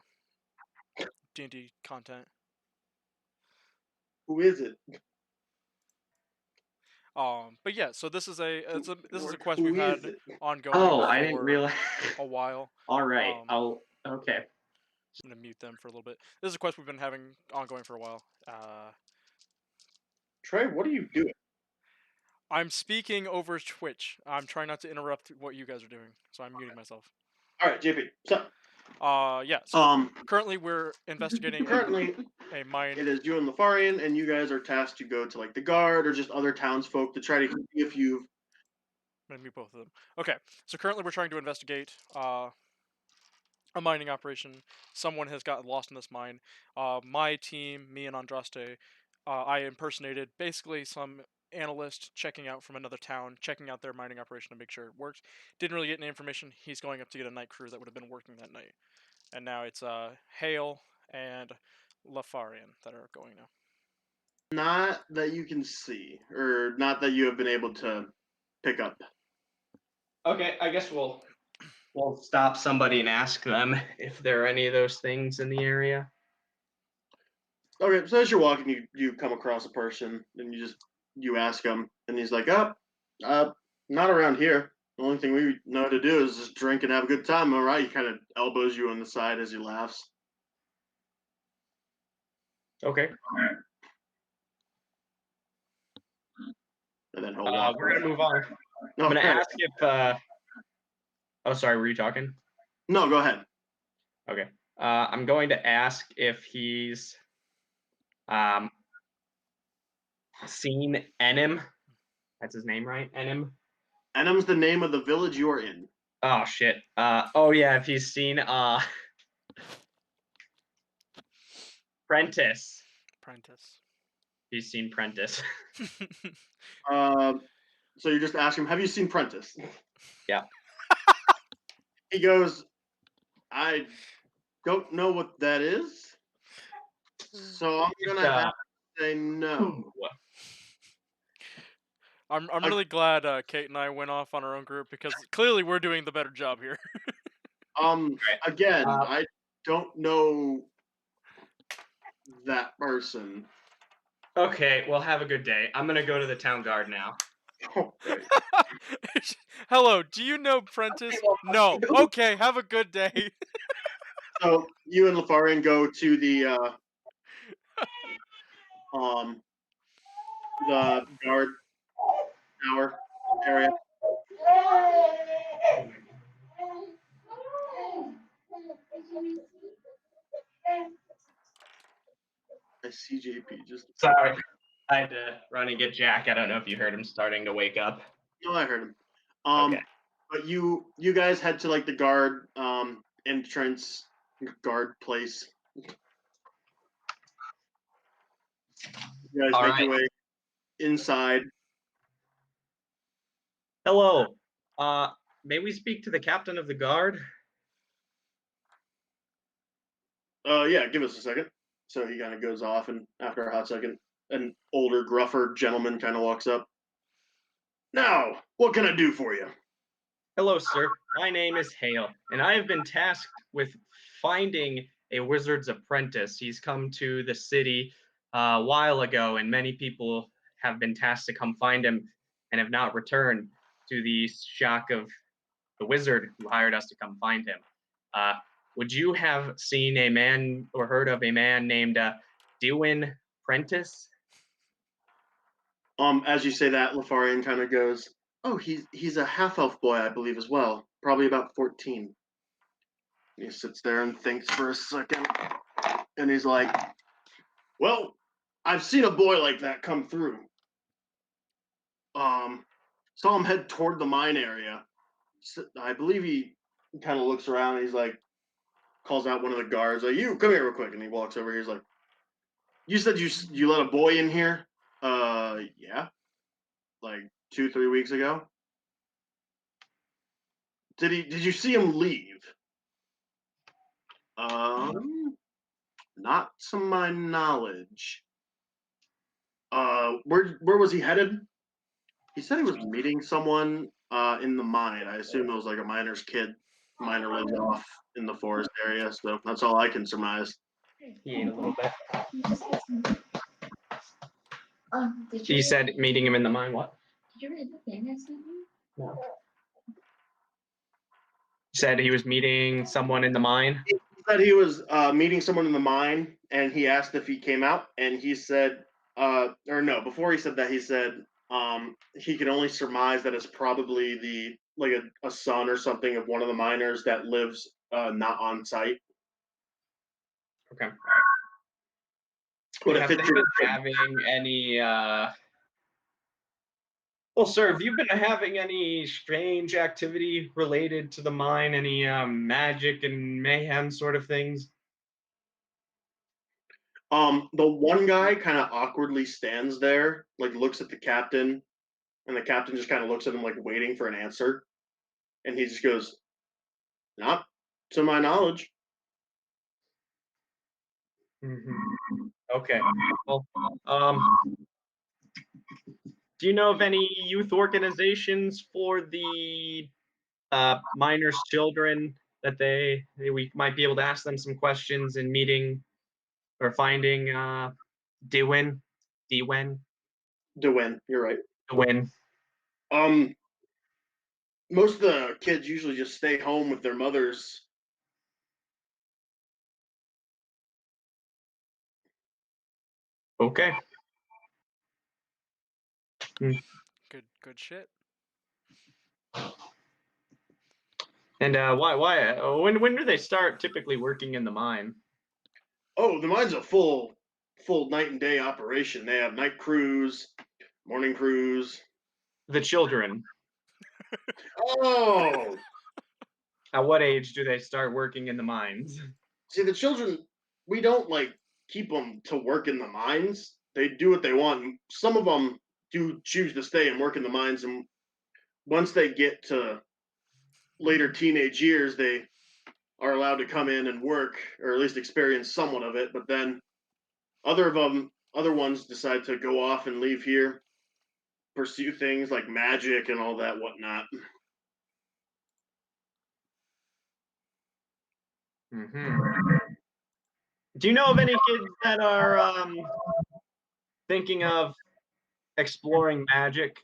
D&D content. who is it? But yeah, so this is a quest Who we've is had it? ongoing Oh, I didn't for realize. a while. All right. Um, Okay. I'm gonna mute them for a little bit. This is a quest we've been having ongoing for a while. Trey, what are you doing? I'm speaking over Twitch. I'm trying not to interrupt what you guys are doing, so I'm muting myself. All right, JP. So, Yeah. So um, currently we're investigating currently a mine. it is you and Lafarian, and you guys are tasked to go to like the guard or just other townsfolk to try to see if you've. I'm gonna mute both of them. Okay. So currently we're trying to investigate a mining operation. Someone has gotten lost in this mine. My team, me and Andraste, I impersonated basically some analyst checking out from another town, checking out their mining operation to make sure it worked. Didn't really get any information. He's going up to get a night crew that would have been working that night. And now it's Hale and Lafarian that are going now. Not that you can see, or not that you have been able to pick up. Okay, I guess we'll stop somebody and ask them if there are any of those things in the area. Okay, so as you're walking, you come across a person, and you ask him, and he's like, not around here. The only thing we know how to do is just drink and have a good time. All right." He kind of elbows you on the side as he laughs, Okay. and then he'll walk. We're gonna move on. No, I'm gonna go ahead. ask if. Oh, sorry. Were you talking? No, go ahead. Okay. I'm going to ask if he's um seen Enim. That's his name, right? Enim. Enum's the name of the village you are in. Oh shit. Oh yeah, if he's seen Prentice. Prentice. He's seen Prentice. So you just ask him, "Have you seen Prentice?" Yeah. He goes, I don't know what that is, so I'm It's, gonna have to say no. I'm Uh, really glad Kate and I went off on our own group because clearly we're doing the better job here. again, Uh, I don't know that person. okay, well, have a good day. I'm gonna go to the town guard now. Oh, right. Hello, do you know Prentice? No. Okay, have a good day. So you and Lafarian go to um the guard tower area. I see JP just. Sorry, I had to run and get Jack. I don't know if you heard him starting to wake up. No, I heard him. Okay. But you guys head to like the guard entrance guard place. You guys All make your right. way inside. Hello. May we speak to the captain of the guard? Yeah, give us a second. So he kind of goes off, and after a hot second, an older, gruffer gentleman kind of walks up. Now, what can I do for you? Hello, sir. My name is Hale, and I have been tasked with finding a wizard's apprentice. He's come to the city a while ago, and many people have been tasked to come find him and have not returned, to the shock of the wizard who hired us to come find him. Uh, would you have seen a man or heard of a man named Dewin Prentice? As you say that, Lafarian kind of goes, "Oh, he's a half elf boy, I believe, as well. Probably about 14." He sits there and thinks for a second, and he's like, "Well, I've seen a boy like that come through. Um, saw him head toward the mine area. I believe he kind of looks around and he's like, calls out one of the guards, like, you come here real quick. And he walks over. He's like, you said you let a boy in here? Yeah, like 2-3 weeks ago. Did you see him leave? Not to my knowledge. Where was he headed? He said he was meeting someone in the mine. I assume it was like a miner's kid. Miner lives off in the forest area, so that's all I can surmise. He ate a little bit. You just get some. Did He said meeting him in the mine. What? Did you read the thing I sent you? No. Said he was meeting someone in the mine. He said he was meeting someone in the mine, and he asked if he came out, and he said, or no, before he said that, he said he could only surmise that it's probably like a son or something of one of the miners that lives not on site. Okay. But if Have they it's been having any well, sir, have you been having any strange activity related to the mine? Any magic and mayhem sort of things? the one guy kind of awkwardly stands there, like looks at the captain, and the captain just kind of looks at him like waiting for an answer, and he just goes, "Not to my knowledge." Okay. Well, do you know of any youth organizations for the minors' children that we might be able to ask them some questions in meeting or finding Dewin? Dewin? Dewin, you're right. Dewin. Um, most of the kids usually just stay home with their mothers. Okay. Good shit. And when do they start typically working in the mine? Oh, the mine's a full night and day operation. They have night crews, morning crews. The children. Oh, At what age do they start working in the mines? see, the children, we don't like keep them to work in the mines. They do what they want. Some of them do choose to stay and work in the mines, and once they get to later teenage years, they are allowed to come in and work, or at least experience somewhat of it. But then other ones decide to go off and leave here, pursue things like magic and all that whatnot. Do you know of any kids that are thinking of exploring magic?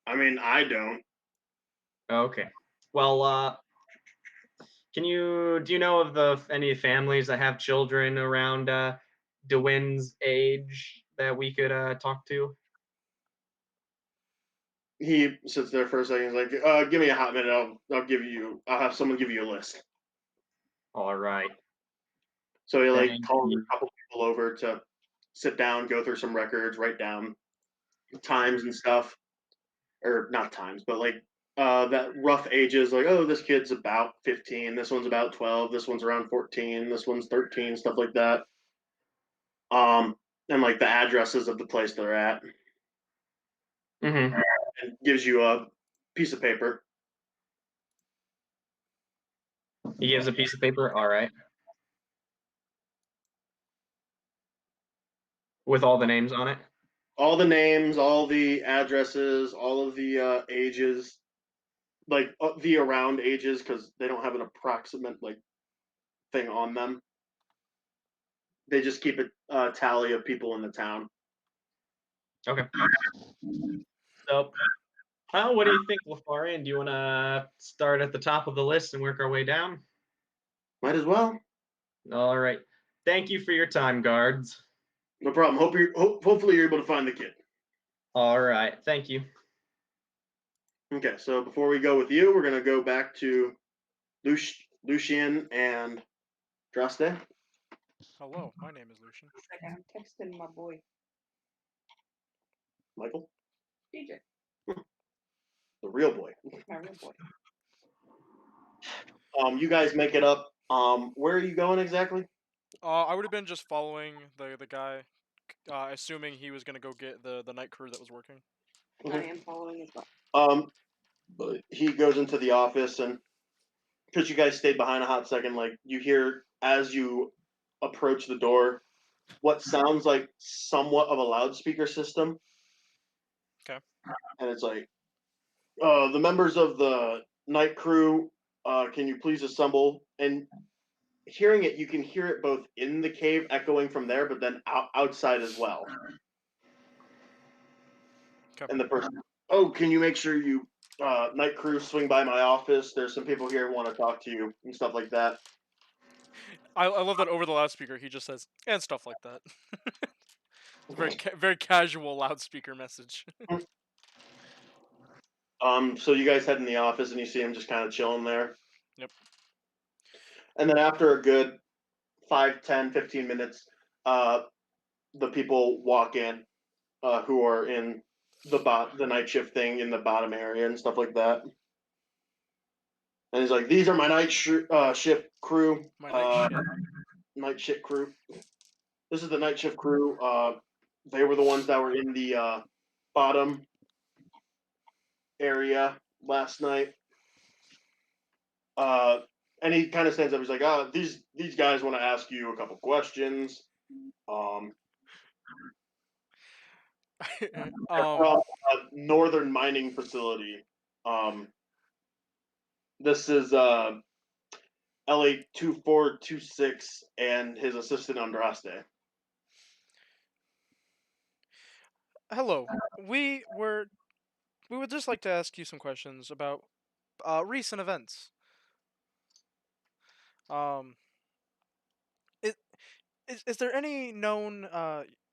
I mean, I don't. Okay. Well, do you know of any families that have children around DeWinn's age that we could talk to? He sits there for a second. He's like, "Give me a hot minute. I'll have someone give you a list." All right. So he like Thank calls you. a couple people over to sit down, go through some records, write down times and stuff, or not times, but like that rough ages. Like, oh, this kid's about 15. This one's about 12. This one's around 14. This one's 13. Stuff like that. And like the addresses of the place they're at, Mm-hmm. and gives you a piece of paper. He gives a piece of paper. All right. With all the names on it. All the names, all the addresses, all of the ages, like the around ages, because they don't have an approximate like thing on them. They just keep a tally of people in the town. Okay. So, what do you think, Lafarian? Do you want to start at the top of the list and work our way down? Might as well. All right. Thank you for your time, guards. No problem. Hopefully you're able to find the kid. All right. Thank you. Okay, so before we go with you, we're gonna go back to Lucien and Draste. Hello, my name is Lucian. Second, I'm texting my boy, Michael, DJ, the real boy. my real boy. You guys make it up. Where are you going exactly? I would have been just following the guy, assuming he was gonna go get the night crew that was working. I am following as well. But he goes into the office, and because you guys stayed behind a hot second, like you hear as you approach the door, what sounds like somewhat of a loudspeaker system, Okay. and it's like, the members of the night crew, can you please assemble? And hearing it, you can hear it both in the cave echoing from there, but then outside as well. Okay. And the person, oh, can you make sure you, night crew, swing by my office? There's some people here who want to talk to you and stuff like that. I love that over the loudspeaker he just says and stuff like that. It's very casual loudspeaker message. So you guys head in the office and you see him just kind of chilling there. Yep. And then after a good 5, 10, 15 minutes, the people walk in, who are in the night shift thing in the bottom area and stuff like that. And he's like, "These are my shift crew. My night shit. Night shift crew. This is the night shift crew. They were the ones that were in the bottom area last night." And he kind of stands up. He's like, these guys want to ask you a couple questions. Um, um, Northern mining facility. Um, this is LA 2426 and his assistant Andraste. hello. We would just like to ask you some questions about recent events. Um, is, is there any known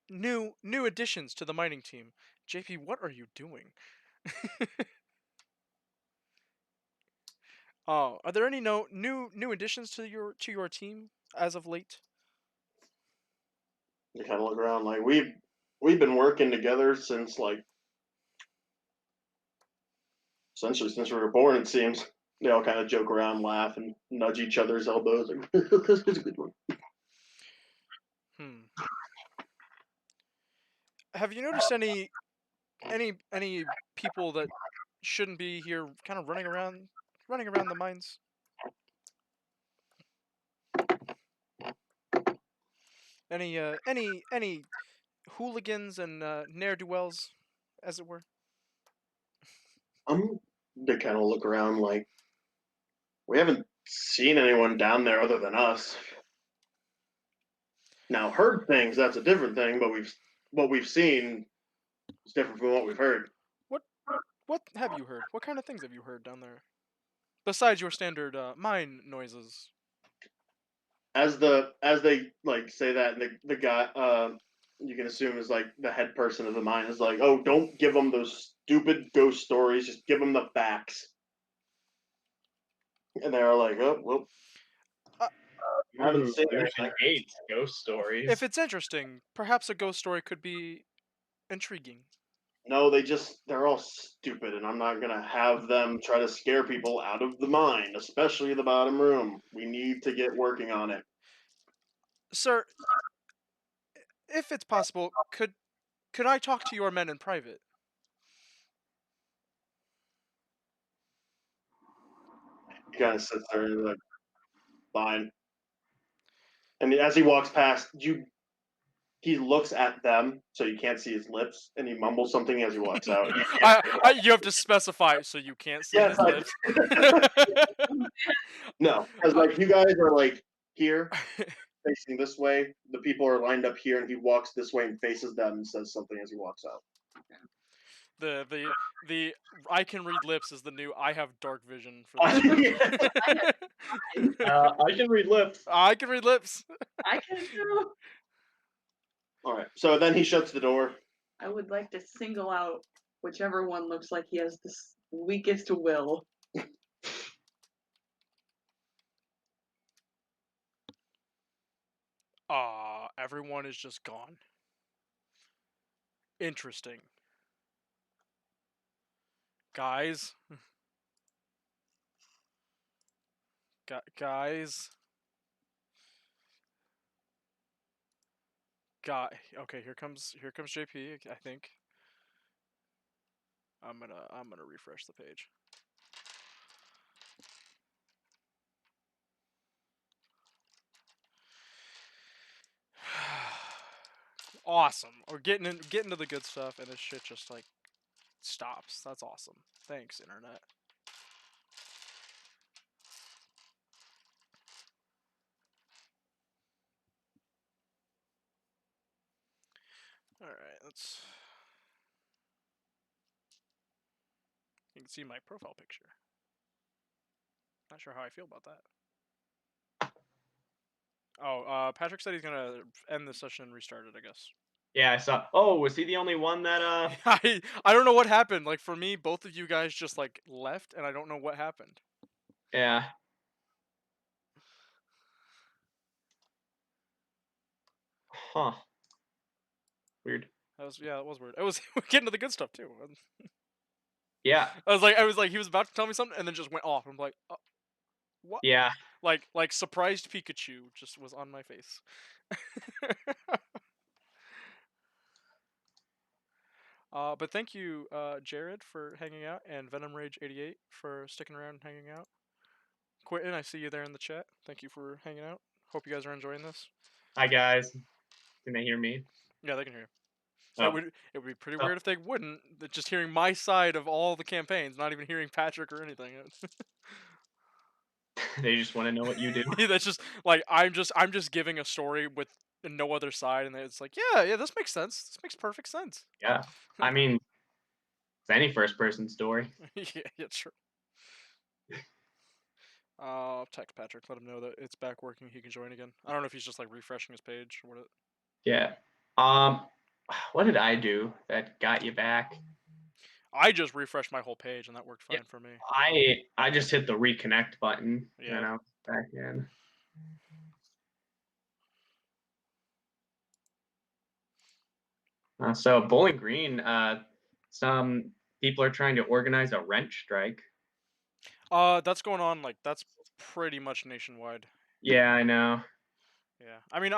new additions to the mining team? JP, what are you doing? Are there any new additions to your team as of late? They kind of look around like we've been working together since like essentially since we were born. It seems they all kind of joke around, laugh, and nudge each other's elbows. Like, this is a good one. Hmm. Have you noticed any people that shouldn't be here, kind of running around the mines? Any hooligans and ne'er do wells, as it were? They kind of look around like we haven't seen anyone down there other than us. Now, heard things, that's a different thing, but what we've seen is different from what we've heard. What what have you heard? What kind of things have you heard down there? Besides your standard mine noises. As they like say that, and the guy you can assume is like the head person of the mine is like, oh, don't give them those stupid ghost stories. Just give them the facts. And they're like, oh, well, Uh, I haven't Ooh, seen Lucian anything. hates ghost if stories. it's interesting, perhaps a ghost story could be intriguing. No, they're all stupid, and I'm not gonna have them try to scare people out of the mine, especially the bottom room. We need to get working on it. Sir, if it's possible, could I talk to your men in private? He kind of sits there and he's like, fine. And as he walks past, he looks at them so you can't see his lips, and he mumbles something as he walks out. And you can't hear You have to specify so you can't see Yes, his lips. no, because I- like you guys are like here facing this way. The people are lined up here, and he walks this way and faces them and says something as he walks out. the the the I can read lips is the new I have dark vision for this one. Yeah. I can read lips. I can read lips. I can too. All right. So then he shuts the door. I would like to single out whichever one looks like he has the weakest will. Everyone is just gone. Interesting. Guys. Guys. Okay, here comes JP, I think. I'm gonna refresh the page. Awesome. We're getting to the good stuff, and this shit just like stops. That's awesome. Thanks, internet. All right, let's. You can see my profile picture. Not sure how I feel about that. Oh, Patrick said he's gonna end the session and restart it, I guess. Yeah, I saw. Oh, was he the only one that? I don't know what happened. Like for me, both of you guys just like left, and I don't know what happened. Yeah. Huh. Weird. That was weird. It was we're getting to the good stuff too. Yeah. I was like, he was about to tell me something, and then just went off. I'm like, what? Yeah. Like surprised Pikachu just was on my face. But thank you, Jared, for hanging out, and Venom Rage 88 for sticking around and hanging out. Quentin, I see you there in the chat. Thank you for hanging out. Hope you guys are enjoying this. Hi guys. Can they hear me? Yeah, they can hear you. Oh. It would be pretty Oh. weird if they wouldn't. Just hearing my side of all the campaigns, not even hearing Patrick or anything. They just want to know what you do. That's just like I'm just giving a story with no other side, and it's like, yeah, this makes sense. This makes perfect sense. Yeah. I mean, it's any first-person story. Yeah, sure. I'll text Patrick, let him know that it's back working. He can join again. I don't know if he's just like refreshing his page or what. Yeah. What did I do that got you back? I just refreshed my whole page, and that worked Yeah, fine for me. I just hit the reconnect button Yeah. and I was back in. So Bowling Green, some people are trying to organize a rent strike. That's going on. Like that's pretty much nationwide. Yeah, I know. Yeah. I mean,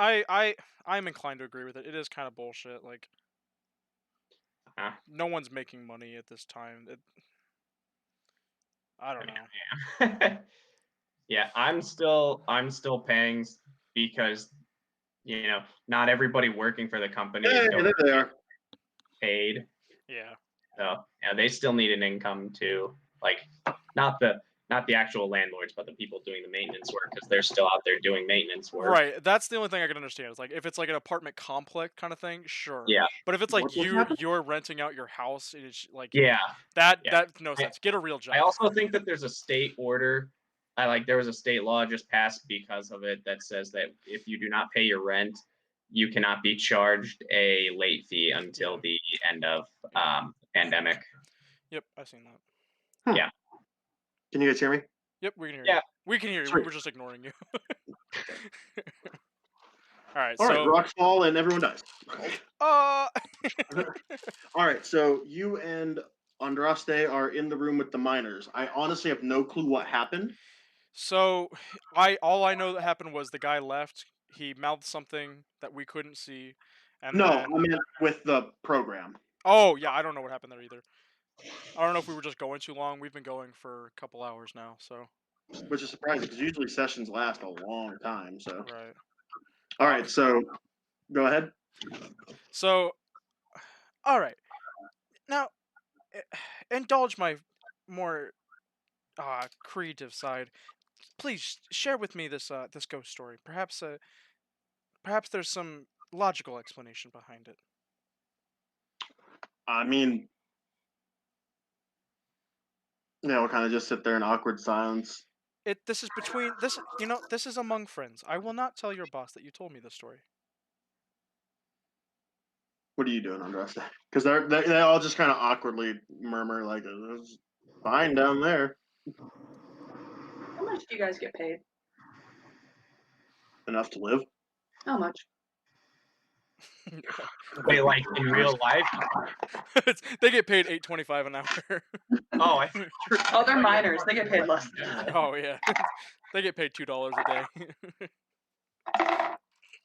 I'm inclined to agree with it. It is kind of bullshit. Like, Uh, no one's making money at this time. I don't know. yeah, I'm still paying because not everybody working for the company is Hey, going there to they get are. paid. Yeah. So yeah, they still need an income too. Like not the not the actual landlords, but the people doing the maintenance work because they're still out there doing maintenance work. Right. That's the only thing I can understand. Is like if it's like an apartment complex kind of thing, sure. Yeah, But if it's like What's happening? you're renting out your house, it's like yeah, yeah. that no I, sense. Get a real I job. also think that there's a state order. There was a state law just passed because of it that says that if you do not pay your rent, you cannot be charged a late fee until Yeah. the end of pandemic. Yep, I've seen that. Hmm. Yeah. Can you guys hear me? Yep, we can hear you. Yeah. We can hear you. We Sweet. were just ignoring you. All right. All right, So, rocks fall and everyone dies. uh, All right, so you and Andraste are in the room with the miners. I honestly have no clue what happened. so I all I know that happened was the guy left. He mouthed something that we couldn't see, and No, I then mean with the program, oh yeah, I don't know what happened there either. I don't know if we were just going too long. We've been going for a couple hours now, so which is surprising because usually sessions last a long time. So, right. all Uh, right, so go ahead. so all right. Now, eh, indulge my more creative side. Please share with me this ghost story. Perhaps there's some logical explanation behind it. I mean, we'll kind of just sit there in awkward silence. This is between this this is among friends. I will not tell your boss that you told me this story. What are you doing, Andraste? Because they all just kind of awkwardly murmur like, "It's fine down there." How much do you guys get paid? Enough to live. How much? Wait, like in real life? They get paid $8.25 an hour. Oh, Oh, they're minors. They get paid less than that. Oh yeah, they get paid $2 a day.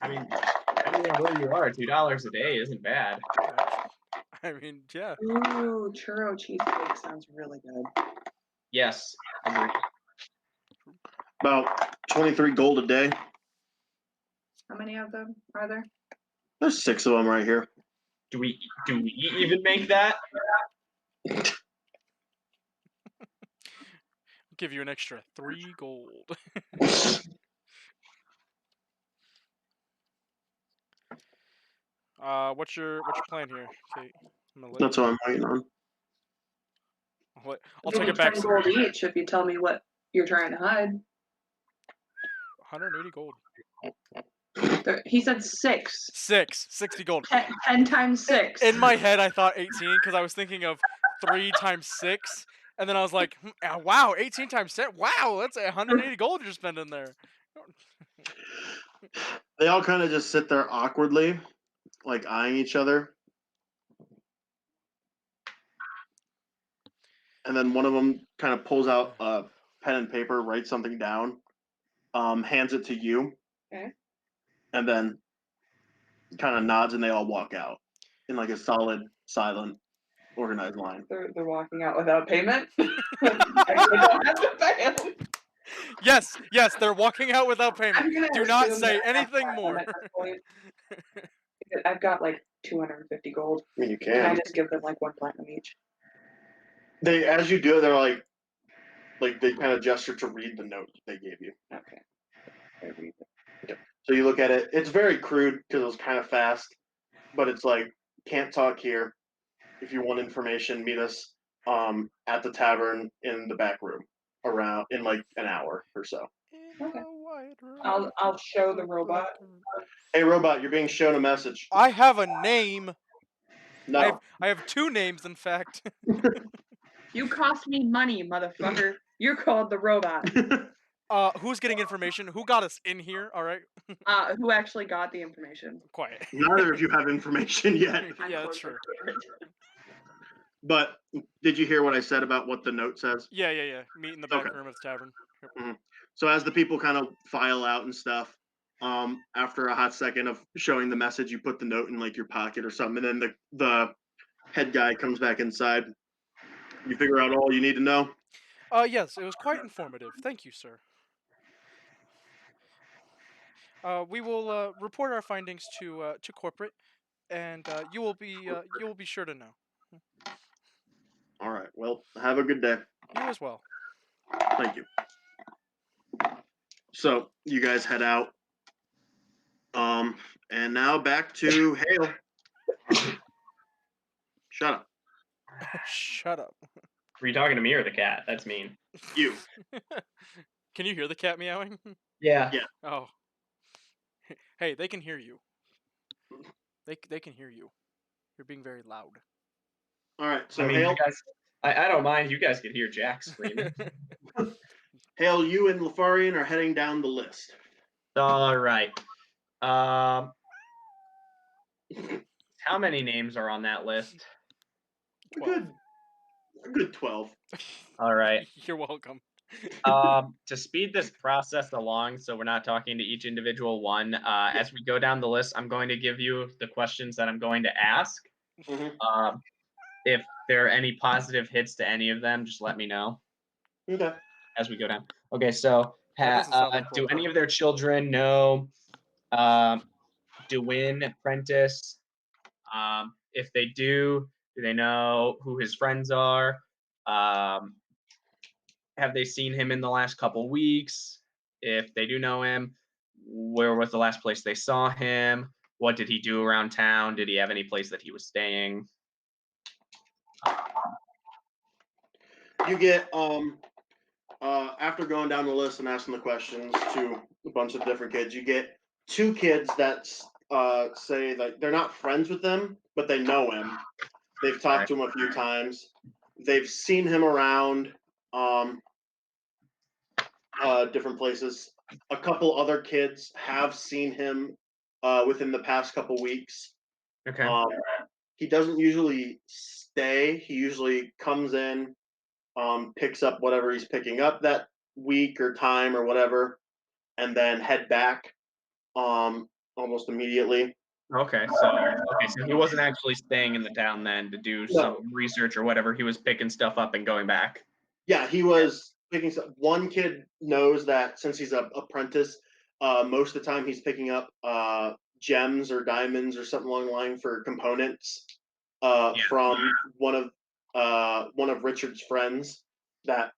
I mean, depending on where you are, $2 a day isn't bad. I mean, yeah. Ooh, churro cheesecake sounds really good. Yes, agreed. About 23 gold a day. How many of them are there? There's 6 of them right here. Do we even make that? Give you an extra 3 gold. What's your plan here, Kate? I'm gonna let That's you. what I'm waiting on. I'll Give take me a back 10 seat. gold each if you tell me what you're trying to hide. 180 gold. He said 6. 60 gold. 10 times 6. In my head, I thought 18 because I was thinking of 3 times 6, and then I was like, wow, 18 times 10. Wow, that's 180 gold you're spending there. They all kind of just sit there awkwardly, like eyeing each other. And then one of them kind of pulls out a pen and paper, writes something down, hands it to you, Okay. and then kind of nods, and they all walk out in like a solid, silent, organized line. They're walking out without payment. I don't have to pay 'em. Yes, they're walking out without payment. I'm gonna Do not assume say that I have anything platinum more. at this point. I've got like 250 gold. I mean, you Can I can. just give them like 1 platinum each? They, as you do it, they're like they kind of gesture to read the note they gave you. Okay. I read it. So you look at it. It's very crude because it was kind of fast, but it's like can't talk here. If you want information, meet us at the tavern in the back room around in like an hour or so. Okay. Room I'll show the of robot. black. Hey, robot, you're being shown a message. I have a name. No. I have 2 names, in fact. You cost me money, motherfucker. You're called the robot. Who's getting information? Who got us in here? All right, Who actually got the information? quiet. Neither of you have information yet. Yeah, that's true. But did you hear what I said about what the note says? Yeah. Meet in the back Okay. room of the tavern. Yep. So as the people kind of file out and stuff, after a hot second of showing the message, you put the note in like your pocket or something, and then the head guy comes back inside. You figure out all you need to know. Yes, it was quite informative. Thank you, sir. We will report our findings to corporate, and you will be sure to know. All right. Well, have a good day. You as well. Thank you. So you guys head out. And now back to Hale. Shut up. Shut up. Were you talking to me or the cat? That's mean. You. Can you hear the cat meowing? Yeah. Yeah. Oh. Hey, they can hear you. They can hear you. You're being very loud. All right. I So mean, Hale, you guys. I don't mind. You guys could hear Jack screaming. Hale, you and Lafarian are heading down the list. All right. Um, how many names are on that list? A 12. good 12. All right. You're welcome. To speed this process along, so we're not talking to each individual one, as we go down the list, I'm going to give you the questions that I'm going to ask. Mhm. If there are any positive hits to any of them, just let me know Okay. as we go down. Okay, so That doesn't sound like do role any play. of their children know Dewin Prentice? If they do they know who his friends are? Um, have they seen him in the last couple weeks? If they do know him, where was the last place they saw him? What did he do around town? Did he have any place that he was staying? You get after going down the list and asking the questions to a bunch of different kids, you get two kids that say that they're not friends with them, but they know him. They've talked to him a few times. They've seen him around um, different places. A couple other kids have seen him within the past couple weeks. Okay. Um, he doesn't usually stay. He usually comes in, picks up whatever he's picking up that week or time or whatever, and then head back almost immediately. Okay, so he wasn't actually staying in the town then to do some No, research or whatever. He was picking stuff up and going back. yeah, he was picking some. One kid knows that since he's an apprentice, most of the time he's picking up gems or diamonds or something along the line for components Yeah. from one of Richard's friends that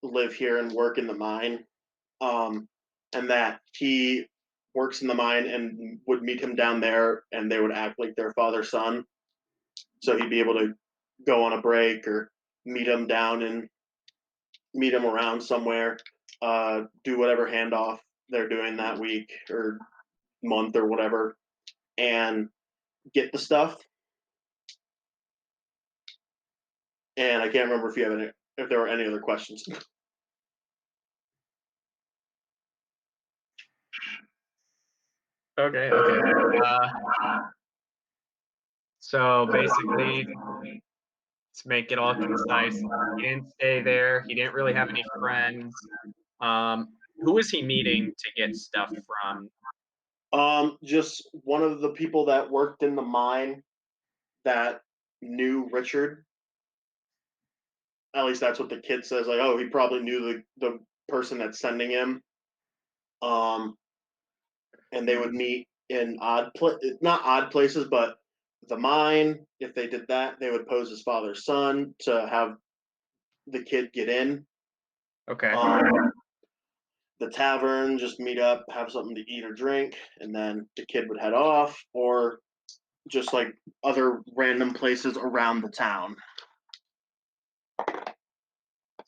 live here and work in the mine, and that he works in the mine and would meet him down there, and they would act like their father son. So he'd be able to go on a break or meet him down and meet him around somewhere, do whatever handoff they're doing that week or month or whatever, and get the stuff. And I can't remember if there were any other questions. Okay. So basically, to make it all concise, he didn't stay there. He didn't really have any friends. Who is he meeting to get stuff from? Just one of the people that worked in the mine that knew Richard. At least that's what the kid says. Like, oh, he probably knew the person that's sending him. Um, and they would meet in not odd places, but the mine. If they did that, they would pose his father's son to have the kid get in. Okay. The tavern, just meet up, have something to eat or drink, and then the kid would head off, or just like other random places around the town.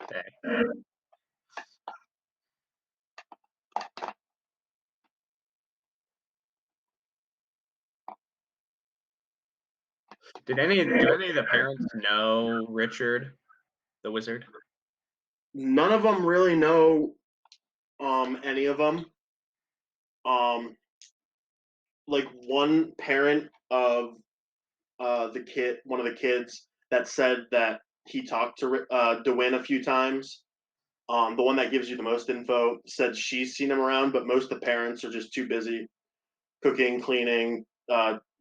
Okay. Do any of the parents know Richard, the wizard? None of them really know any of them. Um, like one parent of one of the kids that said that he talked to DeWin a few times. The one that gives you the most info said she's seen him around, but most of the parents are just too busy cooking, cleaning,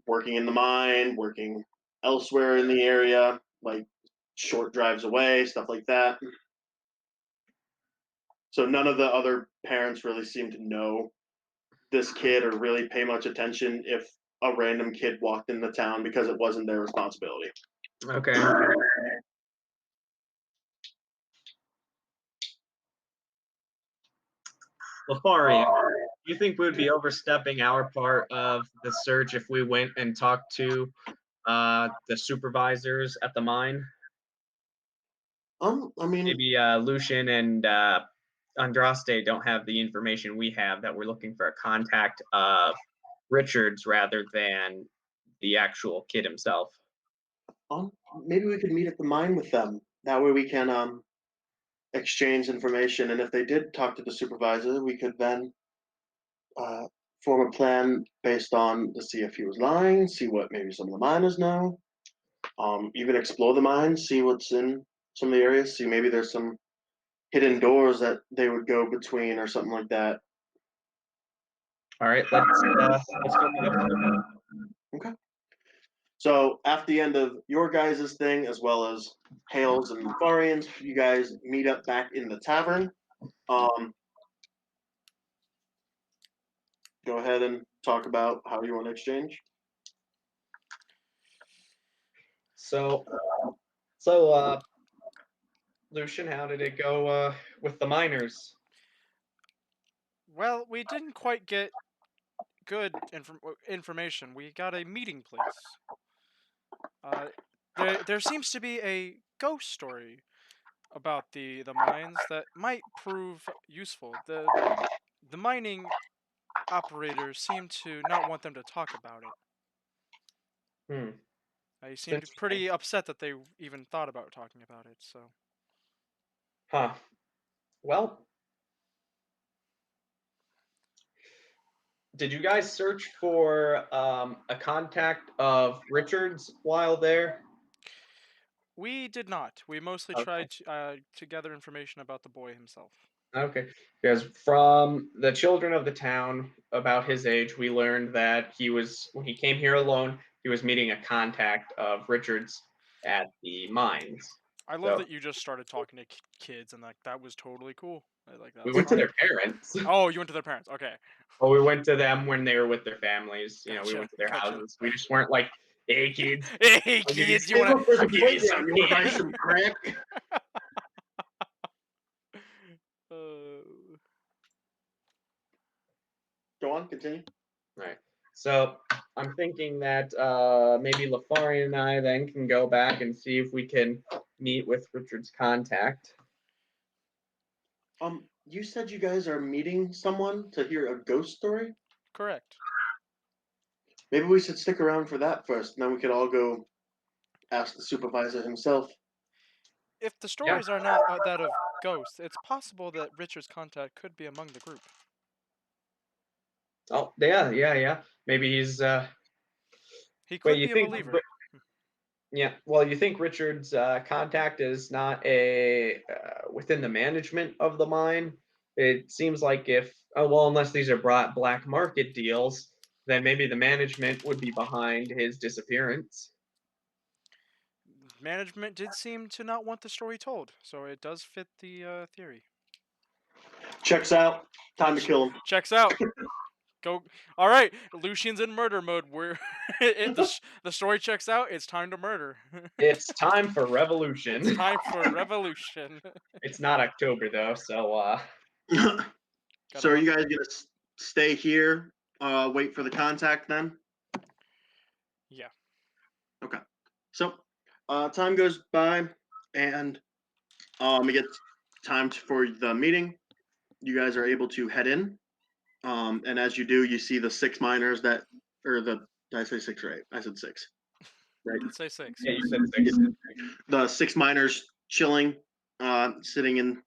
working in the mine, working elsewhere in the area, like short drives away, stuff like that. So none of the other parents really seem to know this kid or really pay much attention if a random kid walked in the town because it wasn't their responsibility. Okay. Lafari, do you think we would be overstepping our part of the search if we went and talked to the supervisors at the mine? I mean, Maybe Lucian and Andraste don't have the information we have, that we're looking for a contact of Richards rather than the actual kid himself. maybe we could meet at the mine with them. That way we can exchange information, and if they did talk to the supervisor, we could then uh, form a plan based on to see if he was lying, see what maybe some of the miners know, even explore the mine, see what's in some of the areas, see maybe there's some hidden doors that they would go between or something like that. All right, let's go meet up with them. Okay. So after the end of your guys' thing, as well as Hales and Farians, you guys meet up back in the tavern. Um, go ahead and talk about how you want to exchange. So, so Lucian, how did it go with the miners? Well, we didn't quite get good information. We got a meeting place. Uh, there seems to be a ghost story about the mines that might prove useful. The mining operators seem to not want them to talk about it. Hmm. They It's seemed interesting. pretty upset that they even thought about talking about it. So Huh. Well, did you guys search for a contact of Richards while there? we did not. We mostly Okay. tried to gather information about the boy himself. Okay. Because from the children of the town about his age, we learned that when he came here alone, he was meeting a contact of Richards at the mines. I love So that you just started talking to kids and like that was totally cool. Like we that's went to fine. their parents. Oh, you went to their parents. Okay, Well, we went to them when they were with their families. We gotcha, went to their gotcha. houses. We just weren't like, "Hey kids, Hey I'll give you kids, you some, Hey, wanna? look, there's I'll a give you some playground. You want to buy candy." some crack? uh, Go on, continue. Right. So I'm thinking that maybe Lafari and I then can go back and see if we can meet with Richard's contact. You said you guys are meeting someone to hear a ghost story. correct. Maybe we should stick around for that first, and then we could all go ask the supervisor himself. If the Yeah. stories are not that of ghosts, it's possible that Richard's contact could be among the group. Oh, yeah, yeah, yeah. Maybe he's. He Wait, could you be a think? believer. Yeah. Well, you think Richard's contact is not a within the management of the mine? It seems like if well, unless these are brought black market deals, then maybe the management would be behind his disappearance. Management did seem to not want the story told, so it does fit the theory. Checks out. Time to kill him. Checks out. Go. All right, Lucian's in murder mode. We're the story checks out. It's time to murder. It's time for It's revolution. time for revolution. It's not October though, so Gotta So are run. you guys gonna stay here? Wait for the contact then. Yeah. Okay. So, time goes by, and it gets time for the meeting. You guys are able to head in, and as you do, you see the six miners that, or the, did I say six or eight? I said six, You right? did say six. yeah, you Yes. said six. The six miners chilling, sitting in.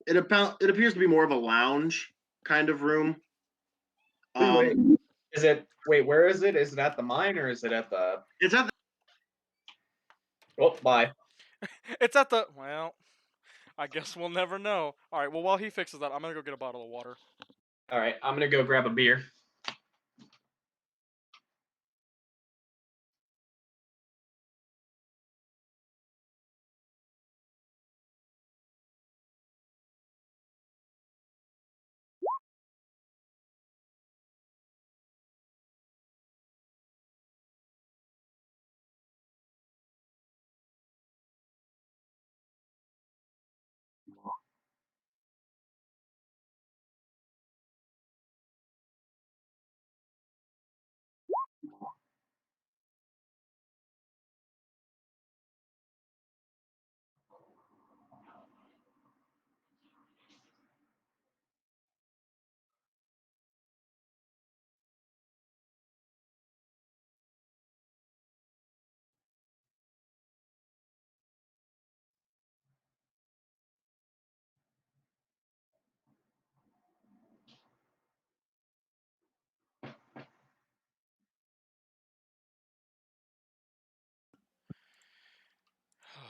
It appears to be more of a lounge kind of room. Wait, Um, where is it? Is it at the mine or is it at the it's at oh bye. It's at the well. I guess we'll never know. All right. Well, while he fixes that, I'm gonna go get a bottle of water. All right, I'm gonna go grab a beer.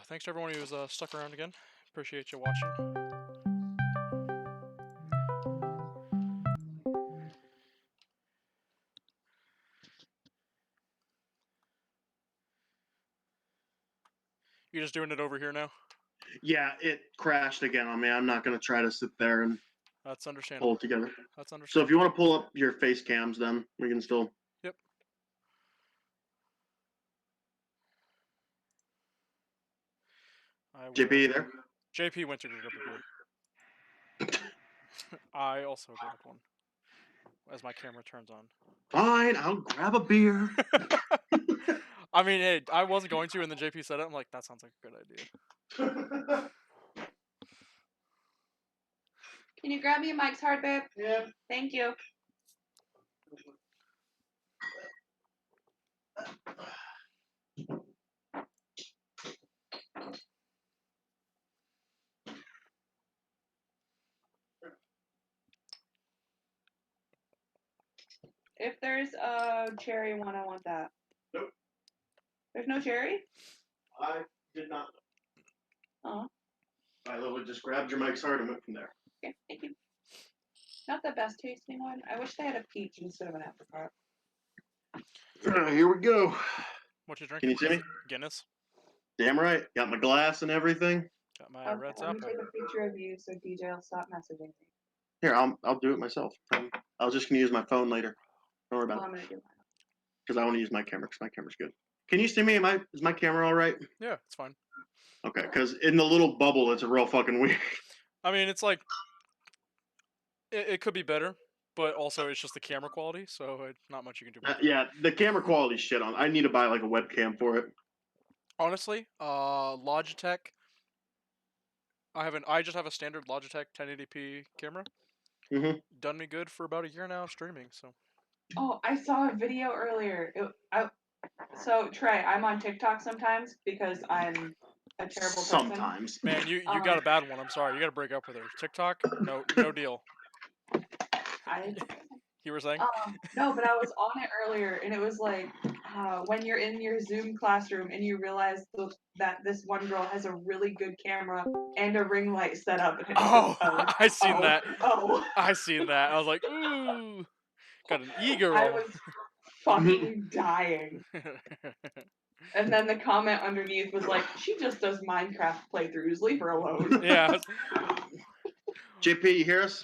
thanks to everyone who's stuck around again. Appreciate you watching. You just doing it over here now? Yeah, it crashed again on me. I'm not gonna try to sit there and That's pull understandable. it together. That's So understandable. if you want to pull up your face cams, then we can still. Yep. I will... JP, there? JP went to grab a beer. I also grabbed one. As my camera turns on. Fine, I'll grab a beer. I mean, hey, I wasn't going to, and then JP said it. I'm like, that sounds like a good idea. Can you grab me a Mike's Hard, babe? Yeah. Thank you. If there's a cherry one, I want that. Nope. There's no cherry? I did not. Oh. I literally just grabbed your Mike's Hard and went from there. Okay, thank you. Not the best tasting one. I wish they had a peach instead of an apricot. Here we go. What you drinking? Can you see me? Guinness. Damn right. Got my glass and everything. Got my Okay, red let me zapper. take a picture of you so DJ will stop messaging me. Here, I'll do it myself. I was just gonna use my phone later. Don't worry Well, about I'm it. gonna do mine. Because I want to use my camera because my camera's good. Can you see me? Is my camera all right? Yeah, it's fine. Okay, because in the little bubble, it's a real fucking weird. I mean, it's like it could be better, but also it's just the camera quality, so not much you can do about that. Yeah, the camera quality's shit on. I need to buy like a webcam for it. Honestly, Logitech. I just have a standard Logitech 1080p camera. Mhm. Done me good for about a year now streaming. So. Oh, I saw a video earlier. So Trey, I'm on TikTok sometimes because I'm a terrible person. Sometimes. Man, you got a bad one. I'm sorry. You got to break up with her. TikTok, no deal. You were saying? No, but I was on it earlier, and it was like when you're in your Zoom classroom and you realize that this one girl has a really good camera and a ring light set up. And I seen that. Oh, I seen that. I was like, ooh, got an e-girl. I was fucking dying. And then the comment underneath was like, she just does Minecraft playthroughs. Leave her alone. Yeah. JP, you hear us?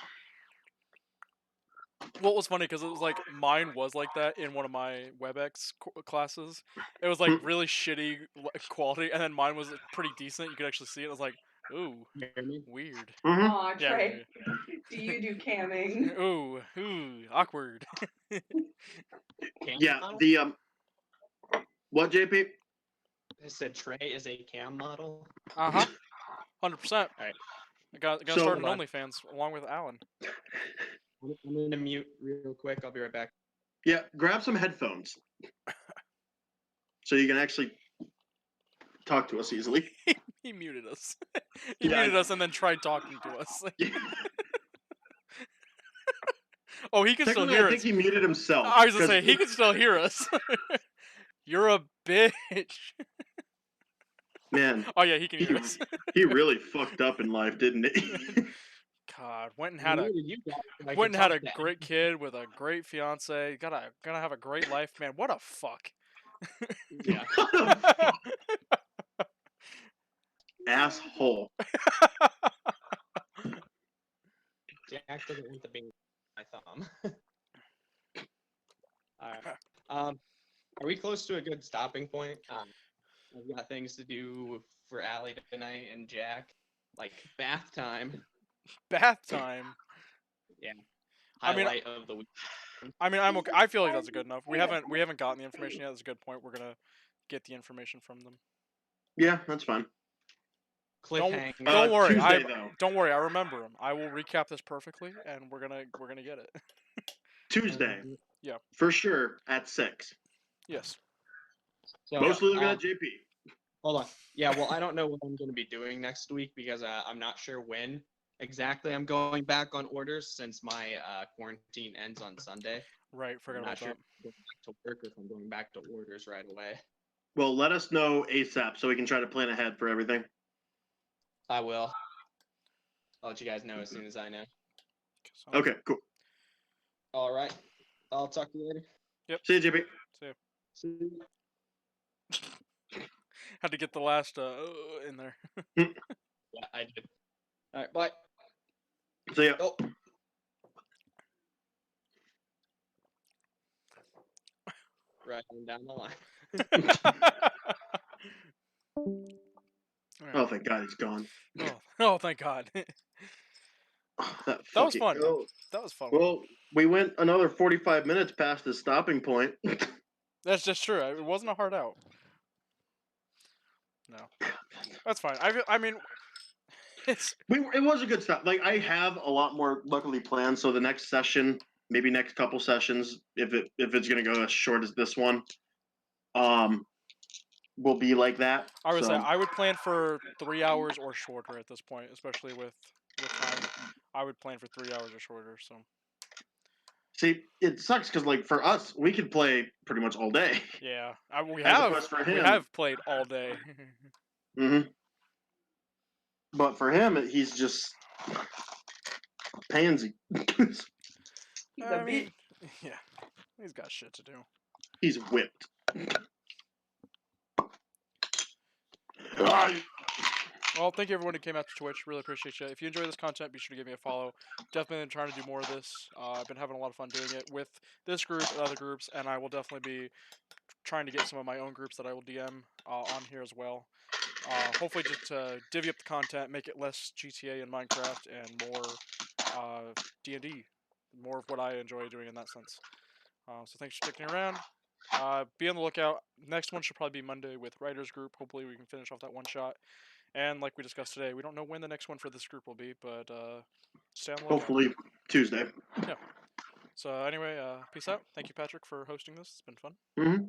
What was funny because it was like mine was like that in one of my WebEx classes. It was like really shitty quality, and then mine was pretty decent. You could actually see it. I was like, ooh, weird. Aw, Yeah, Trey, do you do camming? Ooh, awkward. Yeah, the what, JP? I said Trey is a cam model. 100%. All right. I got So- started on OnlyFans along with Alan. I'm gonna mute real quick. I'll be right back. Yeah, grab some headphones so you can actually talk to us easily. He muted us. He Yeah, muted us and then tried talking to us. Oh, he can still Technically, hear I think us. he muted himself. I was gonna 'cause say he can still hear us. You're a bitch. Man, Oh yeah, he can hear us. he really fucked up in life, didn't he? God, went and had Where a did you go? I went and can had talk a that. great kid with a great fiance. Gonna have a great life, man. What a fuck. Yeah. Asshole. Jack doesn't want the baby on my thumb. All right. Are we close to a good stopping point? I've got things to do for Allie tonight and Jack, like bath time. Bath time. Yeah. I mean- Highlight of the week. I mean, I'm okay. I feel like that's good enough. We haven't gotten the information yet. That's a good point. We're gonna get the information from them. Yeah, that's fine. Cliffhanger. Don't worry. Tuesday, though. Don't worry. I remember them. I will recap this perfectly, and we're gonna get it. Tuesday. Yeah. For sure, at 6. Yes. So, Mostly looking at JP. Hold on. Yeah, well, I don't know what I'm going to be doing next week because I'm not sure when exactly I'm going back on orders since my quarantine ends on Sunday. Right. Forgot I'm about not sure that. if I'm going back to work or if I'm going back to orders right away. Well, let us know ASAP so we can try to plan ahead for everything. I will. I'll let you guys know as soon as I know. Okay, cool. All right. I'll talk to you later. Yep. See you, JP. See ya. See you. Had to get the last in there. Yeah, I did. All right, bye. See ya. Oh. Right on down the line. Oh, thank God he's gone. Oh, thank God. Oh, That was fun. Oh. That was fun. Well, we went another 45 minutes past the stopping point. That's just true. It wasn't a hard out. No, that's fine. I mean, it's It was a good stop. Like, I have a lot more luckily planned. So the next session, maybe next couple sessions, if it's gonna go as short as this one, will be like that. I would say So I would plan for 3 hours or shorter at this point, especially with time. I would plan for 3 hours or shorter. So see, it sucks because like for us, we could play pretty much all day. yeah, we As have opposed for him. played all day. But for him, he's just a pansy. I mean, yeah, he's got shit to do. He's whipped. Well, thank you everyone who came out to Twitch. Really appreciate you. If you enjoy this content, be sure to give me a follow. Definitely trying to do more of this. I've been having a lot of fun doing it with this group and other groups, and I will definitely be trying to get some of my own groups that I will DM on here as well. Hopefully just to divvy up the content, make it less GTA and Minecraft and more D&D. More of what I enjoy doing in that sense. So thanks for sticking around. Be on the lookout. Next one should probably be Monday with Writers Group. Hopefully we can finish off that one shot. And like we discussed today, we don't know when the next one for this group will be, but stay on the lookout. Hopefully Tuesday. Yeah. So anyway, peace out. Thank you, Patrick, for hosting this. It's been fun. Mm-hmm.